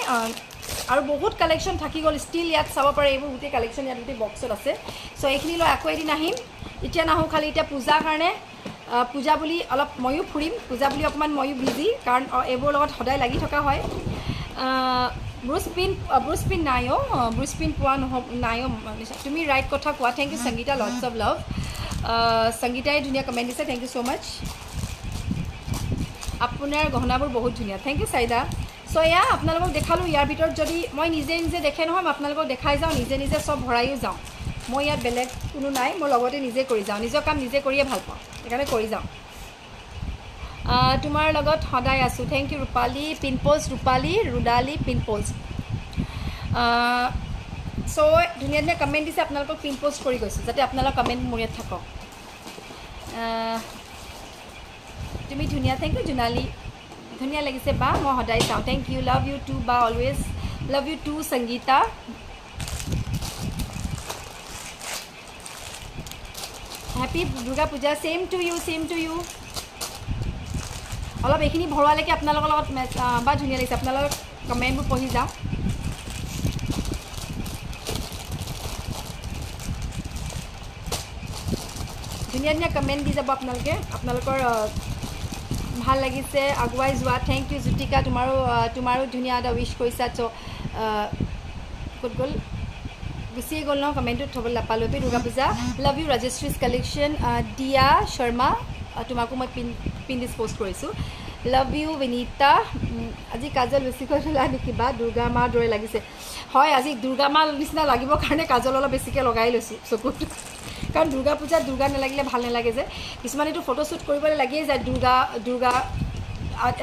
আৰু বহুত কালেকশ্যন থাকি গ'ল, ষ্টিল ইয়াত চাব পাৰে, এইবোৰ গোটেই কালেকশ্যন ইয়াত গোটেই বক্সত আছে। চ' এইখিনি লৈ আকৌ এদিন আহিম, এতিয়া নাহোঁ, খালি এতিয়া পূজাৰ কাৰণে, পূজা বুলি অলপ ময়ো ফুৰিম, পূজা বুলি অকণমান ময়ো বিজি, কাৰণ এইবোৰৰ লগত সদায় লাগি থকা হয়। ব্ৰুচ পিন নাই অ', ব্ৰুচ পিন পোৱা নাই অ', তুমি ৰাইট কথা কোৱা। Thank you Sangeeta, lots of love. সংগীতাই ধুনীয়া কমেণ্ট দিছে, থেংক ইউ ছ' মাছ। আপোনাৰ গহনাবোৰ বহুত ধুনীয়া, থেংক ইউ চাইদা। চ' এয়া আপোনালোকক দেখালোঁ। ইয়াৰ ভিতৰত যদি মই নিজে দেখে নহয়, মই আপোনালোকক দেখাই যাওঁ, নিজে চব ভৰাইও যাওঁ। মই ইয়াত বেলেগ কোনো নাই, মই লগতে নিজে কৰি যাওঁ, নিজৰ কাম নিজে কৰিয়ে ভাল পাওঁ, সেইকাৰণে কৰি যাওঁ। তোমাৰ লগত সদায় আছোঁ, থেংক ইউ ৰূপালী পিনপ'জ, ৰুদালী পিনপ'জ। চ' ধুনীয়া ধুনীয়া কমেণ্ট দিছে, আপোনালোকক পিন প'ষ্ট কৰি গৈছোঁ, যাতে আপোনালোকৰ কমেণ্ট মোৰ ইয়াত থাকক। তুমি ধুনীয়া, থেংক ইউ জোনালী, ধুনীয়া লাগিছে বা, মই সদায় চাওঁ, thank you, love you too বা, always love you too Sangeeta. Happy Durga Puja, same to U. অলপ এইখিনি ভৰোৱালৈকে আপোনালোকৰ লগত বা ধুনীয়া লাগিছে, আপোনালোকৰ কমেণ্টবোৰ পঢ়ি যাওঁ। ধুনীয়া ধুনীয়া কমেণ্ট দি যাব আপোনালোকে, আপোনালোকৰ ভাল লাগিছে, আগুৱাই যোৱা। থেংক ইউ জ্যোতিকা, তোমাৰো ধুনীয়া এটা উইচ কৰিছা। চ' ক'ত গ'ল, গুচিয়ে গ'ল ন, কমেণ্টটোত থ'বলৈ নাপালোঁ। Durga Puja, love U ৰাজেশ্ৰীজ collection. দিয়া শৰ্মা, তোমাকো মই পিন ডিছপ'জ কৰিছোঁ, লাভ ইউ বিনীতা। আজি কাজল বেছিকৈ ল'লা নেকি বা, দুৰ্গা মাৰ দৰে লাগিছে। হয়, আজি দুৰ্গা মাৰ নিচিনা লাগিবৰ কাৰণে কাজল অলপ বেছিকৈ লগাই লৈছোঁ চকুত, কাৰণ দুৰ্গা পূজাত দুৰ্গা নালাগিলে ভাল নালাগে যে। কিছুমানেতো ফটোশ্বুট কৰিবলৈ লাগিয়ে যায় দুৰ্গা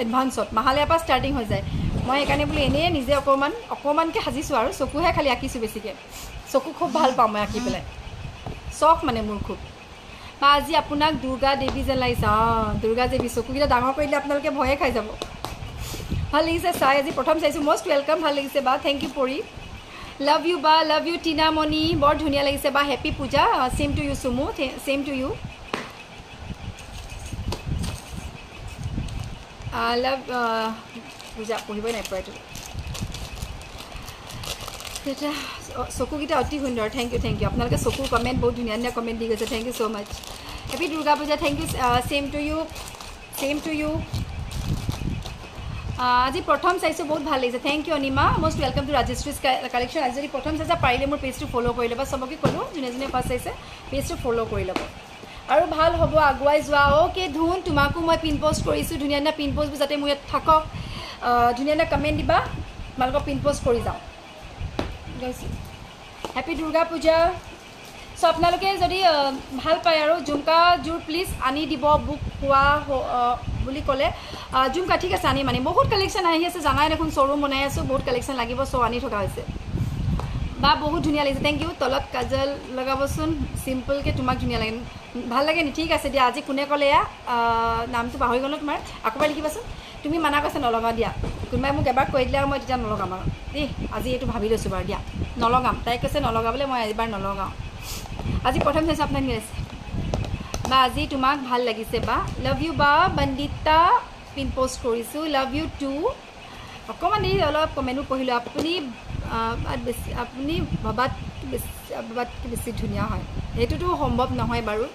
এডভান্সত, মাহালয়াৰ পৰা ষ্টাৰ্টিং হৈ যায়। মই সেইকাৰণে বোলো এনেই নিজে অকণমানকৈ সাজিছোঁ আৰু চকুহে খালি আঁকিছোঁ বেছিকৈ। চকু খুব ভাল পাওঁ মই আঁকি পেলাই, চখ মানে মোৰ খুব। বা আজি আপোনাক দুৰ্গা দেৱী যেন লাগিছে। দুৰ্গা দেৱী, চকুকেইটা ডাঙৰ কৰি দিলে আপোনালোকে ভয়ে খাই যাব। ভাল লাগিছে চাই আজি প্ৰথম চাইছোঁ মষ্ট ৱেলকাম ভাল লাগিছে বা থেংক ইউ পৰি লাভ ইউ বা লাভ ইউ টিনামণি বৰ ধুনীয়া লাগিছে বা happy Puja same to you Chumu same to you love Puja পঢ়িবই নাই পৰা এইটো এটা চকুকেইটা অতি সুন্দৰ থেংক ইউ আপোনালোকে চকুৰ কমেণ্ট বহুত ধুনীয়া ধুনীয়া কমেণ্ট দি গৈছে thank you so' much happy Durga Puja thank you same to you আজি প্ৰথম চাইছোঁ বহুত ভাল লাগিছে thank you Anima most welcome to Rajeshree's collection আজি যদি প্ৰথম চাইছা পাৰিলে মোৰ পেজটো ফ'ল' কৰি ল'বা চবকে ক'লোঁ যোনে যোনে ফাৰ্ষ্ট চাইছে পেজটো ফ'ল' কৰি ল'ব আৰু ভাল হ'ব আগুৱাই যোৱা অ'কে ধুন তোমাকো মই পিন পষ্ট কৰিছোঁ ধুনীয়া ধুনীয়া পিন পষ্টবোৰ যাতে মোৰ ইয়াত থাকক ধুনীয়া ধুনীয়া কমেণ্ট দিবা তোমালোকক পিন পষ্ট কৰি যাওঁ হেপী দুৰ্গা পূজা চ' আপোনালোকে যদি ভাল পায় আৰু জুমকাযোৰ প্লিজ আনি দিব বুক পোৱা বুলি ক'লে জুমকা ঠিক আছে আনিম বহুত কালেকশ্যন আহি আছে জানাই দেখোন শ্ব'ৰুম বনাই আছোঁ বহুত কালেকশ্যন লাগিব চ' আনি থকা হৈছে বা বহুত ধুনীয়া লাগিছে থেংক ইউ তলত কাজল লগাবচোন চিম্পলকৈ তোমাক ধুনীয়া লাগে ভাল লাগে নি ঠিক আছে দিয়া আজি কোনে ক'লে এয়া নামটো পাহৰি গ'লোঁ তোমাৰ আকৌবাৰ লিখিবাচোন তুমি মানা কৈছে নলগাওঁ দিয়া কোনোবাই মোক এবাৰ কৈ দিলে আৰু মই তেতিয়া নলগাম আৰু দেই আজি এইটো ভাবি লৈছোঁ বাৰু দিয়া নলগাম তাই কৈছে নলগাবলৈ মই এবাৰ নলগাওঁ আজি প্ৰথম চাইছোঁ আপোনাক কি আছে বা আজি তোমাক ভাল লাগিছে বা লাভ ইউ বা বন্দিতা পিন পষ্ট কৰিছোঁ লাভ ইউ টু অকণমান দেৰি অলপ কমেণ্টবোৰ পঢ়িলোঁ আপুনি ভবাতকৈ বেছি ধুনীয়া হয় সেইটোতো সম্ভৱ নহয় বাৰু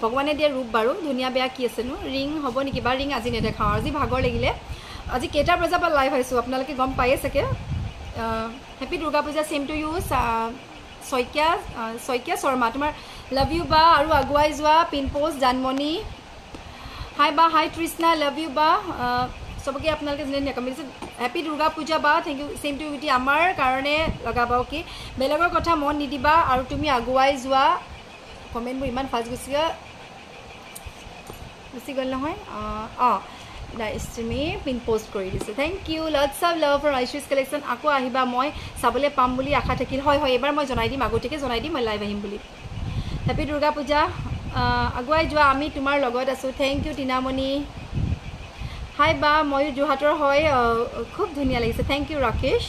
ভগৱানে দিয়া ৰূপ বাৰু ধুনীয়া বেয়া কি আছেনো ৰিং হ'ব নেকি বা ৰিং আজি নেদেখাওঁ আজি ভাগৰ লাগিলে আজি কেইটা বজাৰ পৰা লাইভ আহিছোঁ আপোনালোকে গম পায়েই চাগে happy Durga Puja same to you Saikia Sharma তোমাৰ লাভ ইউ বা আৰু আগুৱাই যোৱা পিন পষ্ট জানমণি হাই বা হাই তৃষ্ণা লাভ ইউ বা চবকে আপোনালোকে যোনে ধুনীয়া কমেণ্ট দিছে হেপী দুৰ্গা পূজা বা thank you same to you আমাৰ কাৰণে লগাবা কি বেলেগৰ কথা মন নিদিবা আৰু তুমি আগুৱাই যোৱা কমেণ্টবোৰ ইমান ফাষ্ট গুচি গ'ল নহয় ষ্ট্ৰীমি পিন পষ্ট কৰি দিছোঁ thank you lots of love for Aishree's collection আকৌ আহিবা মই চাবলৈ পাম বুলি আশা থাকিল হয় এইবাৰ মই জনাই দিম আগতীয়াকৈ জনাই দিম মই লাইভ আহিম বুলি হেপী দুৰ্গা পূজা আগুৱাই যোৱা আমি তোমাৰ লগত আছোঁ থেংক ইউ টিনামণি হাই বা ময়ো যোৰহাটৰ হয় খুব ধুনীয়া লাগিছে থেংক ইউ ৰাকেশ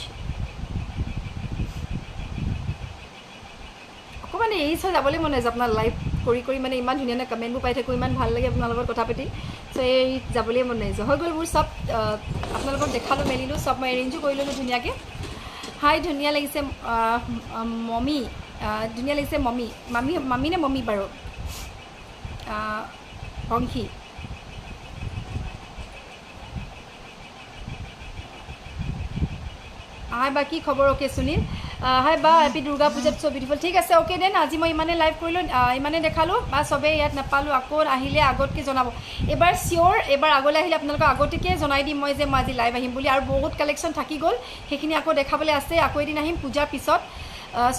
অকণমান এই চাই যাবলৈ মন নাযায় আপোনাৰ লাইভ কৰি মানে ইমান ধুনীয়া ধুনীয়া কমেণ্টবোৰ পাই থাকোঁ ইমান ভাল লাগে আপোনাৰ লগত কথা পাতি চ' এই যাবলৈ মন নাযায় হৈ গ'ল মোৰ চব আপোনালোকক দেখালোঁ মেলিলোঁ চব মই এৰেঞ্জো কৰি ল'লোঁ ধুনীয়াকৈ হাই ধুনীয়া লাগিছে মমি ধুনীয়া লাগিছে মামী নে মমি বাৰু বংশী হাই বা কি খবৰ অ'কে সুনীল হাই বা হেপী দুৰ্গা পূজাত চ' বিউটিফুল ঠিক আছে অ'কে দেন আজি মই ইমানে লাইভ কৰিলোঁ ইমানে দেখালোঁ বা চবেই ইয়াত নাপালোঁ আকৌ আহিলে আগতকৈ জনাব এইবাৰ চিয়'ৰ এইবাৰ আগলৈ আহিলে আপোনালোকক আগতীয়াকৈ জনাই দিম মই যে মই আজি লাইভ আহিম বুলি আৰু বহুত কালেকশ্যন থাকি গ'ল সেইখিনি আকৌ দেখাবলৈ আছে আকৌ এদিন আহিম পূজাৰ পিছত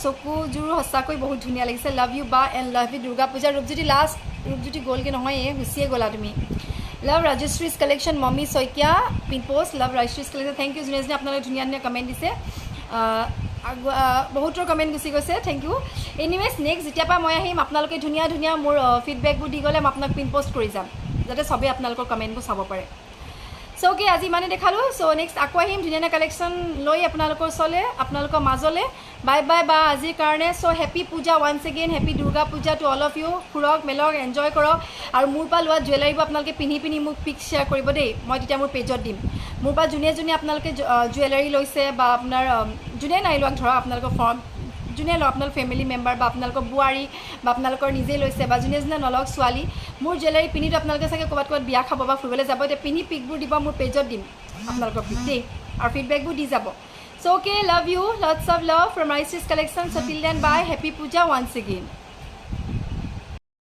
চকুযোৰো সঁচাকৈ বহুত ধুনীয়া লাগিছে লাভ ইউ বা and love you Durga Puja Rupjyoti গ'লগৈ নহয় গুচিয়ে গ'লা তুমি love Rajshree's collection Momi Saikia pin post love Rajshree's collection thank you যোনে যোনে আপোনালোকে ধুনীয়া ধুনীয়া কমেণ্ট দিছে বহুতৰ কমেণ্ট গুচি গৈছে থেংক ইউ এনিৱেজ নেক্সট যেতিয়াৰ পৰা মই আহিম আপোনালোকে ধুনীয়া ধুনীয়া মোৰ ফিডবেকবোৰ দি গ'লে মই আপোনাক পিন পষ্ট কৰি যাম যাতে চবেই আপোনালোকৰ কমেণ্টবোৰ চাব পাৰে চ' অ'কে আজি ইমানে দেখালোঁ চ' নেক্সট আকৌ আহিম ধুনীয়া ধুনীয়া কালেকশ্যন লৈ আপোনালোকৰ ওচৰলৈ আপোনালোকৰ মাজলৈ বাই বাই বা আজিৰ কাৰণে so' happy Puja once again happy Durga Puja to all of you ফুৰক মেলক এনজয় কৰক আৰু মোৰ পৰা লোৱা জুৱেলাৰীবোৰ আপোনালোকে পিন্ধি মোক পিক শ্বেয়াৰ কৰিব দেই মই তেতিয়া মোৰ পেজত দিম মোৰ পৰা যোনে আপোনালোকে জুৱেলাৰী লৈছে বা আপোনাৰ যোনে নাই লোৱাক ধৰক আপোনালোকৰ ফৰ্ম যোনে লওক আপোনালোকৰ ফেমিলি মেম্বাৰ বা আপোনালোকৰ বোৱাৰী বা আপোনালোকৰ নিজেই লৈছে বা যোনে নলওক ছোৱালী মোৰ জুৱেলাৰী পিন্ধিতো আপোনালোকে চাগে ক'ৰবাত বিয়া খাব বা ফুৰিবলৈ যাব এতিয়া পিন্ধি পিকবোৰ দিব মোৰ পেজত দিম আপোনালোকৰ পিক দেই আৰু ফিডবেকবোৰ দি যাব so' okay love you lots of love from আইশ্ৰীজ collection so' till then bye happy Puja once again